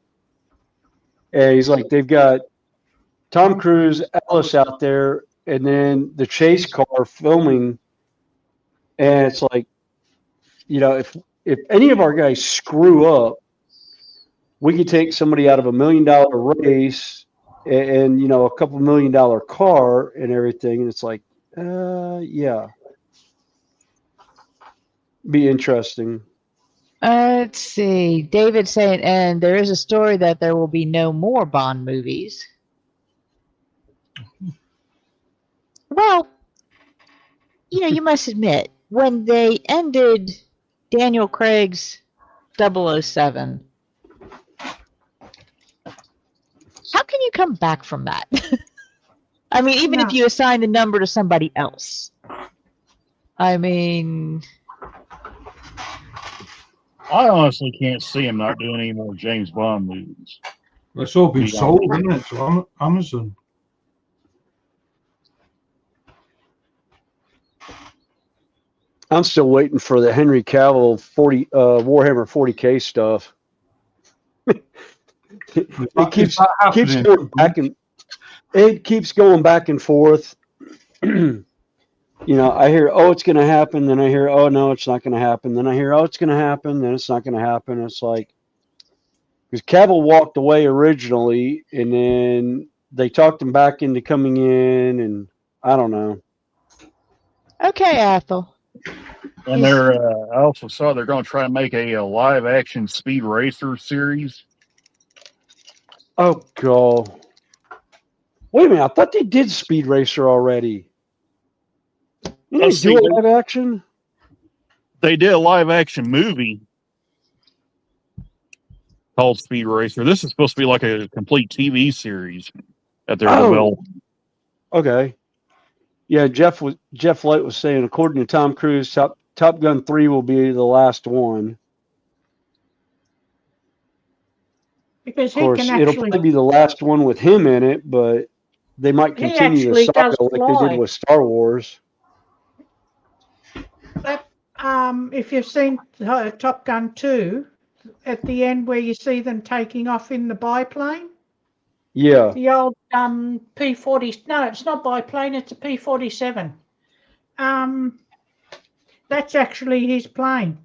And he's like, they've got Tom Cruise, Ellis out there, and then the chase car filming. And it's like, if any of our guys screw up, we could take somebody out of $1 million race and a couple $1 million car and everything. And it's like, yeah, be interesting. Let's see. David saying, and there is a story that there will be no more Bond movies. Well, you must admit, when they ended Daniel Craig's 007, how can you come back from that? I mean, even if you assign the number to somebody else. I mean, I honestly can't see him not doing any more James Bond movies. It's all been sold, isn't it, to Amazon? I'm still waiting for the Henry Cavill Warhammer 40K stuff. It keeps going back and forth. I hear, oh, it's going to happen. Then I hear, oh, no, it's not going to happen. Then I hear, oh, it's going to happen. Then it's not going to happen. It's like, because Cavill walked away originally, and then they talked him back into coming in, and I don't know. Okay, Ethel. And I also saw they're going to try and make a live action Speed Racer series. Oh, God. Wait a minute. I thought they did Speed Racer already. Didn't they do a live action? They did a live action movie called Speed Racer. This is supposed to be like a complete TV series that they're developing. Okay. Yeah, Jeff Light was saying, according to Tom Cruise, Top Gun 3 will be the last one. because Of he course, can it'll actually probably be the last one with him in it, but they might he continue the actually saga does like they did fly. with Star Wars. But, if you've seen Top Gun 2, at the end where you see them taking off in the biplane, Yeah, the old P-40. No, it's not biplane. It's a P-47. That's actually his plane.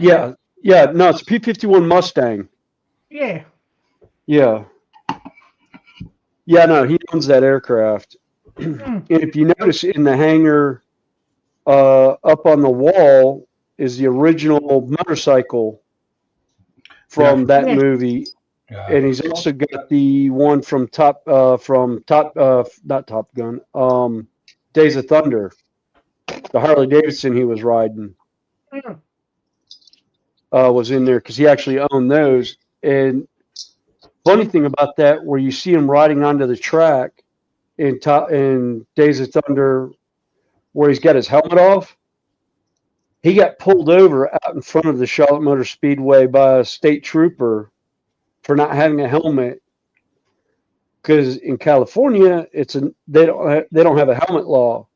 yeah, yeah. No, it's a P-51 Mustang. Yeah. Yeah, yeah. No, he owns that aircraft. And if you notice in the hangar, up on the wall is the original motorcycle from that Yes. movie, Yeah. and he's also got the one from not Top Gun, Days of Thunder, the Harley Davidson he was riding. Mm. Was in there because he actually owned those. And funny thing about that, where you see him riding onto the track in Days of Thunder, where he's got his helmet off, he got pulled over out in front of the Charlotte Motor Speedway by a state trooper for not having a helmet. Because in California, they don't have a helmet law,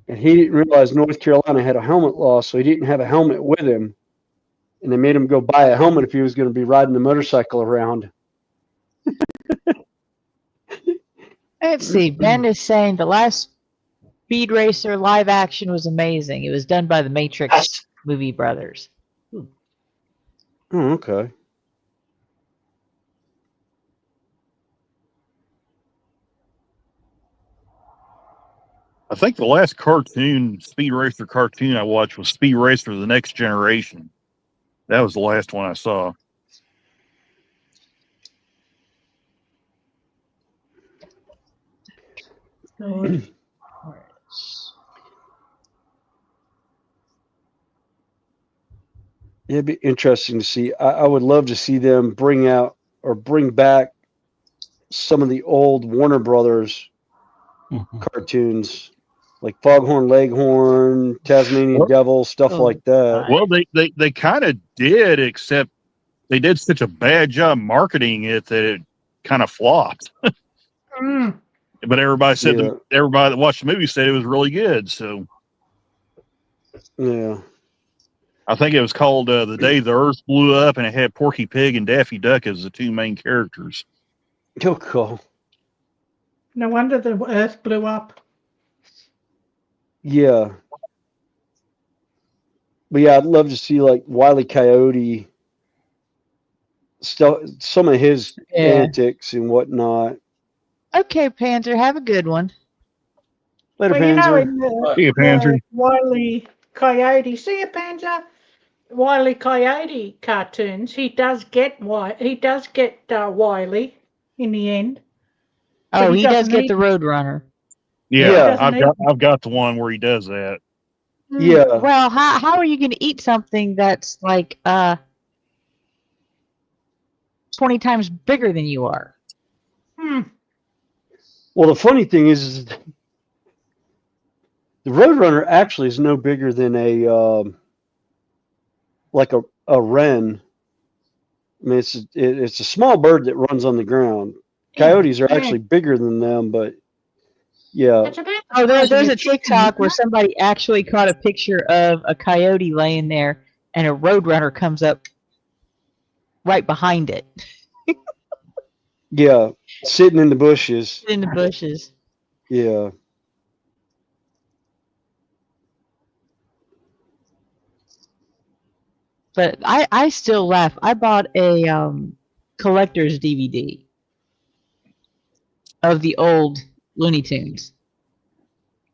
and he didn't realize North Carolina had a helmet law, so he didn't have a helmet with him. And they made him go buy a helmet if he was going to be riding the motorcycle around. Let's see. Ben is saying the last Speed Racer live action was amazing. It was done by the Matrix movie brothers. Oh, okay. I think the last Speed Racer cartoon I watched was Speed Racer: The Next Generation. That was the last one I saw. It'd be interesting to see. I would love to see them bring back some of the old Warner Brothers cartoons, like Foghorn Leghorn, Tasmanian Devil, stuff like that. Well, they kind of did, except they did such a bad job marketing it that it kind of flopped. But everybody said everybody that watched the movie said it was really good. So yeah, I think it was called The Day the Earth Blew Up, and it had Porky Pig and Daffy Duck as the two main characters. Oh, cool. No wonder the Earth blew up. Yeah. But yeah, I'd love to see like Wile E. Coyote, some of his antics and whatnot. Okay, Panzer, have a good one. Later, Well, Panzer. in the, See you, Panzer. Wile E. Coyote, see you, Panzer. Wile E. Coyote cartoons, he does get Wile E. in the end. Oh, he does doesn't get eat the Roadrunner. Yeah, Yeah. I've got the one where he does that. Yeah. Well, how are you going to eat something that's like 20 times bigger than you are? Well, the funny thing is the Roadrunner actually is no bigger than a wren. I mean, it's a small bird that runs on the ground. Coyotes are actually bigger than them, but yeah. Oh, there's a TikTok where somebody actually caught a picture of a coyote laying there, and a Roadrunner comes up right behind it. Yeah, sitting in the bushes. In the bushes. Yeah. But I still laugh. I bought a collector's DVD of the old Looney Tunes.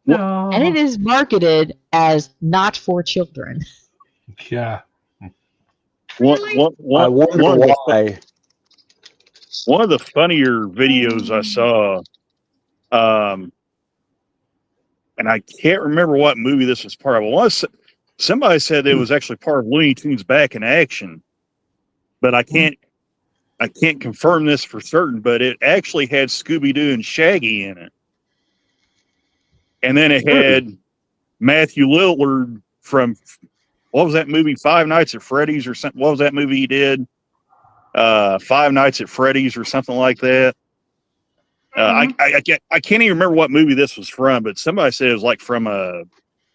No. And it is marketed as not for children. Yeah. Really? I wonder why. One of the funnier videos I saw, and I can't remember what movie this was part of. Somebody said it was actually part of Looney Tunes Back in Action, but I can't confirm this for certain. But it actually had Scooby-Doo and Shaggy in it, and then it had Matthew Lillard from what was that movie, Five Nights at Freddy's or something? What was that movie he did? Five Nights at Freddy's or something like that. I can't even remember what movie this was from, but somebody said it was like from a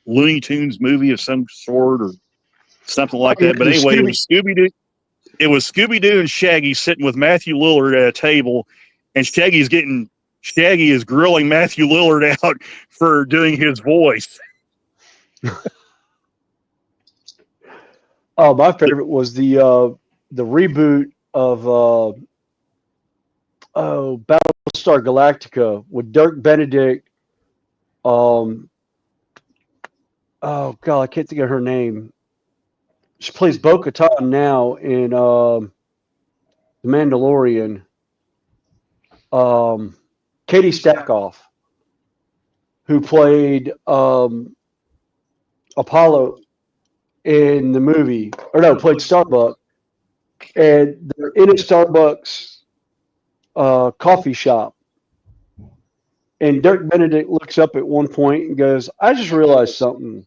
Looney Tunes movie of some sort or something like that. But anyway, it was Scooby Doo. It was Scooby Doo and Shaggy sitting with Matthew Lillard at a table, and Shaggy is grilling Matthew Lillard out for doing his voice. Oh, my favorite was the reboot of Battlestar Galactica with Dirk Benedict. Oh God, I can't think of her name. She plays Bo-Katan now in The Mandalorian. Katie Stackhoff, who played Apollo in the movie, played Starbuck, and they're in a Starbucks coffee shop. And Dirk Benedict looks up at one point and goes, "I just realized something.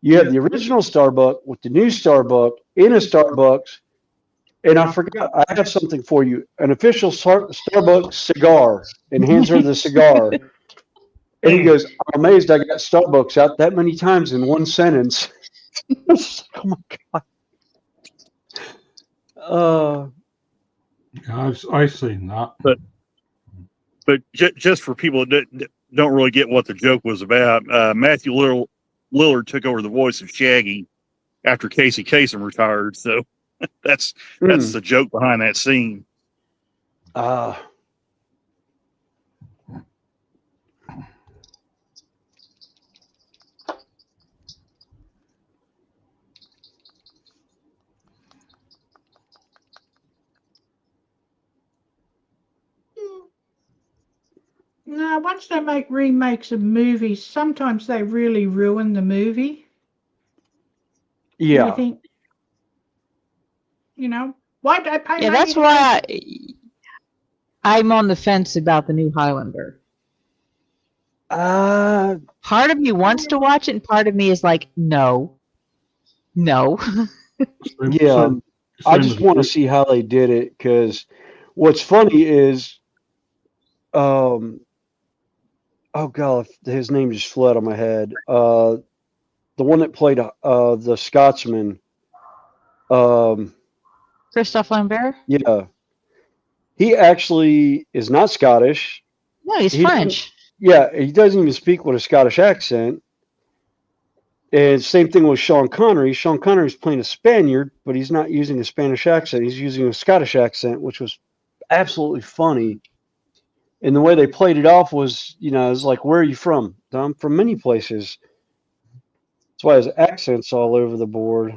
You have the original Starbucks with the new Starbucks in a Starbucks, and I forgot, I have something for you, an official Starbucks cigar," and hands her the cigar. And he goes, "I'm amazed I got Starbucks out that many times in one sentence." Oh my God. I've seen that. But just for people that don't really get what the joke was about, Matthew Lillard took over the voice of Shaggy after Casey Kasem retired. So that's the joke behind that scene. No, once they make remakes of movies, sometimes they really ruin the movie. Yeah. I think, why did I pay? Yeah, that's why I'm on the fence about the new Highlander. Part of me wants to watch it, and part of me is like, no. Yeah, I just want to see how they did it, because what's funny is, oh God, his name just fled on my head. The one that played the Scotsman. Christophe Lambert? Yeah, he actually is not Scottish. No, he's French. Yeah, he doesn't even speak with a Scottish accent. And same thing with Sean Connery. Sean Connery's playing a Spaniard, but he's not using a Spanish accent. He's using a Scottish accent, which was absolutely funny. And the way they played it off was, it was like, "Where are you from?" "I'm from many places." That's why his accent's all over the board.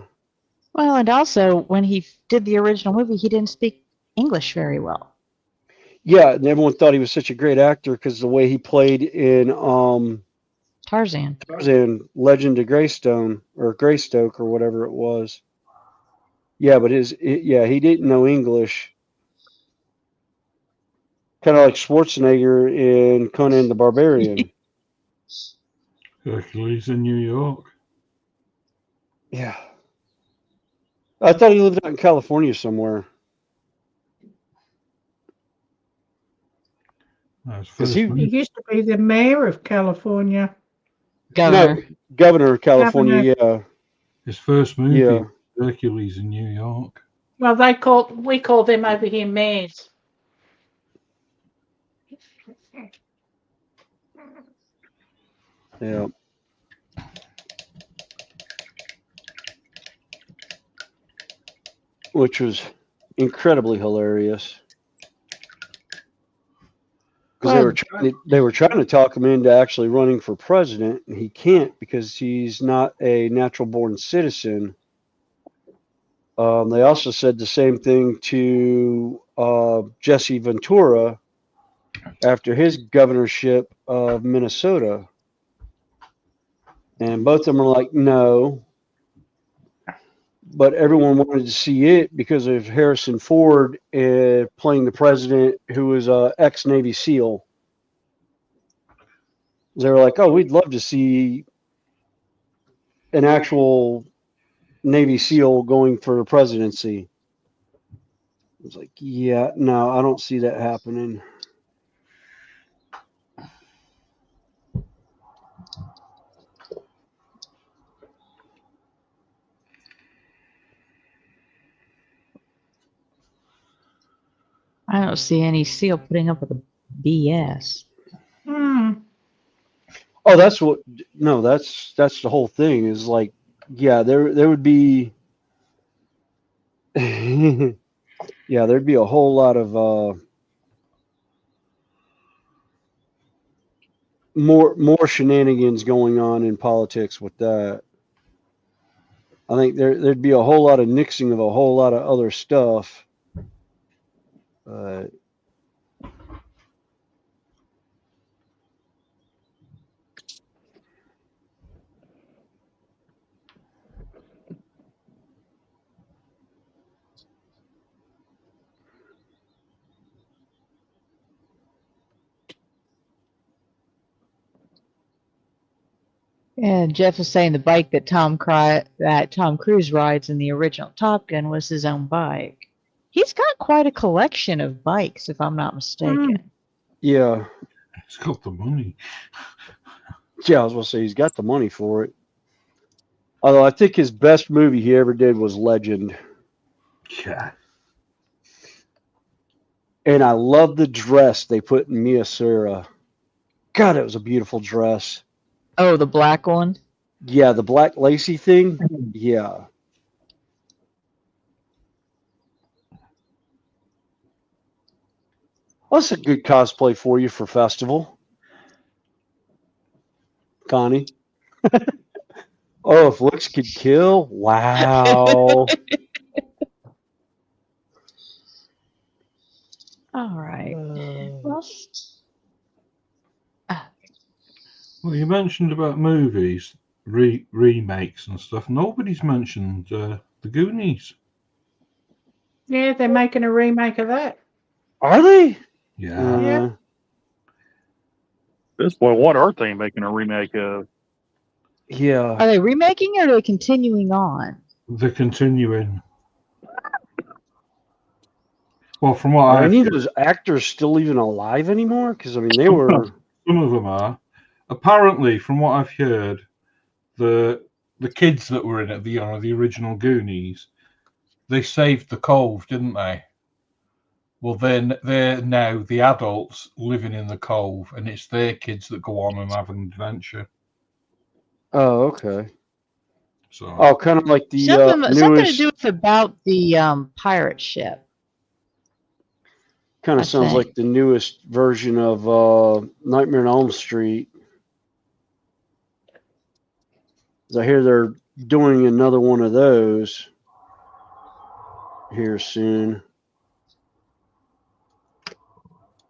Well, and also, when he did the original movie, he didn't speak English very well. Yeah, and everyone thought he was such a great actor because the way he played in Tarzan, Legend of Greystone, or Greystoke, or whatever it was. Yeah, but he didn't know English. Kind of like Schwarzenegger in Conan the Barbarian. Hercules in New York. Yeah. I thought he lived out in California somewhere. He used to be the mayor of California. Governor. No, governor of California, yeah. His first movie, Hercules in New York. Well, we call them over here mayors. Yeah. Which was incredibly hilarious. Because they were trying to talk him into actually running for president, and he can't because he's not a natural born citizen. They also said the same thing to Jesse Ventura after his governorship of Minnesota. And both of them are like, no. But everyone wanted to see it because of Harrison Ford playing the president, who was an ex-Navy SEAL. They were like, "Oh, we'd love to see an actual Navy SEAL going for the presidency." was like, yeah, no, I don't see that happening. I don't see any seal putting up with the BS. Hmm. Oh, that's what. No, that's the whole thing. Is like, yeah, there would be. Yeah, there'd be a whole lot of more shenanigans going on in politics with that. I think there'd be a whole lot of nixing of a whole lot of other stuff. And Jeff is saying the bike that Tom Cruise rides in the original Top Gun was his own bike. He's got quite a collection of bikes, if I'm not mistaken. Yeah, He's got the money. yeah, I was gonna say he's got the money for it. Although I think his best movie he ever did was Legend, Yeah. and I love the dress they put in Mia Sara. God, it was a beautiful dress. Oh, the black one? Yeah, the black lacy thing. Yeah. What's a good cosplay for you for festival, Connie? Oh, if looks could kill, wow. All right. Well, Well, you mentioned about movies, remakes and stuff. Nobody's mentioned the Goonies. Yeah, they're making a remake of that. Are they? Yeah. Yeah. This boy, what are they making a remake of? Yeah. are they remaking or are they continuing on? They're continuing. Well, from what Are I've any of heard, those actors still even alive anymore? Because I mean, they were. some of them are. Apparently, from what I've heard, the kids that were in it, the original Goonies, they saved the cove, didn't they? Well, then they're now the adults living in the cove, and it's their kids that go on and have an adventure. Oh, okay. So, Oh, kind of like the Something to newest. do with about the pirate ship. Kind I of sounds think. like the newest version of Nightmare on Elm Street. 'Cause I hear they're doing another one of those here soon.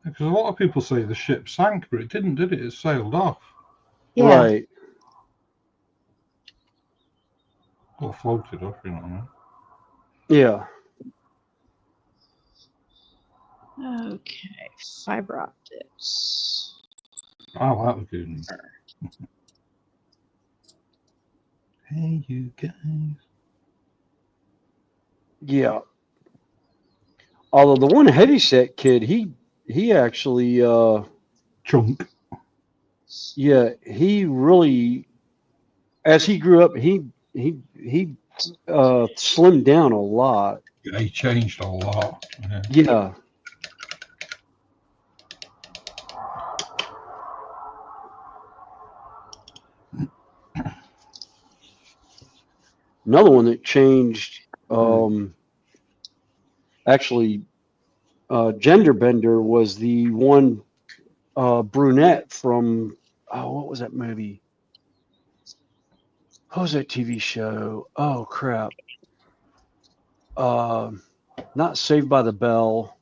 because a lot of people say the ship sank, but it didn't, did it? It sailed off Yeah. Right. or floated off, you know what I mean? Yeah. Okay. Fiber optics. I like the Goonies. Hey, you guys. Yeah. Although the one heavyset kid, he actually Chunk. yeah, he really as he grew up, he slimmed down a lot. Yeah, he changed a lot. Yeah. Yeah. Another one that changed actually gender bender was the one brunette from what was that movie? What was that TV show? Oh crap. Not Saved by the Bell.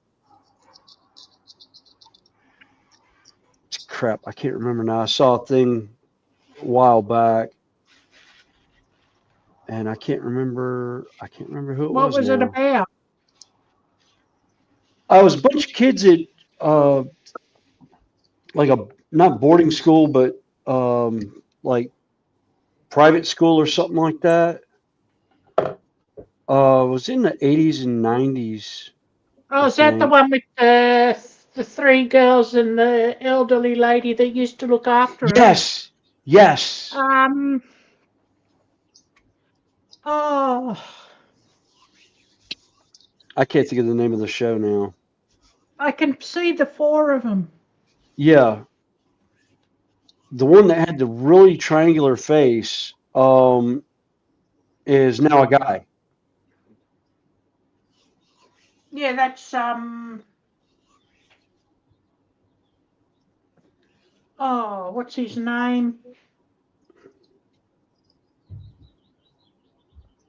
Crap, I can't remember now. I saw a thing a while back, and I can't remember who it What was was it now. about? I was a bunch of kids at like a not boarding school, but like private school or something like that. It was in the 80s and 90s. Oh, I is that the think. one with the three girls and the elderly lady that used to look after her? Yes. Yes. Oh, I can't think of the name of the show now. I can see the four of them. Yeah. The one that had the really triangular face is now a guy. Yeah, that's Oh, what's his name?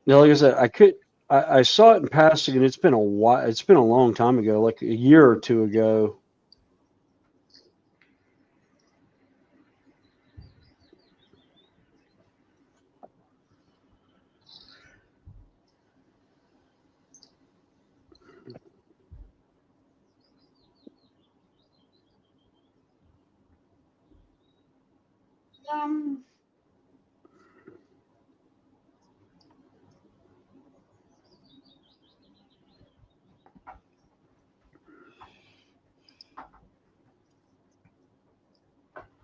Now, like I said, I saw it in passing, and it's been a while. It's been a long time ago, like a year or two ago. Um,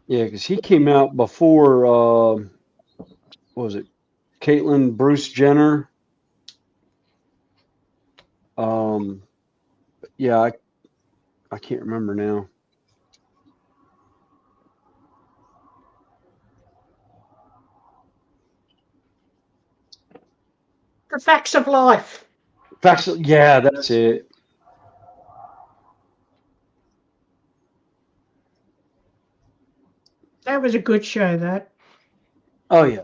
Yeah, because he came out before. What was it? Caitlyn Bruce Jenner. Um, yeah, I can't remember now. The Facts of Life. Facts. Yeah, that's it. That was a good show, that. Oh yeah.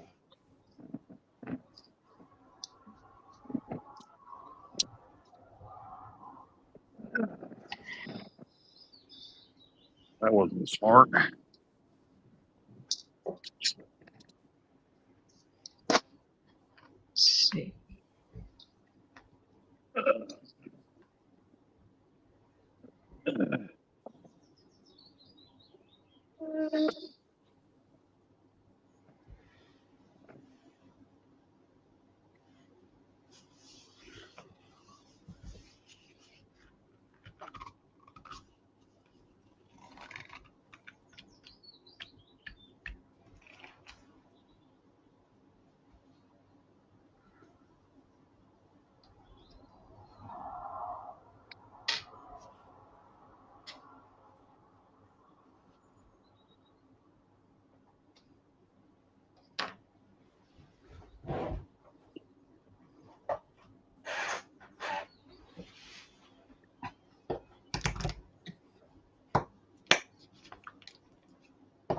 That wasn't smart. Let's see.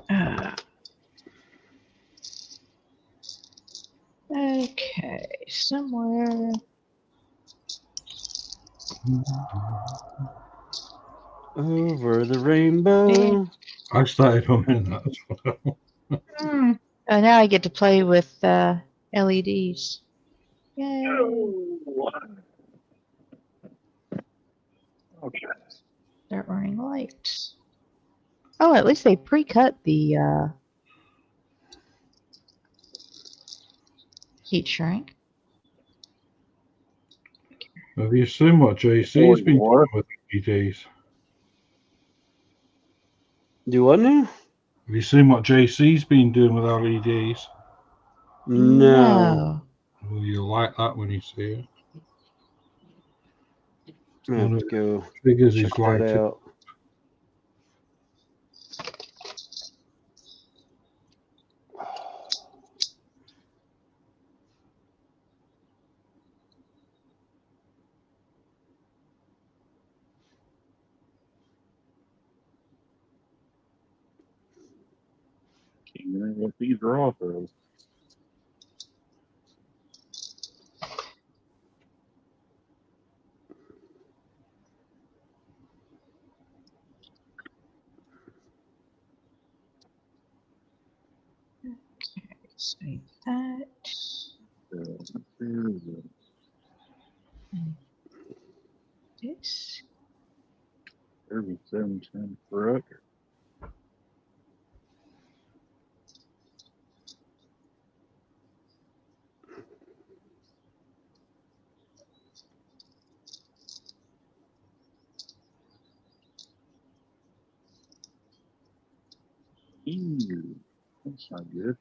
Uh, okay, somewhere. Over the rainbow. I started humming that as well. Hmm. Now I get to play with LEDs. Yay! Okay. Start running lights. Oh, at least they pre-cut the heat shrink. Have you seen what JC's been doing with LEDs? Do what now? Have you seen what JC's been doing with LEDs? No. Well, you'll like that when you see it. I One have of to the go triggers check is that lighted. out. Can't remember what these are off of. Save that. And this. 3710 for it. That's not good.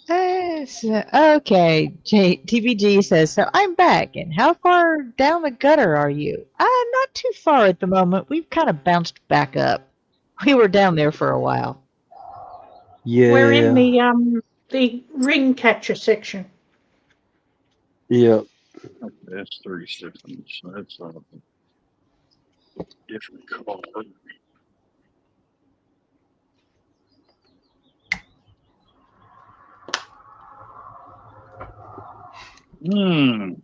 Okay, TBG says, so I'm back, and how far down the gutter are you? Not too far at the moment. We've kind of bounced back up. We were down there for a while. We're in Yeah. the ring catcher section. Yeah. Okay, that's 36 inches. So that's a different color. Hmm.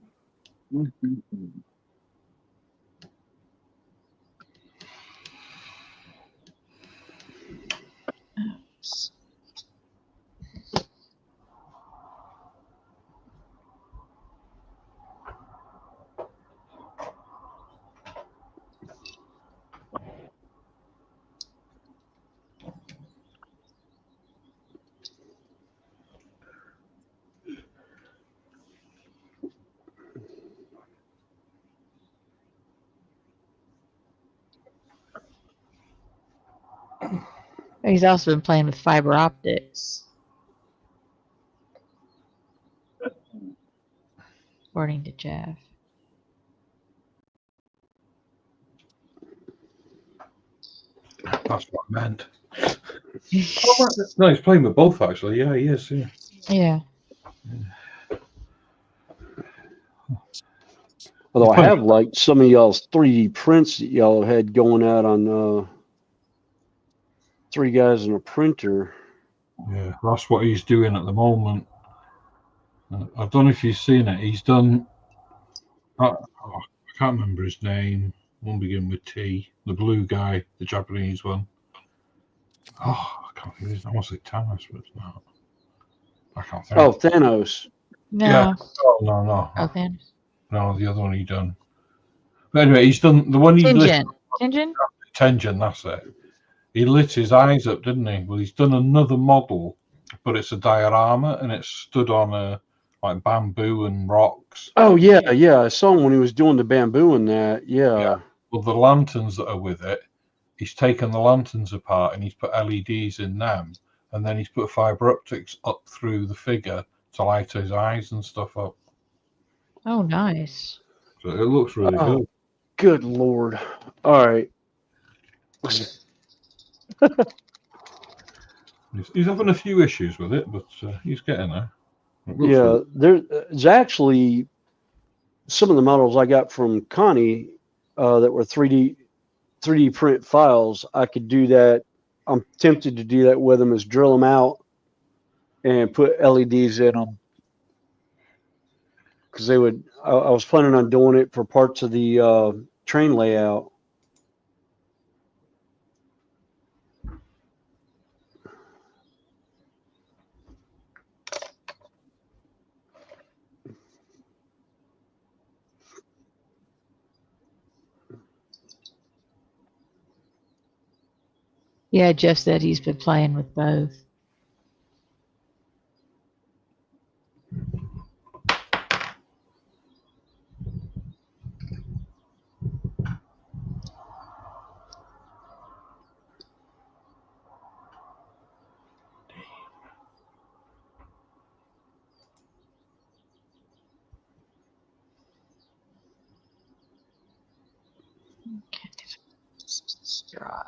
He's also been playing with fiber optics, according to Jeff. That's what I meant. No, he's playing with both actually. Yeah, he is. Yeah. Yeah. Although I have liked some of y'all's 3D prints that y'all had going out on 3 guys in a printer. Yeah, that's what he's doing at the moment. I don't know if you've seen it. He's done. I can't remember his name. Won't begin with T. The blue guy, the Japanese one. Oh, I can't think of his name. I want to say Thanos, but it's not. I can't think. Oh, Thanos. No. Yeah. Oh, no. Okay. No, the other one he done. But anyway, he's done the one he lit. Tenjin? Tenjin, that's it. He lit his eyes up, didn't he? Well, he's done another model, but it's a diorama and it's stood on like bamboo and rocks. Oh yeah. I saw him when he was doing the bamboo and that. Yeah. Well, the lanterns that are with it, he's taken the lanterns apart and he's put LEDs in them, and then he's put fiber optics up through the figure to light his eyes and stuff up. Oh, nice. So it looks really good. Good Lord. All right. He's having a few issues with it, but he's getting there. Yeah, there's actually some of the models I got from Connie that were 3D print files. I could do that. I'm tempted to do that with them, is drill them out and put LEDs in them, because they would. I was planning on doing it for parts of the train layout. Yeah, Jeff said he's been playing with both. Dry.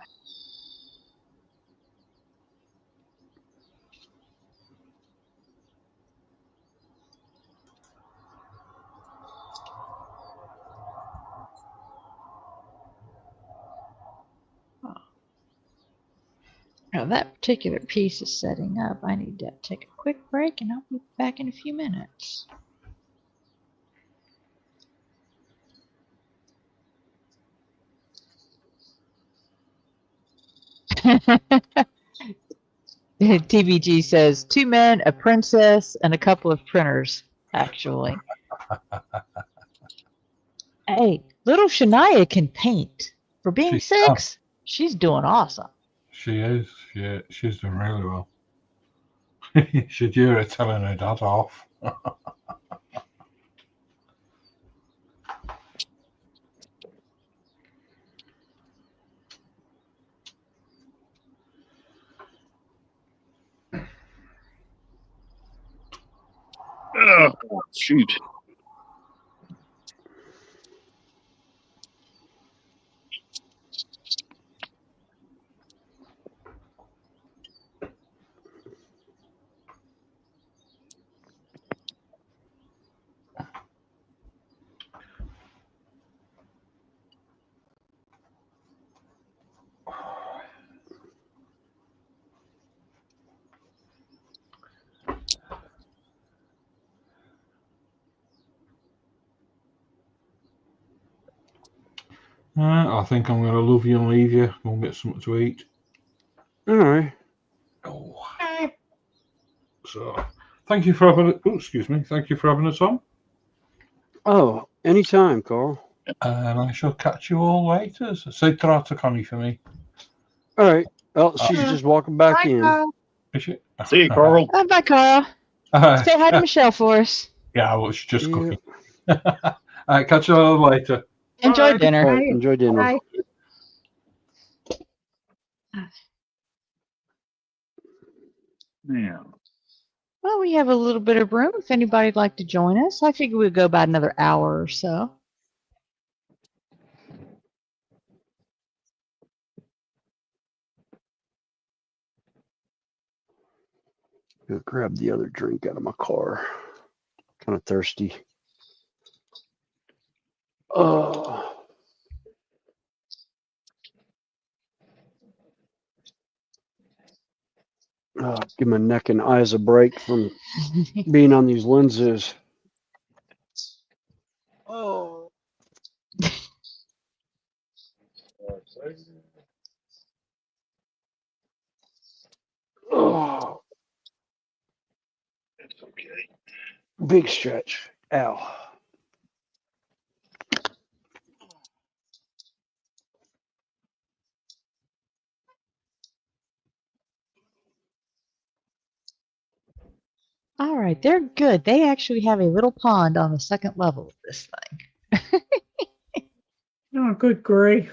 Now that particular piece is setting up. I need to take a quick break and I'll be back in a few minutes. TBG says 2 men, a princess, and a couple of printers, actually. Hey, little Shania can paint. For being 6, she's doing awesome. She is. She's doing really well. Shadira telling her dad off. Oh, shoot. I think I'm going to love you and leave you. Go and get something to eat. All right. Oh, Okay. so thank you for having it. Oh, excuse me. Thank you for having us on. Oh, anytime, Carl. And I shall catch you all later. So say ta-ra Connie for me. All right. Well, she's Yeah. just walking back Bye, in. Carl. Is she? See you, Carl. Bye, Carl. Say hi to Michelle for us. Yeah, well, she's just Yeah. cooking. All right, catch you all later. Enjoy Bye. dinner. All right. Enjoy dinner. Bye. Yeah. Well, we have a little bit of room if anybody'd like to join us. I figure we'd go about another hour or so. Go grab the other drink out of my car. Kind of thirsty. Give my neck and eyes a break from being on these lenses. Oh. Oh. It's okay. Big stretch. Ow. All right, they're good. They actually have a little pond on the second level of this thing. Oh, good grief.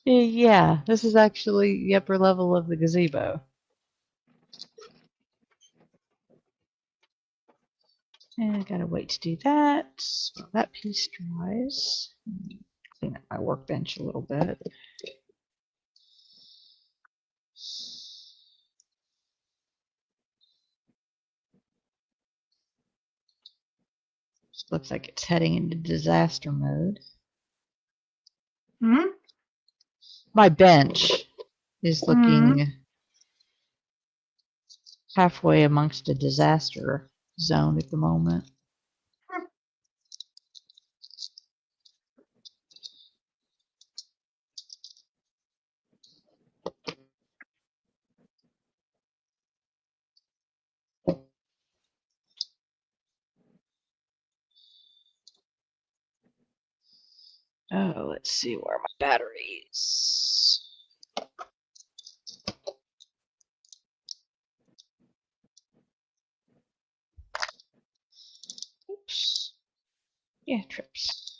Yeah, this is actually the upper level of the gazebo. And I gotta wait to do that. While that piece dries. Clean up my workbench a little bit. Looks like it's heading into disaster mode. Hmm? My bench is looking halfway amongst a disaster zone at the moment. Oh, let's see where my battery is. Oops. Yeah, trips.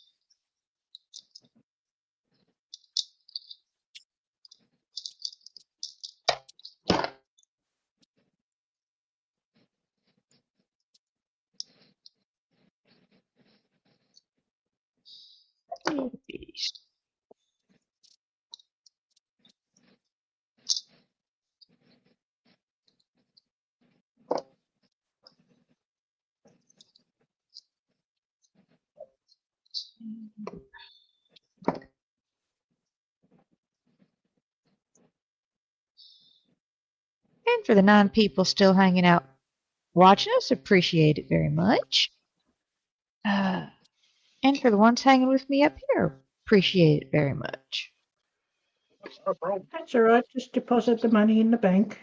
And for the 9 people still hanging out watching us, appreciate it very much. And for the ones hanging with me up here, appreciate it very much. That's all right. Just deposit the money in the bank.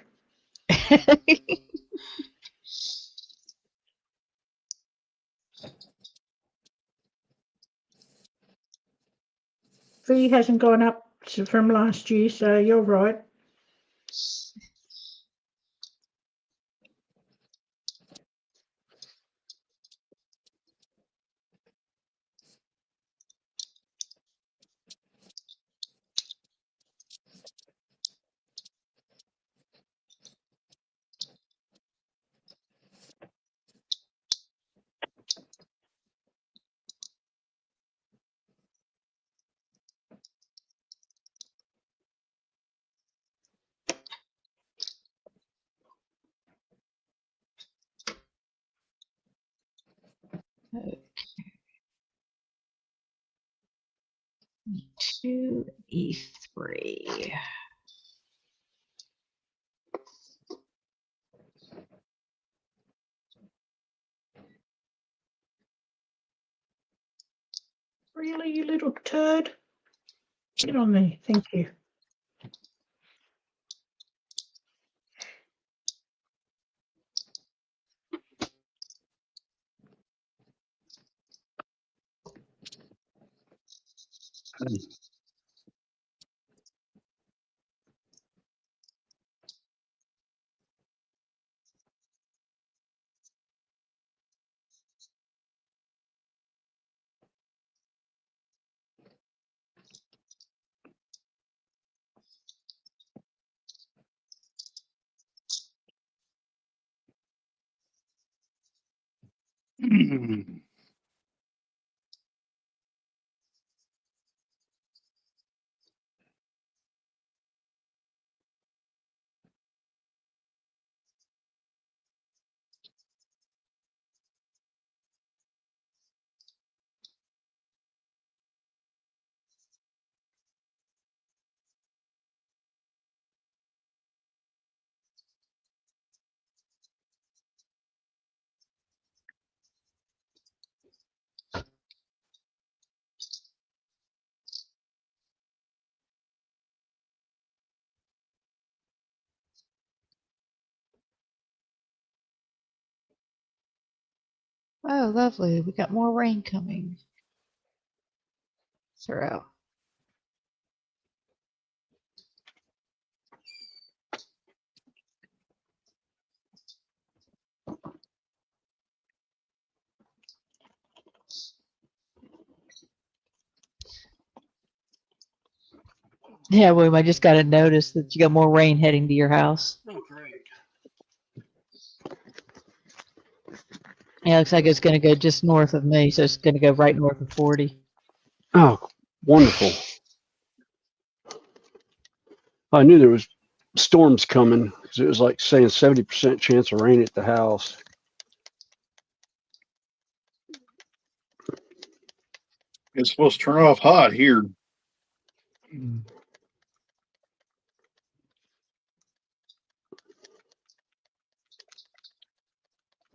Fee hasn't gone up from last year, so you're right. 2 E3. Really, you little turd? Get on there. Thank you. Oh, lovely. We got more rain coming through. Yeah, William, I just got a notice that you got more rain heading to your house. Oh, great. Yeah, looks like it's going to go just north of me, so it's going to go right north of 40. Oh, wonderful. I knew there was storms coming because it was like saying 70% chance of rain at the house. It's supposed to turn off hot here.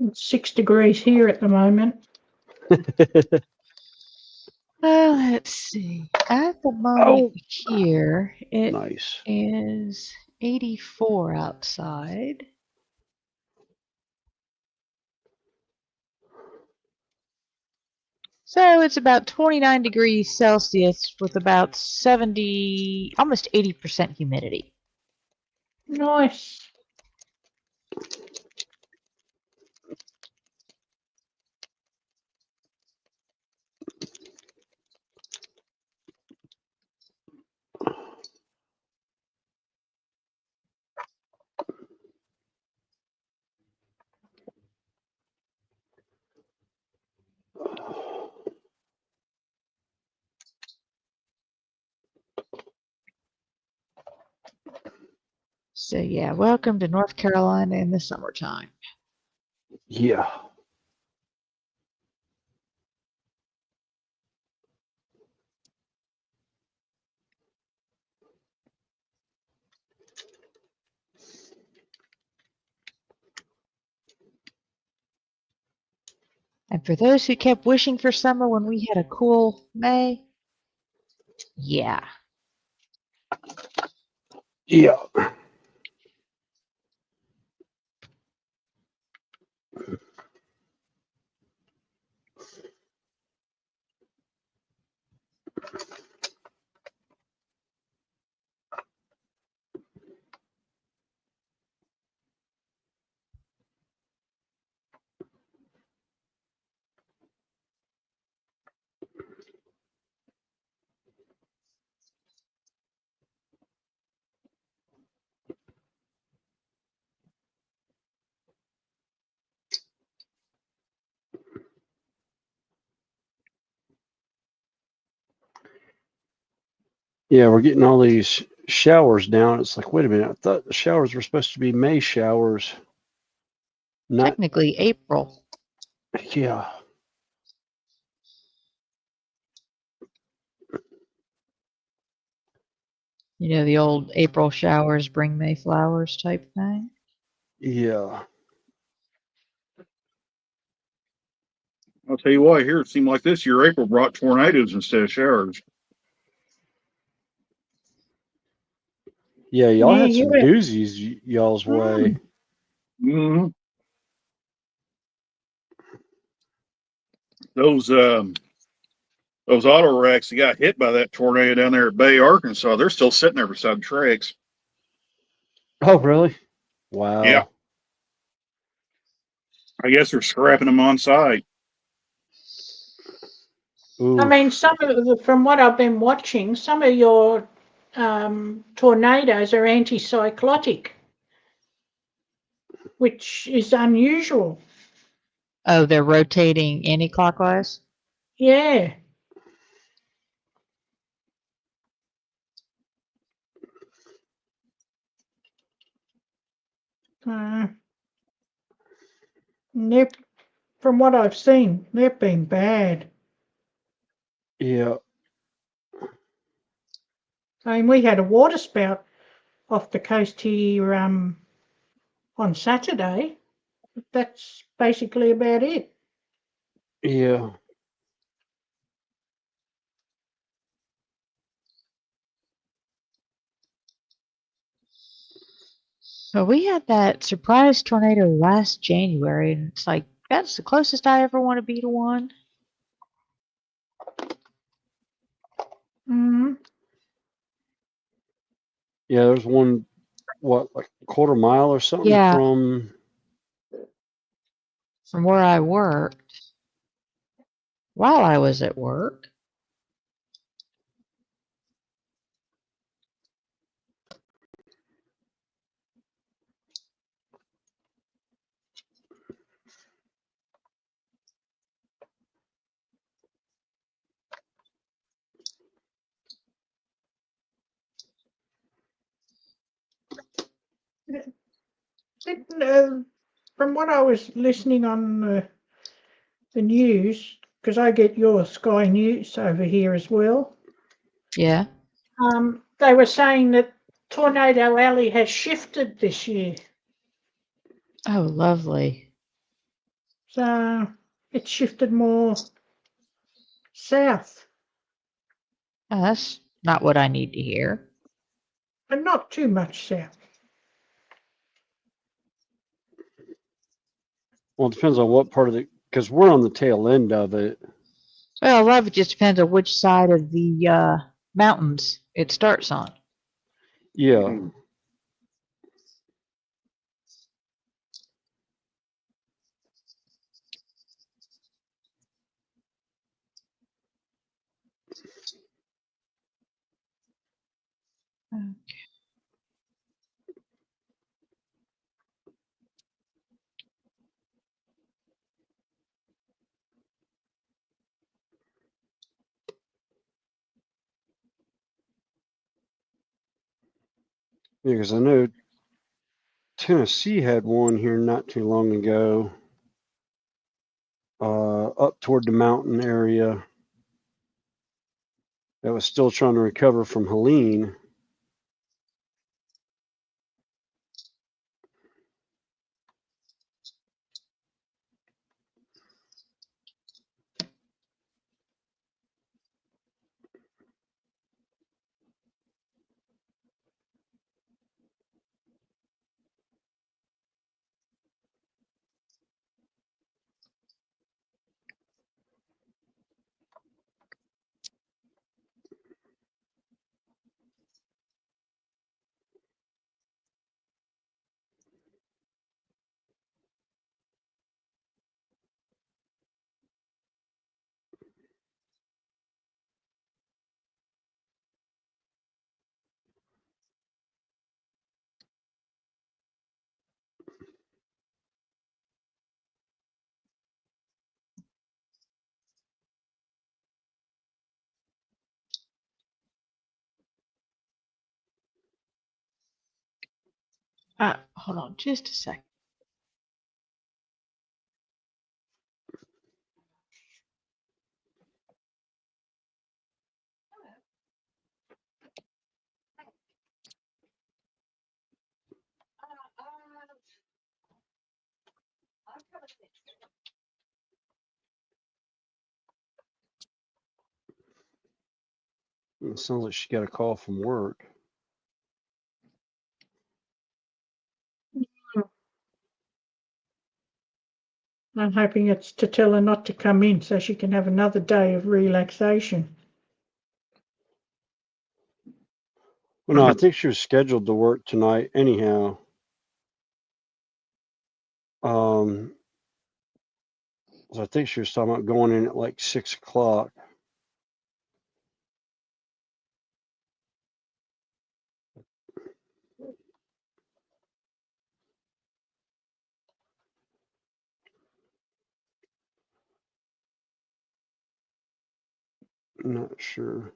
It's 6 degrees here at the moment. Let's see. At the moment here, it Nice. is 84 outside. So it's about 29 degrees Celsius with about 70, almost 80% humidity. Nice. So yeah, welcome to North Carolina in the summertime. Yeah. And for those who kept wishing for summer when we had a cool May, yeah. Yeah. Yeah, we're getting all these showers down. It's like, wait a minute. I thought the showers were supposed to be May showers. Not, Technically April. yeah. You know, the old April showers bring May flowers type thing. Yeah. I'll tell you what, here it seemed like this year April brought tornadoes instead of showers. Yeah, y'all Yeah, had you some were. doozies y'all's way. Mm-hmm. Those auto wrecks that got hit by that tornado down there at Bay, Arkansas, they're still sitting there beside the tracks. Oh, really? Wow. Yeah. I guess they're scrapping them on site. Ooh. I mean, from what I've been watching, some of your tornadoes are anticyclotic, which is unusual. Oh, they're rotating anti-clockwise? Yeah. They've, from what I've seen, they've been bad. Yeah. I mean, we had a water spout off the coast here on Saturday. That's basically about it. Yeah. Well, we had that surprise tornado last January, and it's like, that's the closest I ever want to be to one. Mm-hmm. Yeah, there's one, what, like a quarter mile or something Yeah. from. From where I worked, while I was at work. From what I was listening on the news, because I get your Sky News over here as well, Yeah. they were saying that Tornado Alley has shifted this year. Oh, lovely. So it's shifted more south, Oh, that's not what I need to hear. but not too much south. Well, it depends on what part of the, because we're on the tail end of it. Well, a lot of it just depends on which side of the mountains it starts on. Yeah. Yeah, because I know Tennessee had one here not too long ago, up toward the mountain area that was still trying to recover from Helene. Hold on just a second. It sounds like she got a call from work. I'm hoping it's to tell her not to come in so she can have another day of relaxation. Well, no, I think she was scheduled to work tonight anyhow. So I think she was talking about going in at like 6 o'clock. Not sure.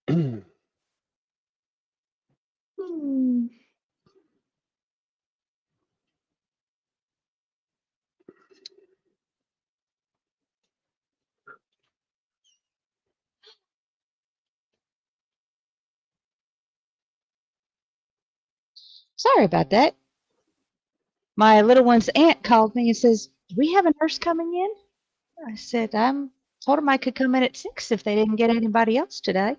Hmm. Sorry about that. My little one's aunt called me and says, "Do we have a nurse coming in?" I said, told them I could come in at 6 if they didn't get anybody else today.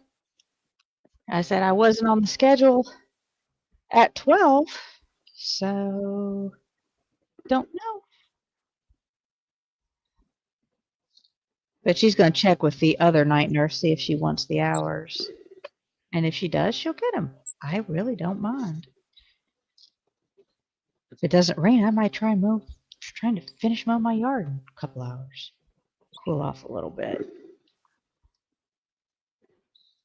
I said I wasn't on the schedule at 12, so don't know. But she's going to check with the other night nurse, see if she wants the hours. And if she does, she'll get them. I really don't mind. If it doesn't rain, I might trying to finish mowing my yard in a couple hours. Cool off a little bit.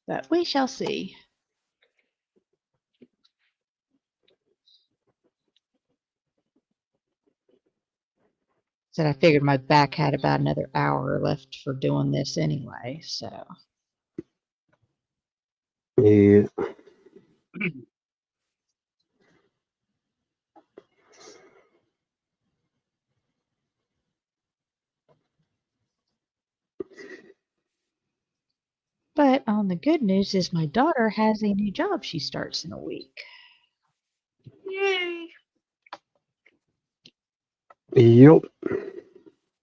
But we shall see. Said I figured my back had about another hour left for doing this anyway, so. Yeah. But on the good news is my daughter has a new job she starts in a week. Yay. Yep.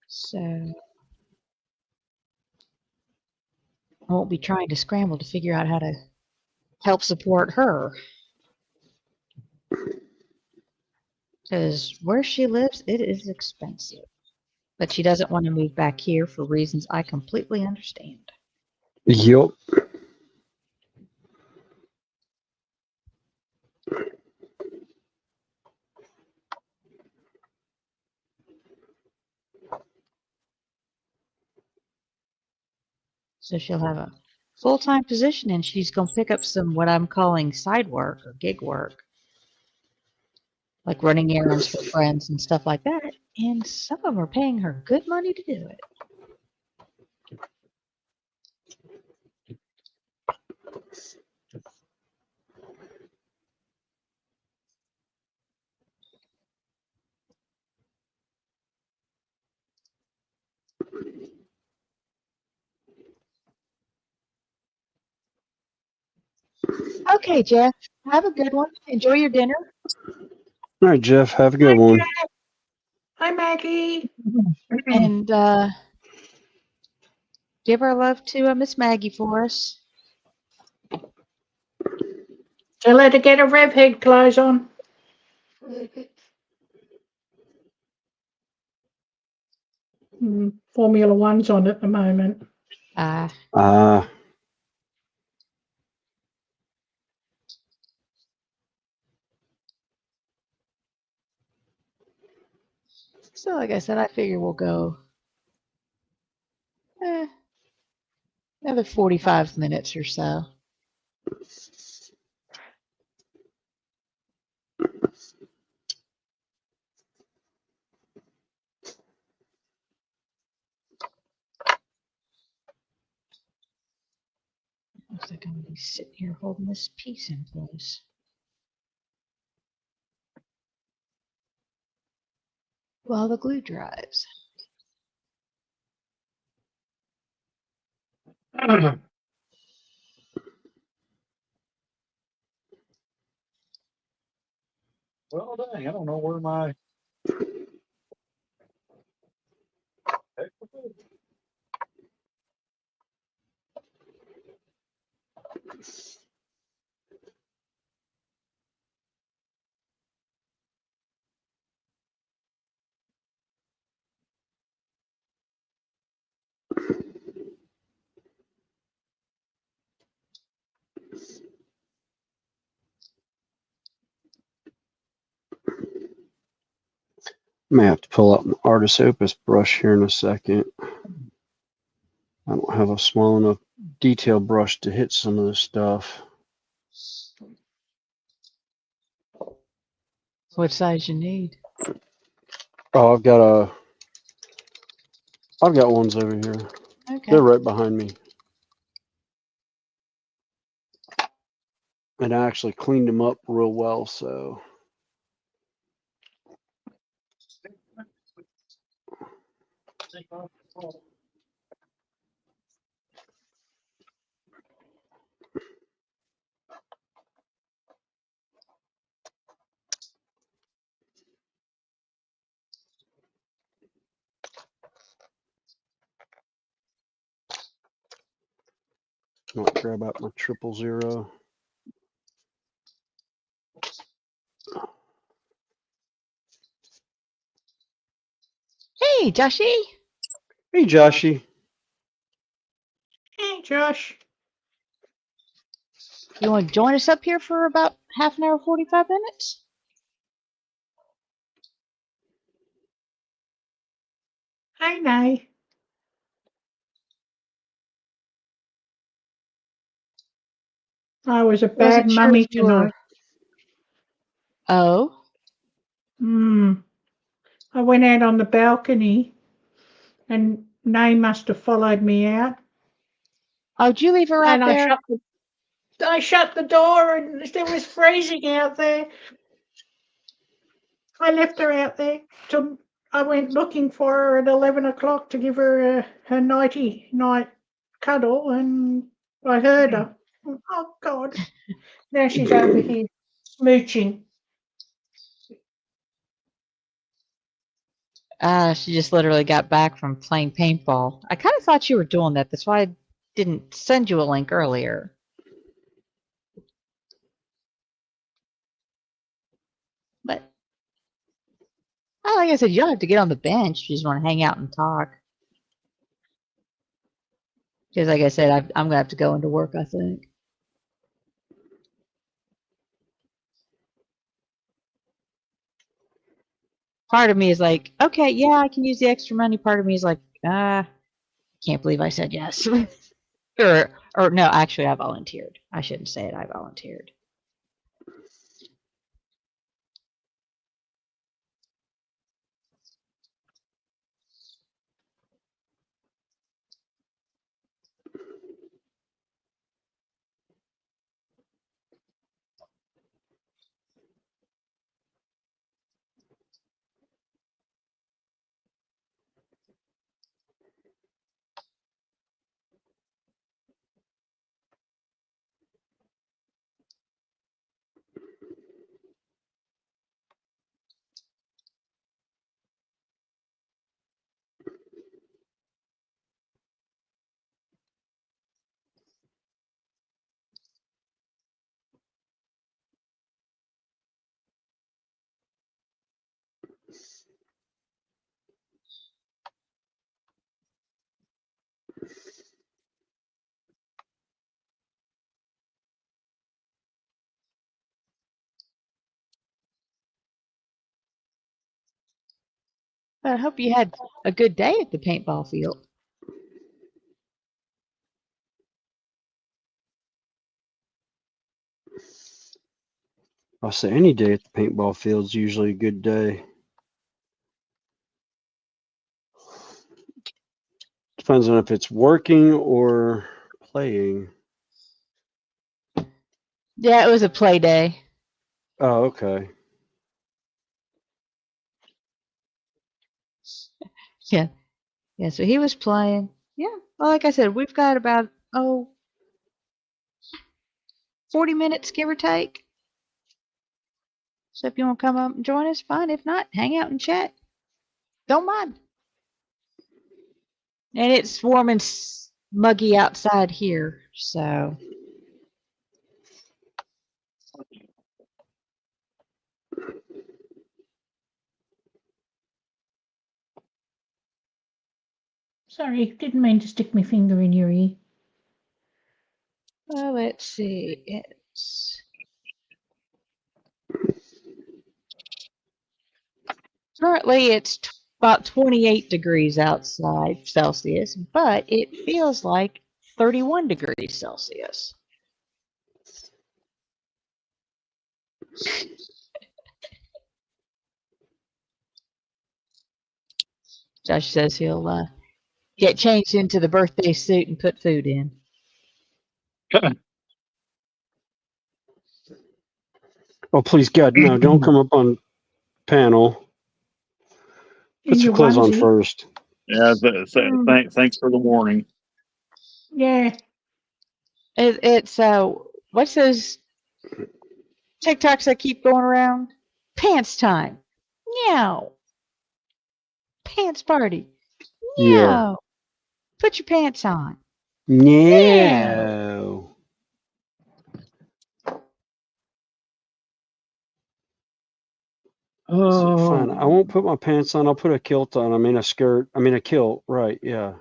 So I won't be trying to scramble to figure out how to help support her. Because where she lives, it is expensive. But she doesn't want to move back here for reasons I completely understand. Yup. So she'll have a full-time position and she's going to pick up some what I'm calling side work or gig work. Like running errands for friends and stuff like that. And some of them are paying her good money to do it. Okay, Jeff. Have a good one. Enjoy your dinner. All right, Jeff. Have a good one. Hi, Maggie. And give our love to Miss Maggie for us. Tell her to get her rev head clothes on. Formula One's on at the moment. So, like I said, I figure we'll go another 45 minutes or so. Looks like I'm going to be sitting here holding this piece in place. While the glue dries. Well, dang, I don't know where my. May have to pull out an Artist Opus brush here in a second. I don't have a small enough detail brush to hit some of this stuff. What size you need? Oh, I've got ones over here. Okay. They're right behind me. And I actually cleaned them up real well, so. I'll grab out my 000. Hey, Joshy. Hey, Joshy. Hey, Josh. You want to join us up here for about half an hour, 45 minutes? Hey, Nay. I was a bad Wasn't sure mummy if you were. tonight. Oh? I went out on the balcony and Nay must have followed me out. Oh, did you leave her out And there? I shut the door and it was freezing out there. I left her out there. I went looking for her at 11 o'clock to give her her nighty night cuddle, and I heard her. Oh, God. Now she's over here smooching. She just literally got back from playing paintball. I kind of thought you were doing that. That's why I didn't send you a link earlier. Oh, like I said, you don't have to get on the bench. You just want to hang out and talk. Because, like I said, I'm gonna have to go into work, I think. Part of me is like, okay, yeah, I can use the extra money. Part of me is like, can't believe I said yes. or no, actually, I volunteered. I shouldn't say it. I volunteered. But I hope you had a good day at the paintball field. I'll say any day at the paintball field's usually a good day. Depends on if it's working or playing. Yeah, it was a play day. Oh, okay. Yeah. Yeah, so he was playing. Yeah. Well, like I said, we've got about 40 minutes, give or take. So if you want to come up and join us, fine. If not, hang out and chat. Don't mind. And it's warm and muggy outside here, so. Sorry, didn't mean to stick my finger in your ear. Well, let's see. It's currently it's about 28 degrees outside Celsius, but it feels like 31 degrees Celsius. Josh says he'll get changed into the birthday suit and put food in. Oh, please, God, no, don't come up on panel. Put In some your clothes on onesie. first. Yeah, thanks for the warning. Yeah. It's what's those TikToks that keep going around? Pants time. Meow. Pants party. Yeah. Meow. Put your pants on. No. Oh, Fine. I won't put my pants on. I'll put a kilt on. I mean, a skirt. I mean, a kilt. Right. Yeah.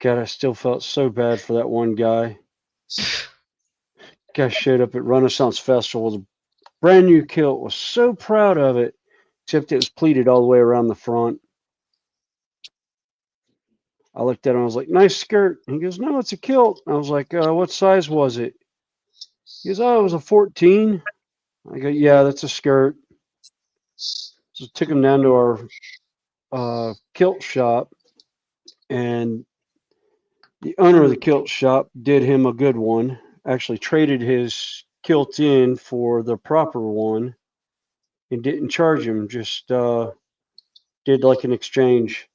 God, I still felt so bad for that one guy. Guy showed up at Renaissance Festival with a brand new kilt. Was so proud of it, except it was pleated all the way around the front. I looked at him. I was like, "Nice skirt." He goes, "No, it's a kilt." I was like, "What size was it?" He goes, "Oh, it was a 14." I go, "Yeah, that's a skirt." So I took him down to our kilt shop, and the owner of the kilt shop did him a good one. Actually traded his kilt in for the proper one and didn't charge him, just did like an exchange.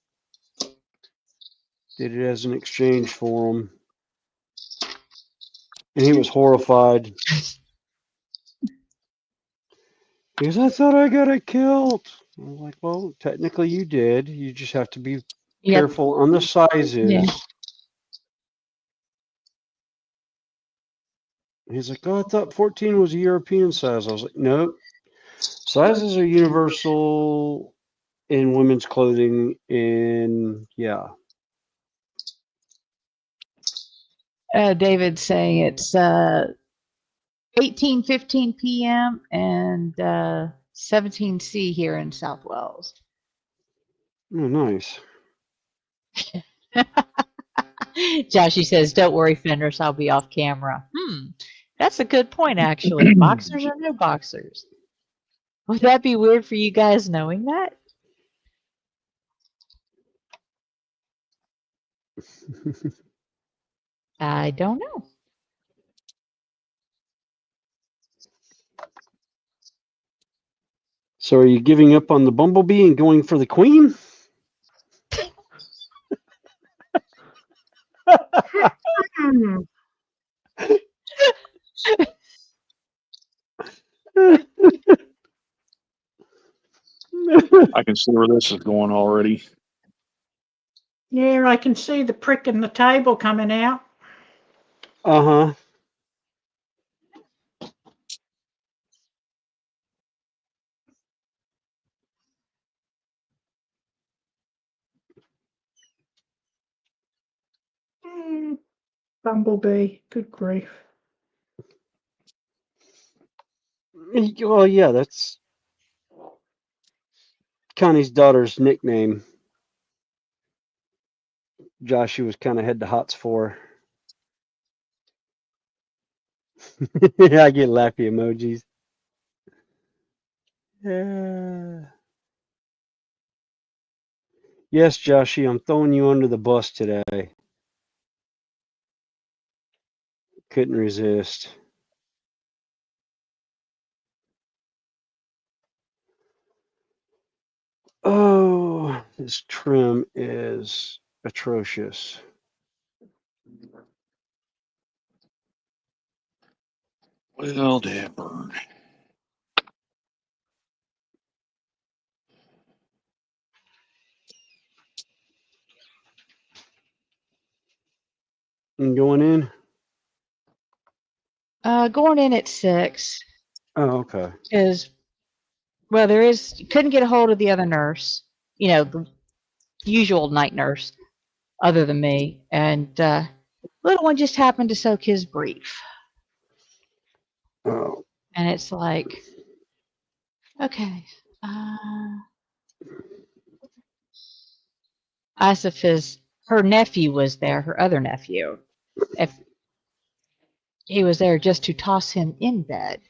Did it as an exchange for him. And he was horrified. He goes, "I thought I got a kilt." I was like, "Well, technically you did. You just have to be careful on the sizes." Yeah. He's like, oh, I thought 14 was a European size. I was like, nope. Sizes are universal in women's clothing. And yeah. David's saying it's 18:15 p.m. and 17C here in South Wales. Oh, nice. Joshy says, "Don't worry, Fenris. I'll be off camera." That's a good point, actually. Boxers or no boxers? Would that be weird for you guys knowing that? I don't know. So are you giving up on the bumblebee and going for the queen? I can see where this is going already. Yeah, I can see the prick in the table coming out. Uh-huh. Bumblebee. Good grief. Well, yeah, that's Connie's daughter's nickname. Joshy was kind of head to hots for. I get laughy emojis. Yes, Joshy, I'm throwing you under the bus today. Couldn't resist. Oh, this trim is atrocious. Well, Dapper. And going in? Going in at 6 Oh, okay. is, well, couldn't get a hold of the other nurse, the usual night nurse, other than me, and little one just happened to soak his brief, Oh, and it's like, okay, Asif her nephew was there, her other nephew. If he was there just to toss him in bed.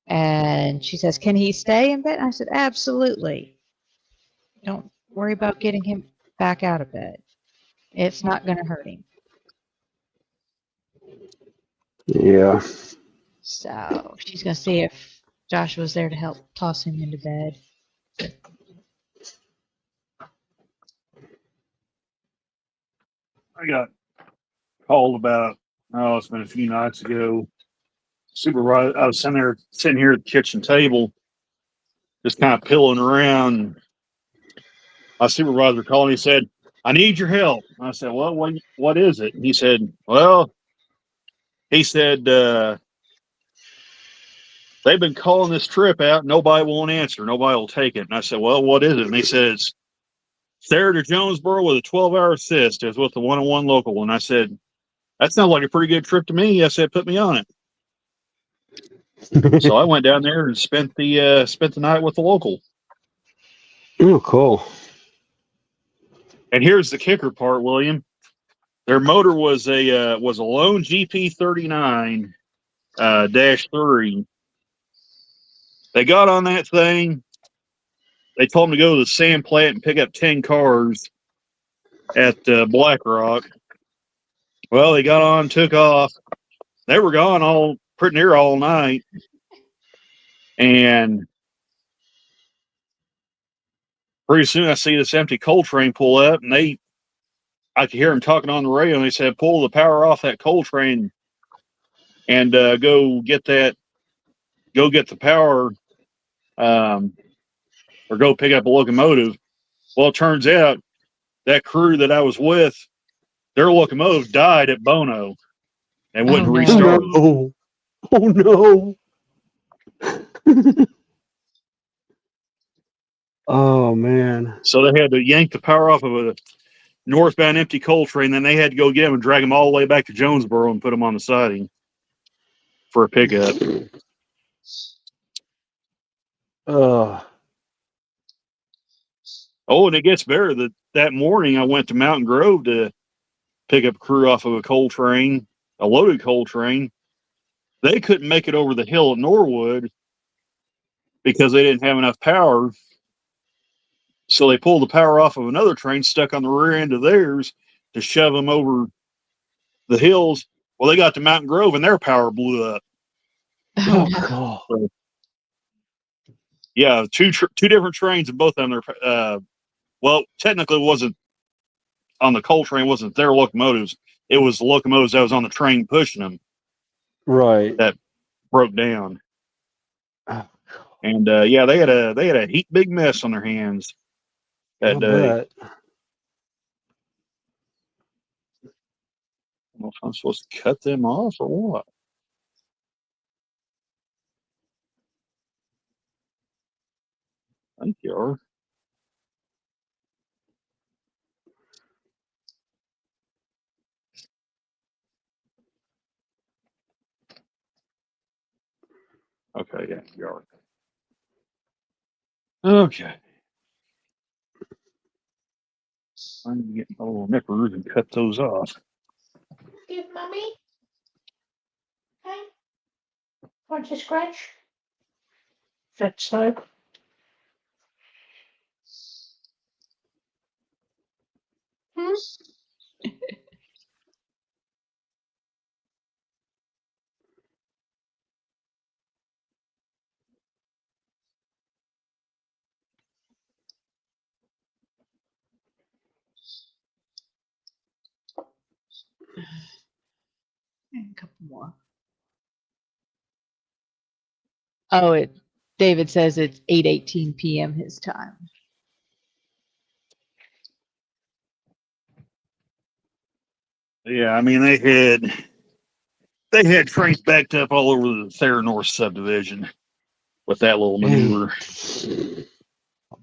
And she says, "Can he stay in bed?" And I said, "Absolutely. Don't worry about getting him back out of bed. It's not going to hurt him." yeah. So she's going to see if Josh was there to help toss him into bed. I got called about, it's been a few nights ago. Supervisor, I was sitting here at the kitchen table, just kind of pilling around. My supervisor called me and said, "I need your help." I said, "Well, what is it?" And he said, "They've been calling this trip out. Nobody won't answer. Nobody will take it." And I said, "Well, what is it?" And he says, "Sarah to Jonesboro with a 12-hour assist is with the 101 local." And I said, "That sounds like a pretty good trip to me." I said, "Put me on it." So I went down there and spent the night with the local. Oh, cool. And here's the kicker part, William. Their motor was a lone GP39 -3. They got on that thing. They told them to go to the sand plant and pick up 10 cars at Black Rock. Well, they got on, took off. They were gone pretty near all night. And pretty soon I see this empty coal train pull up, and I could hear them talking on the radio, and they said, "Pull the power off that coal train and go get the power, or go pick up a locomotive." Well, it turns out that crew that I was with, their locomotive died at Bono and wouldn't Oh, no. restart. Oh no! Oh man! So they had to yank the power off of a northbound empty coal train. Then they had to go get them and drag them all the way back to Jonesboro and put them on the siding for a pickup. Oh, Oh, and it gets better. That morning I went to Mountain Grove to pick up a crew off of a coal train, a loaded coal train. They couldn't make it over the hill at Norwood because they didn't have enough power. So they pulled the power off of another train stuck on the rear end of theirs to shove them over the hills. Well, they got to Mountain Grove and their power blew up. Oh, oh no. God! So, yeah, two different trains and both of them. Well, technically, it wasn't on the coal train. Wasn't their locomotives. It was the locomotives that was on the train pushing them Right. that broke down. Oh, And yeah, they had a heap big mess on their hands that I day. bet. I don't know if I'm supposed to cut them off or what. I think you are. Okay, yeah, you are. Okay. I need to get my little nippers and cut those off. Give mummy. Hey, want to scratch? That's so. Hmm? And a couple more. Oh, David says it's 8:18 p.m. his time. Yeah, I mean they had trains backed up all over the Theranor subdivision with that little maneuver.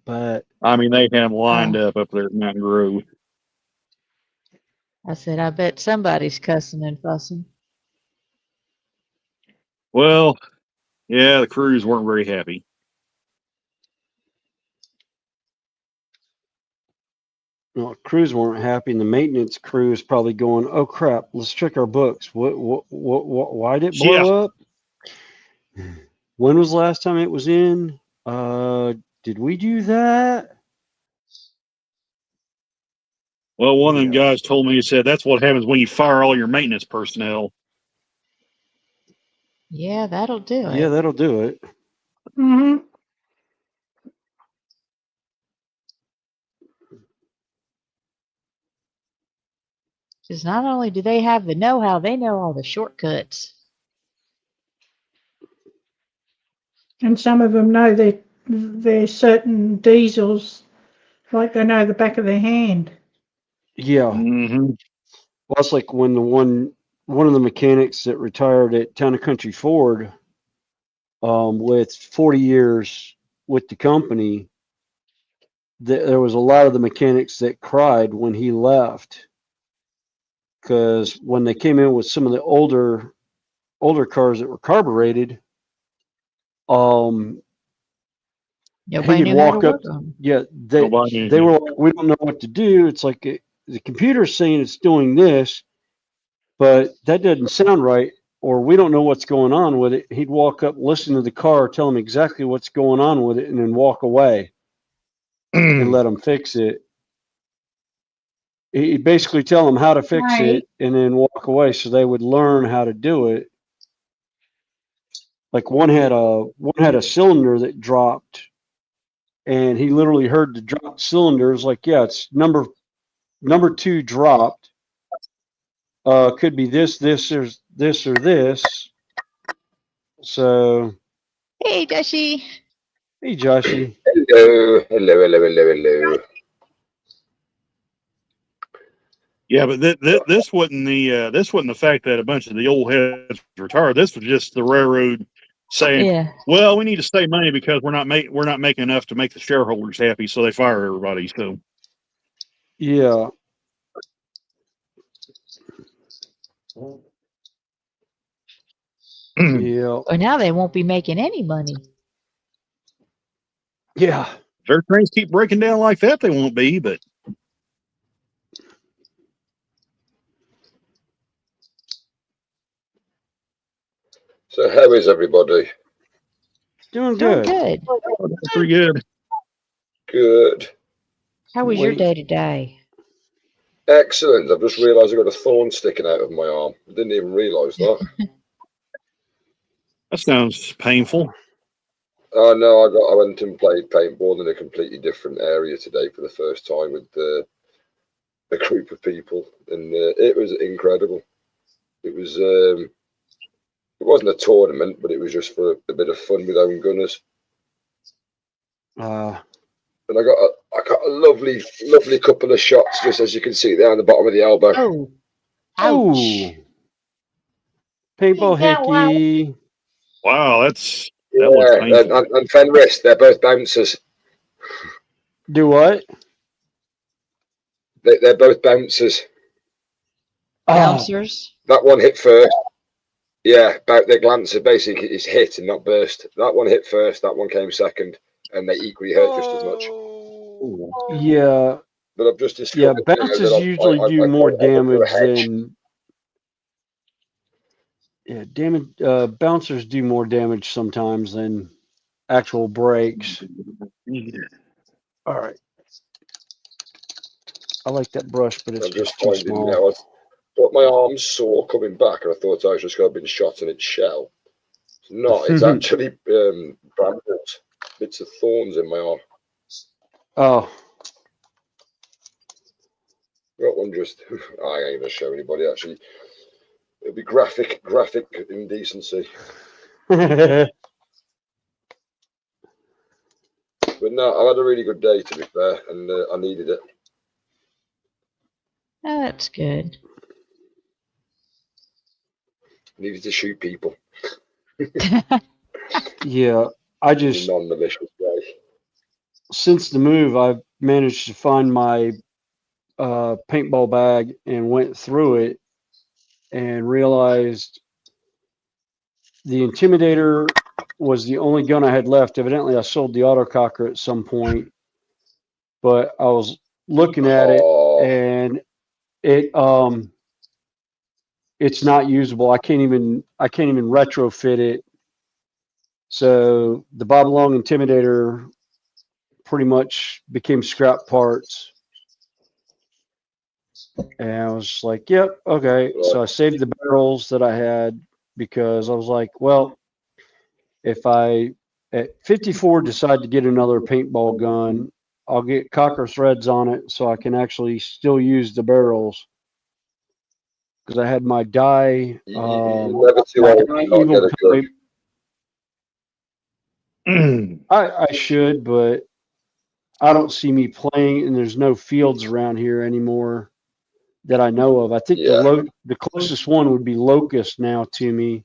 But I mean they had them lined up there at Mountain Grove. I said, I bet somebody's cussing and fussing. Well, yeah, the crews weren't very happy. crews weren't happy, and the maintenance crew is probably going, "Oh crap! Let's check our books. What? Why did it blow Yeah. up? When was the last time it was in? Did we do that?" Well, one of them Yeah. guys told me, he said, that's what happens when you fire all your maintenance personnel. Yeah, that'll do Yeah, it. that'll do it. Mm-hmm. Because not only do they have the know-how, they know all the shortcuts. And some of them know there's certain diesels, like they know the back of their hand. Yeah. Mm-hmm. Well, it's like when one of the mechanics that retired at Town and Country Ford, with 40 years with the company, there was a lot of the mechanics that cried when he left, because when they came in with some of the older cars that were carbureted, Nobody he'd knew how to walk up. work on them. Yeah, Nobody they knew. were like, "We don't know what to do." It's like the computer's saying it's doing this, but that doesn't sound right, or we don't know what's going on with it. He'd walk up, listen to the car, tell him exactly what's going on with it, and then walk away and let them fix it. He'd basically tell them how to fix Right. it and then walk away, so they would learn how to do it. Like one had a cylinder that dropped, and he literally heard the dropped cylinder. It's like, yeah, it's number 2 dropped. Could be this, or this. So, Hey, Joshy. hey, Joshy. Hello. Yeah, but this wasn't the fact that a bunch of the old heads retired. This was just the railroad saying, Yeah. "Well, we need to save money because we're not making enough to make the shareholders happy, so they fire everybody." So Yeah. Yeah. Well, now they won't be making any money. Yeah. if their trains keep breaking down like that, they won't be. But So how is everybody? Doing Doing good. good. that's pretty good. Good. How was your Wait. day today? Excellent. I've just realised I've got a thorn sticking out of my arm. I didn't even realise that. That sounds painful. Oh no, I went and played paintball in a completely different area today for the first time with a group of people, and it was incredible. It wasn't a tournament, but it was just for a bit of fun with own gunners. And I got a lovely couple of shots, just as you can see there on the bottom of the elbow. Oh, Oh. ouch. Paintball hickey. Wow, that Yeah, looks painful. and Fenris, they're both bouncers. Do what? They're both bouncers. Oh, Bouncers. That one hit first. Yeah, about their glancer basically is hit and not burst. That one hit first, that one came second, and they equally hurt just as much. yeah. But I've just discovered Bounces that usually do more damage than. Yeah, damage. Bouncers do more damage sometimes than actual breaks. All right. I like that brush, but it's I'm just just too finding small. now. I thought my arm's sore coming back, and I thought I was just going to have been shot in its shell. It's not. It's actually brambles, bits of thorns in my arm. Oh. Got one just. I ain't gonna show anybody. Actually, it'll be graphic indecency. But no, I had a really good day, to be fair, and I needed it. Oh, that's good. Needed to shoot people. Yeah, I just, in a non-malicious way. Since the move, I've managed to find my paintball bag and went through it and realized the Intimidator was the only gun I had left. Evidently, I sold the autococker at some point, but I was looking at it and it's not usable. I can't even retrofit it. So the Bob Long Intimidator pretty much became scrap parts. And I was like, yep, okay. So I saved the barrels that I had because I was like, well, if I at 54 decide to get another paintball gun, I'll get cocker threads on it so I can actually still use the barrels. Because I had my die. I should, but I don't see me playing, and there's no fields around here anymore that I know of. I think the closest one would be Locust now to me,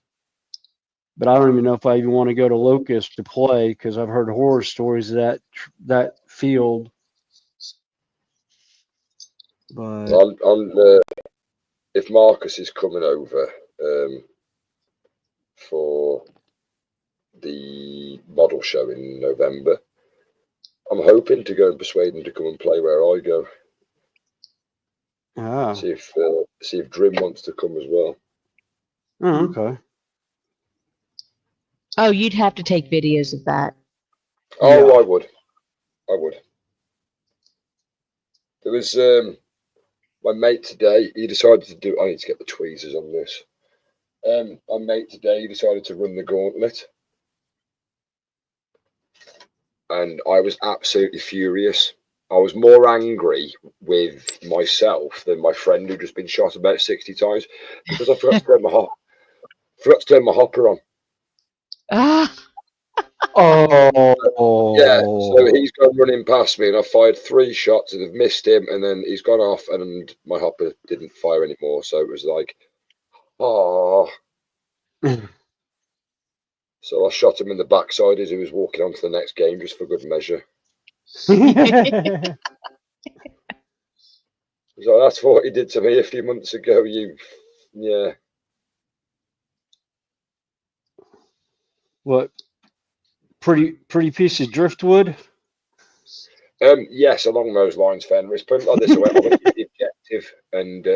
but I don't even know if I even want to go to Locust to play because I've heard horror stories of that field. But if Marcus is coming over for the model show in November, I'm hoping to go and persuade him to come and play where I go. See if Drim wants to come as well. Oh, okay. Oh, you'd have to take videos of that. Oh, yeah. I would. There was my mate today. He decided to do. I need to get the tweezers on this. My mate today decided to run the gauntlet, and I was absolutely furious. I was more angry with myself than my friend who'd just been shot about 60 times because I forgot to turn my hopper on. Ah. Oh. Yeah, so he's gone running past me, and I fired 3 shots and have missed him, and then he's gone off, and my hopper didn't fire anymore. So it was like, oh. So I shot him in the backside as he was walking on to the next game, just for good measure. So that's what he did to me a few months ago. Yeah. What? Pretty piece of driftwood? Yes, along those lines, Fenris. Put it like this: I went to the objective, and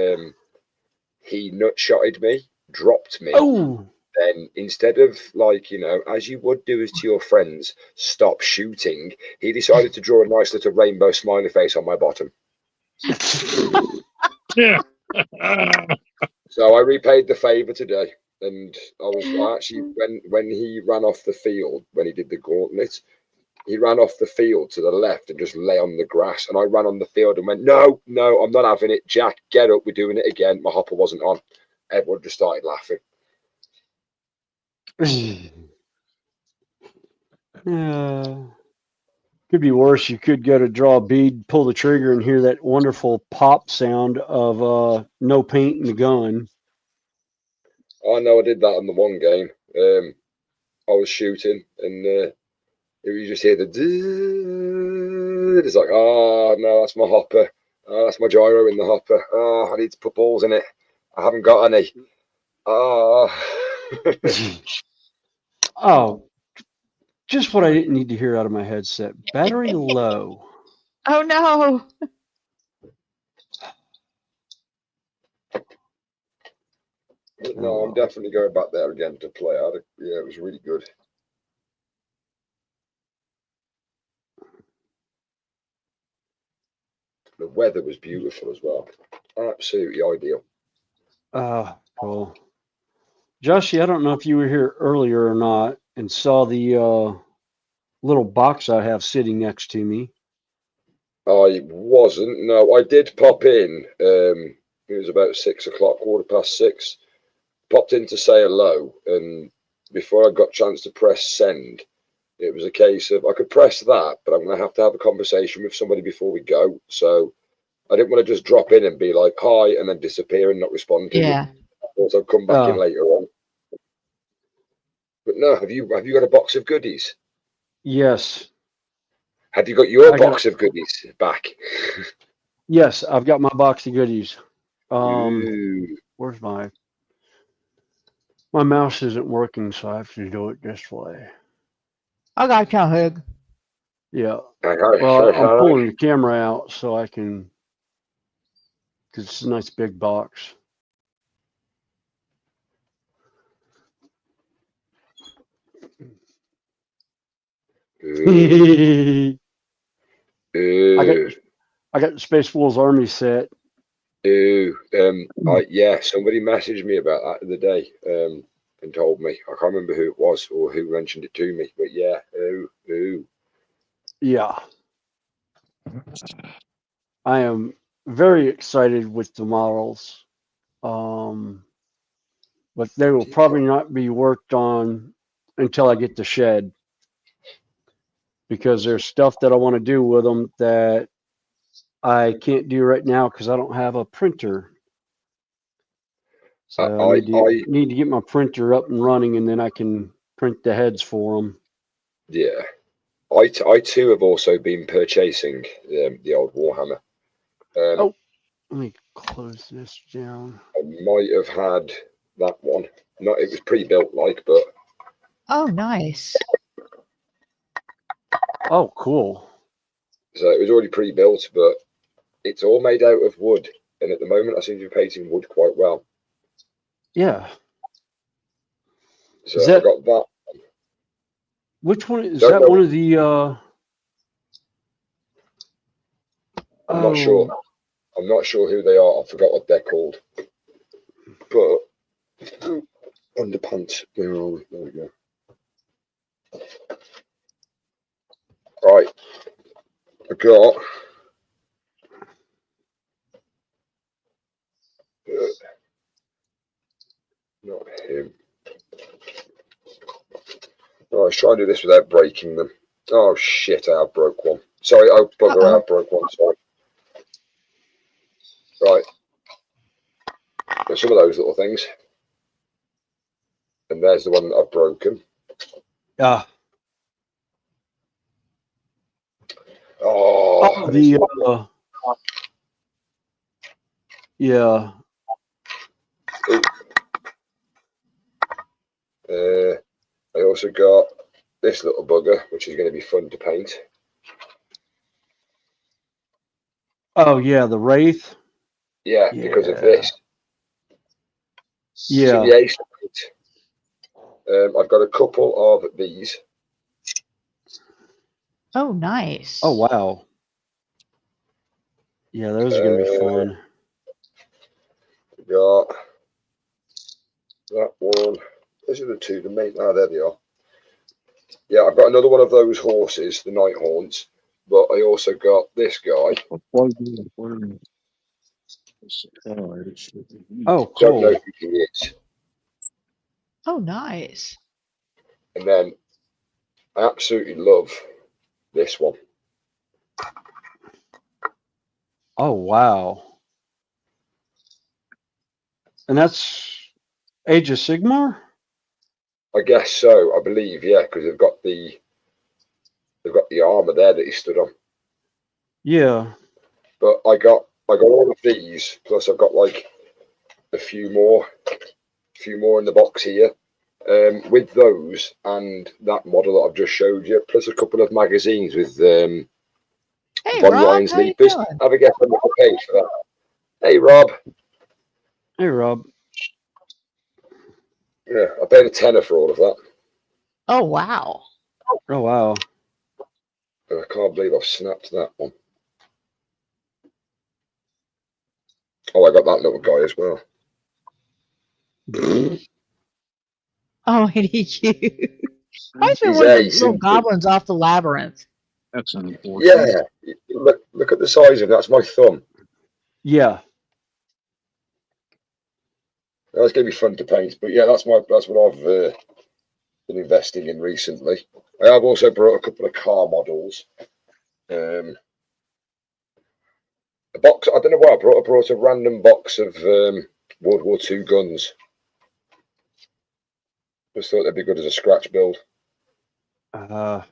he nutshotted me, dropped me. Oh. Then instead of, like, as you would do as to your friends, stop shooting, he decided to draw a nice little rainbow smiley face on my bottom. Yeah. So I repaid the favour today, and I actually, when he ran off the field, when he did the gauntlet, he ran off the field to the left and just lay on the grass, and I ran on the field and went, no, I'm not having it, Jack, get up, we're doing it again. My hopper wasn't on. Everyone just started laughing. Yeah. Could be worse. You could go to draw a bead, pull the trigger, and hear that wonderful pop sound of no paint in the gun. I know I did that on the one game. I was shooting, and you just hear the it's like, oh no, that's my hopper. Oh, that's my gyro in the hopper. Oh, I need to put balls in it. I haven't got any. Oh. Oh, just what I didn't need to hear out of my headset. Battery low. Oh no. No, I'm definitely going back there again to play. Yeah, it was really good. The weather was beautiful as well. Absolutely ideal. Cool. Joshy, I don't know if you were here earlier or not and saw the little box I have sitting next to me. I wasn't. No, I did pop in. It was about 6 o'clock, 6:15. Popped in to say hello, and before I got a chance to press send, it was a case of I could press that, but I'm going to have a conversation with somebody before we go. So I didn't want to just drop in and be like hi and then disappear and not respond to Yeah. you. Also, come back in later on. But no, have you got a box of goodies? Yes. Have you got your box of goodies back? Yes, I've got my box of goodies. Ooh. Where's my mouse isn't working, so I have to do it this way. I got you, Hug. Yeah. Well, I'm pulling the camera out so I can, because it's a nice big box. I got the Space Wolves Army set. Yeah, somebody messaged me about that the other day, and told me. I can't remember who it was or who mentioned it to me, but yeah, Yeah. I am very excited with the models. But they will probably not be worked on until I get the shed, because there's stuff that I want to do with them that I can't do right now because I don't have a printer. So I need to get my printer up and running, and then I can print the heads for them. Yeah, I too have also been purchasing the old Warhammer. Let me close this down. I might have had that one. Not, it was pre-built, but. Oh, nice. Oh, cool. So it was already pre-built, but it's all made out of wood, and at the moment I seem to be painting wood quite well. Yeah. So I got that. Which one is that? One of the? I'm not sure. I'm not sure who they are. I forgot what they're called. But underpants. Where are we? There we go. Right. I got. Not him. Oh, I was trying to do this without breaking them. Oh shit! I broke one. Sorry, oh bugger! I broke one. Sorry. Right. There's some of those little things, and there's the one that I've broken. Ah. Oh, the yeah. I also got this little bugger, which is going to be fun to paint. Oh yeah, the Wraith. Yeah, because of this. Yeah. See the ace. I've got a couple of these. Oh, nice. Oh wow. Yeah, those are gonna be fun. Got that one. Those are the two. The main. Ah, there they are. Yeah, I've got another one of those horses, the Night Haunts, but I also got this guy. Oh, Don't cool. know who he is. Oh, nice. And then I absolutely love this one. Oh wow. And that's Age of Sigmar? I guess so. I believe, yeah, because they've got the armor there that he stood on. Yeah. But I got all of these, plus I've got like a few more in the box here. With those and that model that I've just showed you, plus a couple of magazines with Hey, Von Rob, Ryan's how you Leapers. doing? Have a guess on the page for that. Hey, Rob. Hey Rob. Yeah, I paid £10 for all of that. Oh, wow. Oh wow. And I can't believe I've snapped that one. Oh, I got that little guy as well. Oh, ain't he cute? Reminds me of He's one of the ace, little isn't he? goblins off the labyrinth. That's unfortunate. Yeah, look at the size of it. That's my thumb. Yeah. That's going to be fun to paint. But yeah, that's what I've been investing in recently. I have also brought a couple of car models. A box. I don't know why I brought a random box of World War II guns. Just thought they'd be good as a scratch build. But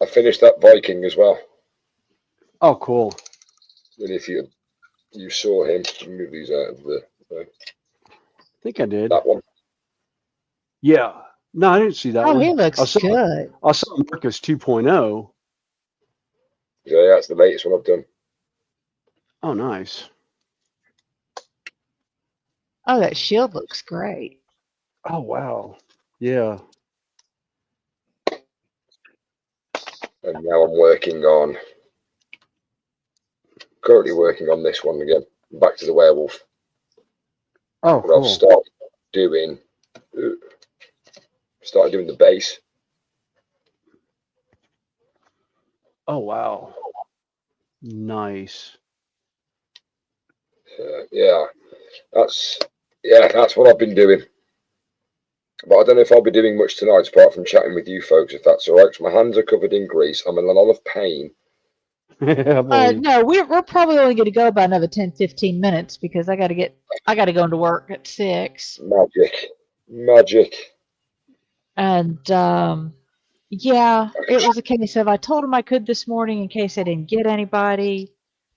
I finished that Viking as well. Oh cool. And if you saw him, move these out of the. I think I did. That one. Yeah. No, I didn't see that Oh, one. he looks good. I saw Marcus 2.0. Yeah, that's the latest one I've done. Oh, nice. Oh, that shield looks great. Oh, wow. Yeah. And now I'm currently working on this one again. Back to the werewolf. Oh, but cool. I've started doing the base. Oh, wow. Nice. Yeah, that's what I've been doing. But I don't know if I'll be doing much tonight apart from chatting with you folks, if that's all right. 'Cause my hands are covered in grease. I'm in a lot of pain. No, we're probably only going to go about another 10-15 minutes because I got to go into work at 6. Magic. And yeah, it was a case of I told them I could this morning in case I didn't get anybody.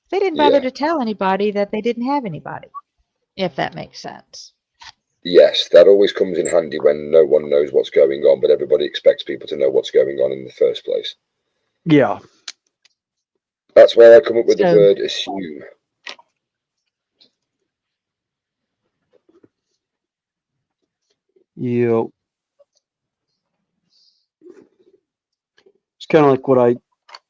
They didn't bother to tell anybody that they didn't have anybody, if that makes sense. Yes, that always comes in handy when no one knows what's going on, but everybody expects people to know what's going on in the first place. Yeah. That's where I come up with the word assume. Yeah. It's kind of like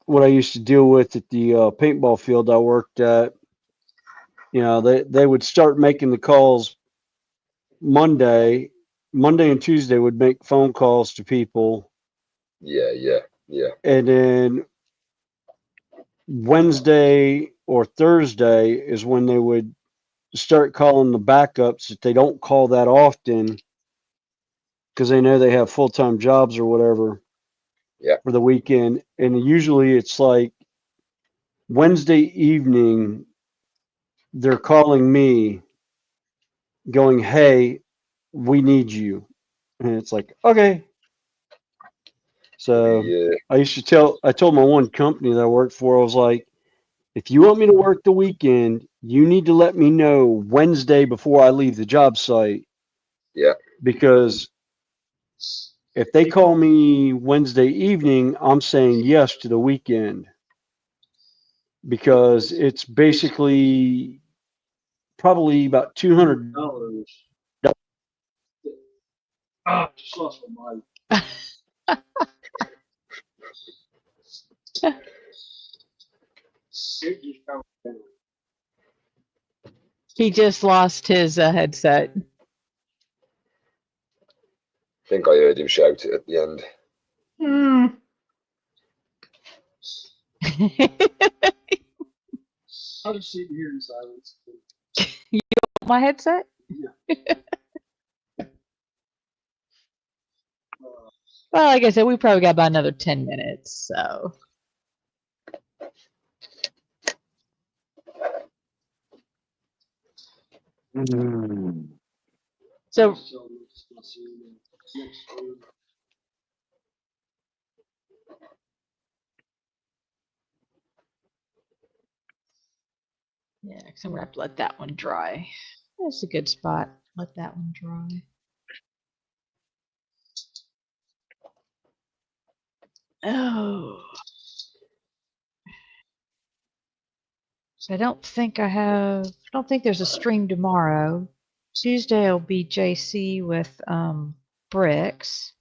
what I used to deal with at the paintball field I worked at. You know, they would start making the calls Monday and Tuesday would make phone calls to people. Yeah. And then Wednesday or Thursday is when they would start calling the backups. If they don't call that often, because they know they have full-time jobs or whatever. Yeah. For the weekend, and usually it's like Wednesday evening. They're calling me, going, "Hey, we need you," and it's like, okay. So Yeah. I told my one company that I worked for, I was like, if you want me to work the weekend, you need to let me know Wednesday before I leave the job site. Yeah. Because if they call me Wednesday evening, I'm saying yes to the weekend. Because it's basically probably about $200. Ah, just lost my mind. He just lost his headset. I think I heard him shout it at the end. Hmm. I'll just sit here in silence. My headset? Well, like I said, we probably got about another 10 minutes, so. So, yeah, because I'm going to have to let that one dry. That's a good spot. Let that one dry. Oh. So I don't think there's a stream tomorrow. Tuesday will be JC with Bricks.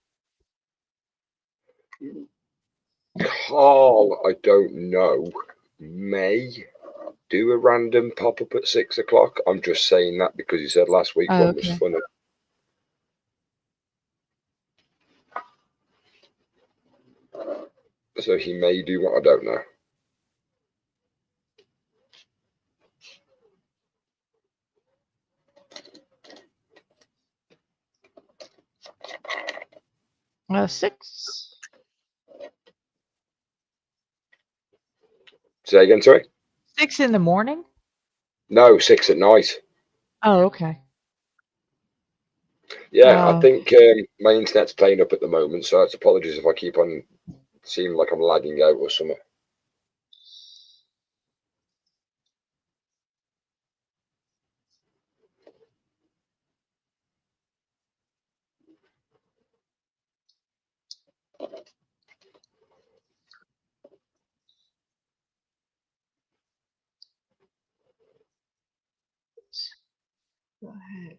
Carl, I don't know, may do a random pop-up at 6 o'clock. I'm just saying that because he said last week one was Okay. funny. So he may do what I don't know. Six. Say again, sorry? 6 in the morning? No, 6 at night. Oh, okay. Yeah, I think my internet's playing up at the moment, so it's apologies if I keep on seeming like I'm lagging out or something. Go ahead.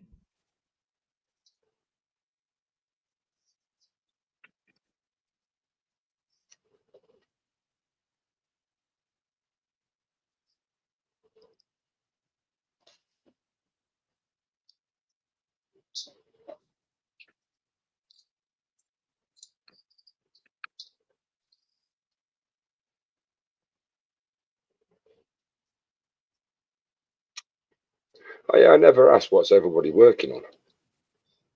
Oh, yeah, I never asked what's everybody working on.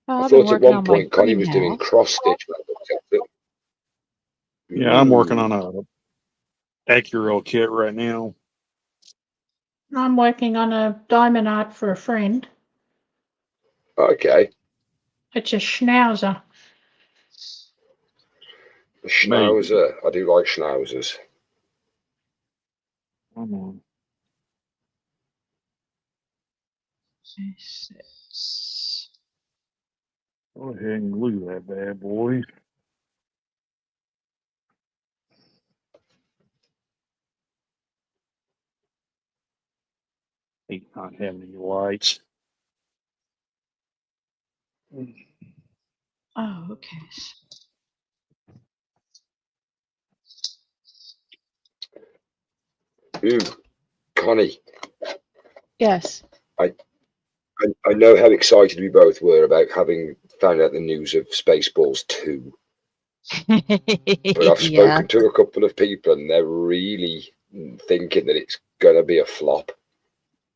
I I've been thought at working one on my point Connie was doing greenhouse. cross stitch when I looked at it. Yeah, I'm working on a Acuro kit right now. I'm working on a diamond art for a friend. Okay. It's a schnauzer. A schnauzer. I do like schnauzers. Come on. 6. Go ahead and glue that bad boy. Hate not having any lights. Oh, okay. Ooh, Connie. Yes. I know how excited we both were about having found out the news of Spaceballs 2. But I've Yeah. spoken to a couple of people and they're really thinking that it's going to be a flop.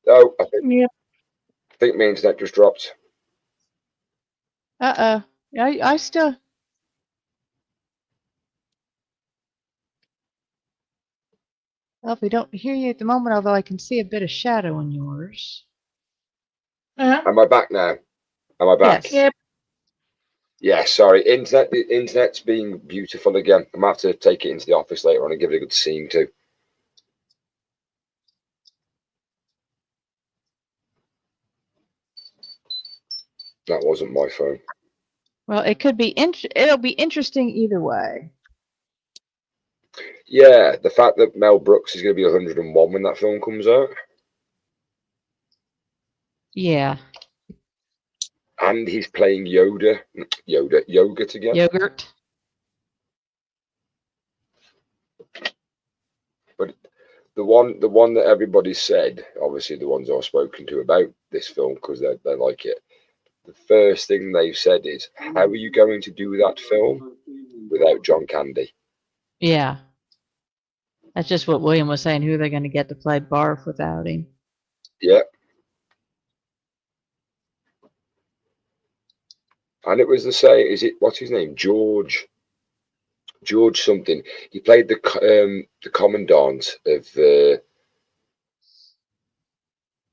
Oh, I think my internet just dropped. Uh-oh. I still. Well, we don't hear you at the moment, although I can see a bit of shadow in yours. Am I back now? Am I back? Yes. Yep. Yeah, sorry. The internet's being beautiful again. I'm going to have to take it into the office later on and give it a good scene too. That wasn't my phone. Well, it could be. It'll be interesting either way. Yeah, the fact that Mel Brooks is going to be 101 when that film comes out. Yeah. And he's playing yoga again. Yogurt. But the one that everybody said, obviously the ones I've spoken to about this film because they like it. The first thing they've said is, "How are you going to do that film without John Candy?" Yeah. That's just what William was saying. Who are they going to get to play Barf without him? Yeah. And it was the same. Is it what's his name? George something. He played the commandant of the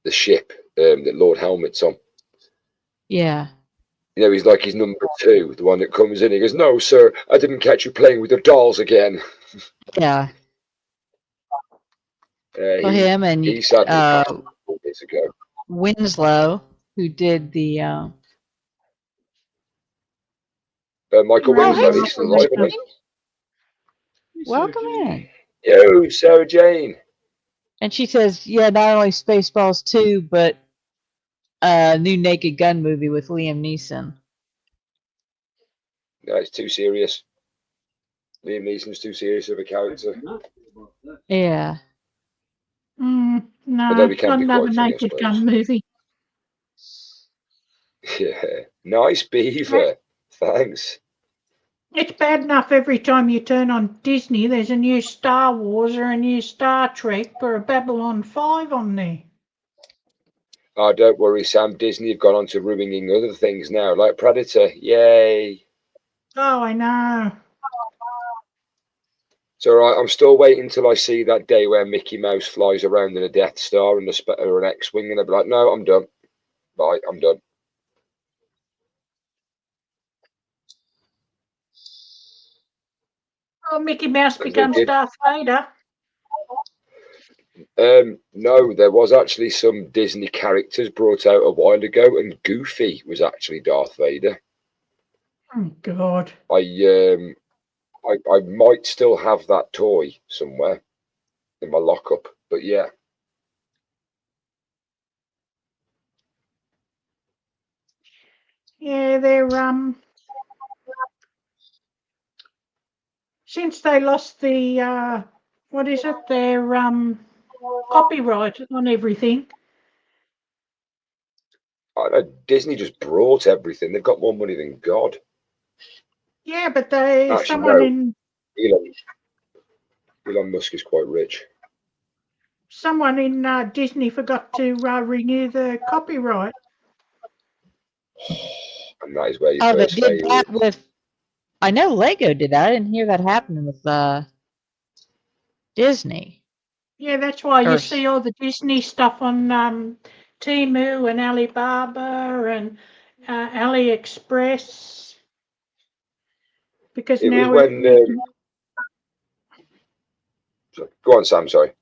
ship that Lord Helmet's on. Yeah. You know, he's like his number 2, the one that comes in. He goes, "No, sir, I didn't catch you playing with your dolls again." Yeah. Well, him and he sadly passed 4 years ago. Winslow, who did the. Michael Well, Winslow, he's he's still alive, isn't he? Welcome in. Yo, Sarah Jane. And she says, yeah, not only Spaceballs 2, but a new Naked Gun movie with Liam Neeson. No, it's too serious. Liam Neeson's too serious of a character. Yeah. No, Although he it's can not be another quite funny, I Naked suppose. Gun movie. Yeah. Nice beaver. Thanks. It's bad enough every time you turn on Disney, there's a new Star Wars or a new Star Trek or a Babylon 5 on there. Oh, don't worry, Sam. Disney have gone on to ruining other things now, like Predator. Yay. Oh, I know. It's all right. I'm still waiting till I see that day where Mickey Mouse flies around in a Death Star and or an X-Wing, and I'll be like, no, I'm done. Bye, I'm done. Oh, Mickey Mouse Because becomes Darth Vader. No, there was actually some Disney characters brought out a while ago, and Goofy was actually Darth Vader. Oh, God. I might still have that toy somewhere in my lockup, but yeah. Yeah, they're since they lost the what is it? Their copyright on everything. I know Disney just brought everything. They've got more money than God. Yeah, but Actually, no. Elon Musk is quite rich. Someone in Disney forgot to renew the copyright. And that is where you Oh, they first did fail. that with. I know Lego did that. I didn't hear that happening with Disney. Yeah, that's why you Or- see all the Disney stuff on Temu and Alibaba and AliExpress. Because It was now when. Go on, Sam. Sorry.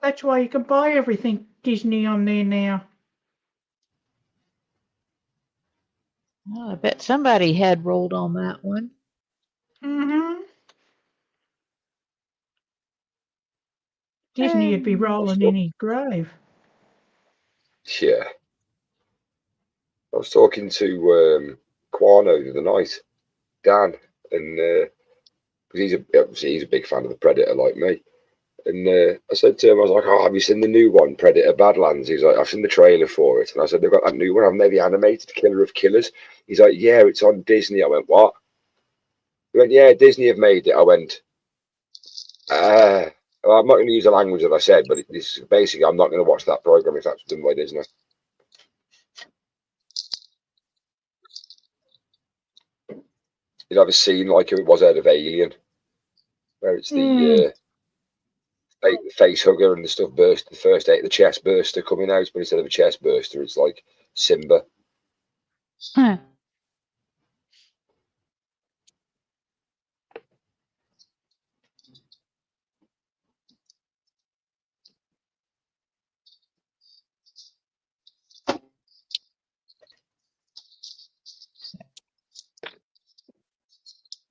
that's why you can buy everything Disney on there now. Oh, I bet somebody had rolled on that one. Mm-hmm. Disney would be rolling in his grave. Yeah. I was talking to Quano the other night, Dan, and he's a big fan of the Predator like me. And I said to him, I was like, "Oh, have you seen the new one, Predator Badlands?" He's like, "I've seen the trailer for it." And I said, "They've got that new one, haven't they? The animated Killer of Killers." He's like, "Yeah, it's on Disney." I went, "What?" He went, "Yeah, Disney have made it." I went, well, I'm not going to use the language that I said, but this basically, I'm not going to watch that program if that's done by Disney. you'd have a scene like it was out of Alien, where it's the face hugger and the stuff burst. The first eight, the chest burster coming out, but instead of a chest burster, it's like Simba. Huh.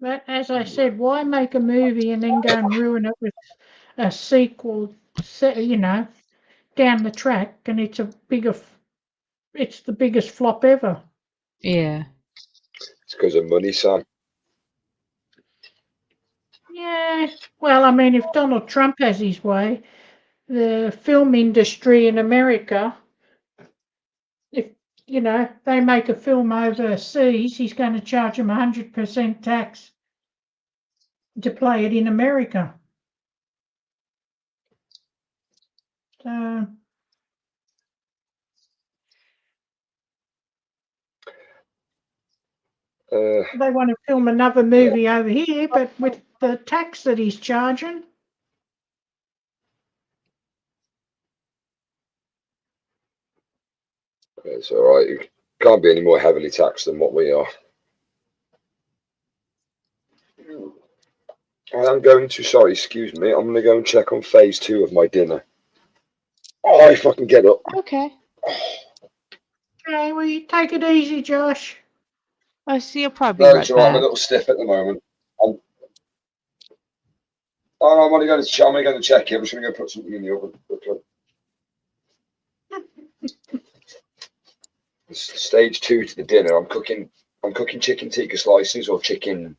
But as I said, why make a movie and then go and ruin it with a sequel, you know, down the track, and it's the biggest flop ever. Yeah. It's because of money, Sam. Yeah, well, I mean, if Donald Trump has his way, the film industry in America, if, you know, they make a film overseas, he's going to charge them 100% tax to play it in America. So they want to film another movie over here, but with the tax that he's charging. It's all right. You can't be any more heavily taxed than what we are. I'm going to, sorry, excuse me, I'm going to go and check on phase 2 of my dinner. Oh, if I can get up. Okay. Okay, well, you take it easy, Josh. I see. You'll probably No, be right it's all right. I'm a back. little stiff at the moment. I'm only going to check here. I'm just going to go put something in the oven quickly. It's stage 2 to the dinner. I'm cooking chicken tikka slices or chicken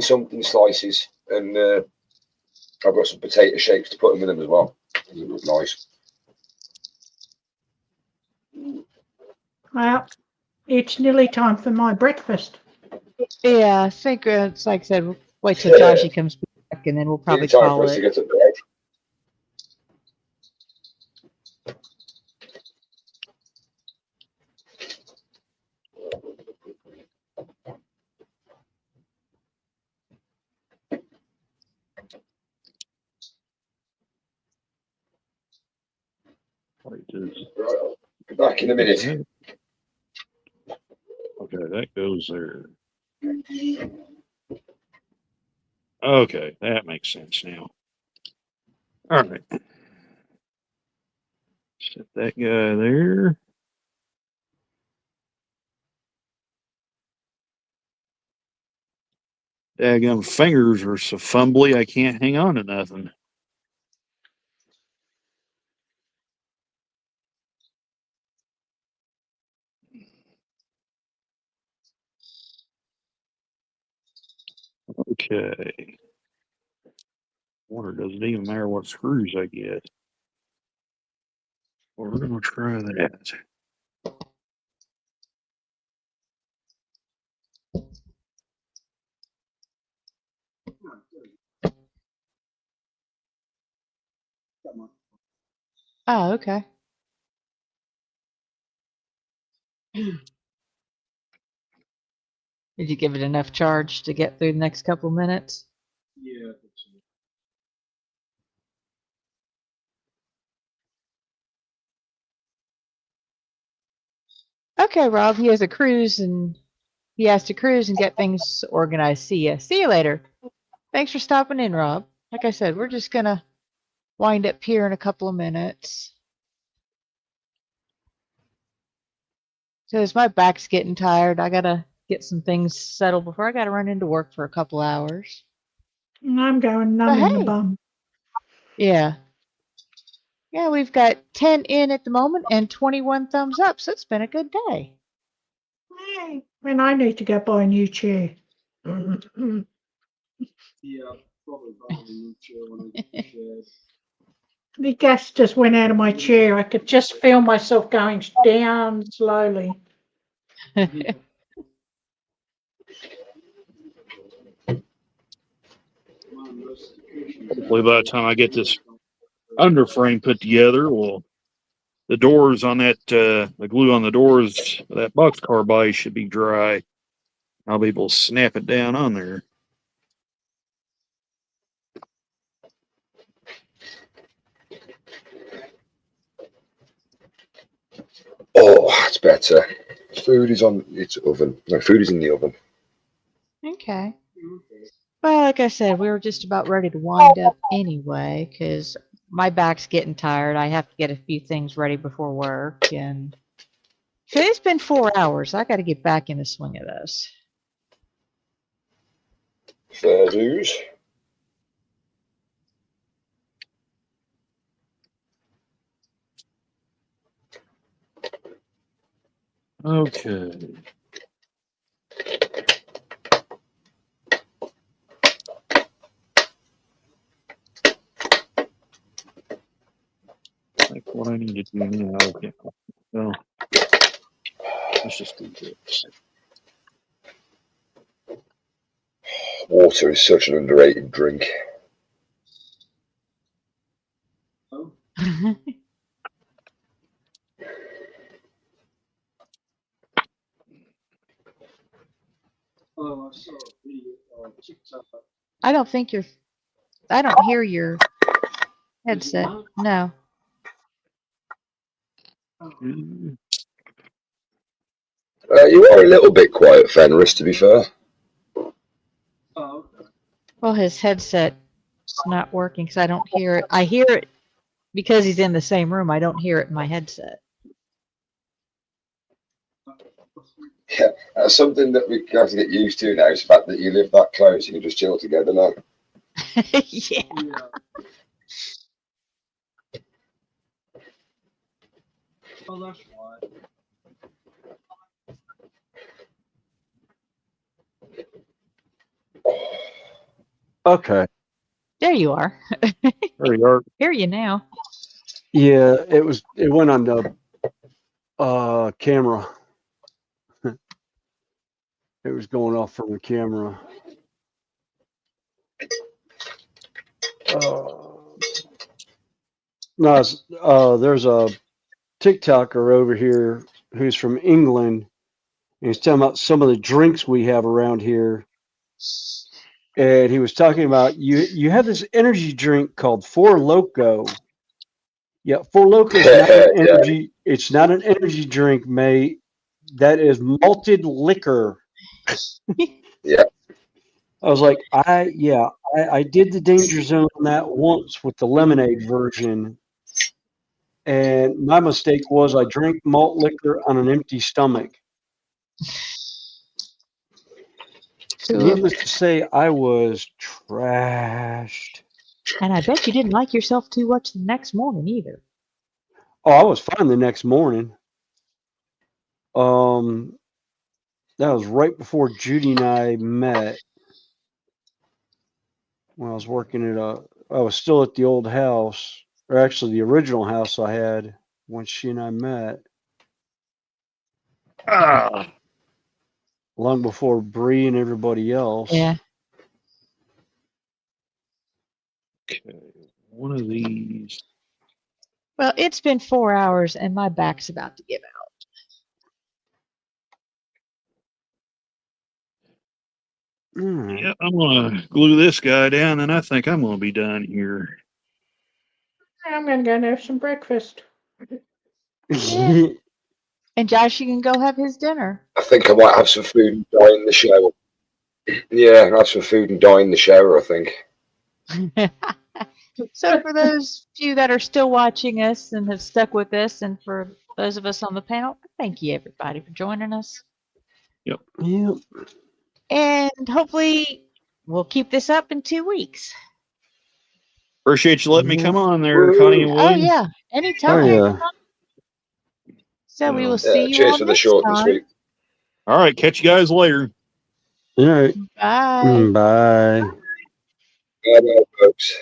something slices, and I've got some potato shapes to put them in them as well. It look nice. Well, it's nearly time for my breakfast. Yeah, I think it's like I said, we'll wait till Joshy comes back and then we'll probably Nearly time call for us to it. get to bed. Right, just- Right, I'll be back in a minute. Okay, that goes there. Okay, that makes sense now. All right. Set that guy there. Daggum fingers are so fumbly, I can't hang on to nothing. Okay. Wonder, does it even matter what screws I get? Well, we're gonna try that. Oh, okay. Did you give it enough charge to get through the next couple minutes? Yeah. Okay, Rob. He has to cruise and get things organized. See ya. See you later. Thanks for stopping in, Rob. Like I said, we're just gonna wind up here in a couple of minutes. Because my back's getting tired. I gotta get some things settled before I gotta run into work for a couple hours. And I'm going numb in the hey. bum. Yeah. Yeah, we've got 10 in at the moment and 21 thumbs up, so it's been a good day. Hey, when I need to go buy a new chair. Yeah, probably buy a new chair when I get to The gas just went out of my chair. I could just feel myself going down slowly. Hopefully by the time I get this underframe put together, well, the doors on that, the glue on the doors of that boxcar body should be dry. I'll be able to snap it down on there. Oh, that's better. Food is on its oven. No, food is in the oven. Okay. Well, like I said, we were just about ready to wind up anyway, because my back's getting tired. I have to get a few things ready before work, and so it's been 4 hours. I got to get back in the swing of this. Fair dues. Okay. Like what I need to do now. Okay. Well, let's just do this. Water is such an underrated drink. I don't think you're. I don't hear your headset. No. You are a little bit quiet, Fenris, to be fair. Well, his headset's not working because I don't hear it. I hear it because he's in the same room. I don't hear it in my headset. Yeah, that's something that we have to get used to now, is the fact that you live that close, you can just chill together now. Yeah. Oh, that's right. Okay. There you are. There you are. Hear you now. Yeah, it went on the camera. It was going off from the camera. No, there's a TikToker over here who's from England, and he's talking about some of the drinks we have around here. And he was talking about you have this energy drink called Four Loko. Yeah, Four Loko is not an energy. It's not an energy drink, mate. That is malted liquor. Yeah. I was like, I did the danger zone on that once with the lemonade version. And my mistake was I drank malt liquor on an empty stomach. Needless to say, I was trashed. And I bet you didn't like yourself too much the next morning either. Oh, I was fine the next morning. That was right before Judy and I met. When I was working I was still at the old house, or actually the original house I had when she and I met. Long before Bree and everybody else. Yeah. Okay. One of these. Well, it's been 4 hours and my back's about to give out. Yeah, I'm gonna glue this guy down, and I think I'm gonna be done here. I'm going to go and have some breakfast. Yeah. And Josh, you can go have his dinner. I think I might have some food and die in the shower. Yeah, have some food and die in the shower, I think. So for those few that are still watching us and have stuck with us, and for those of us on the panel, thank you everybody for joining us. Yep. And hopefully we'll keep this up in 2 weeks. Appreciate you letting me come on there, Connie and Oh William. yeah, anytime. Oh yeah. So we will see you cheers all for the next short and time. sweet. All right, catch you guys later. All right. Bye. Bye. Bye, folks.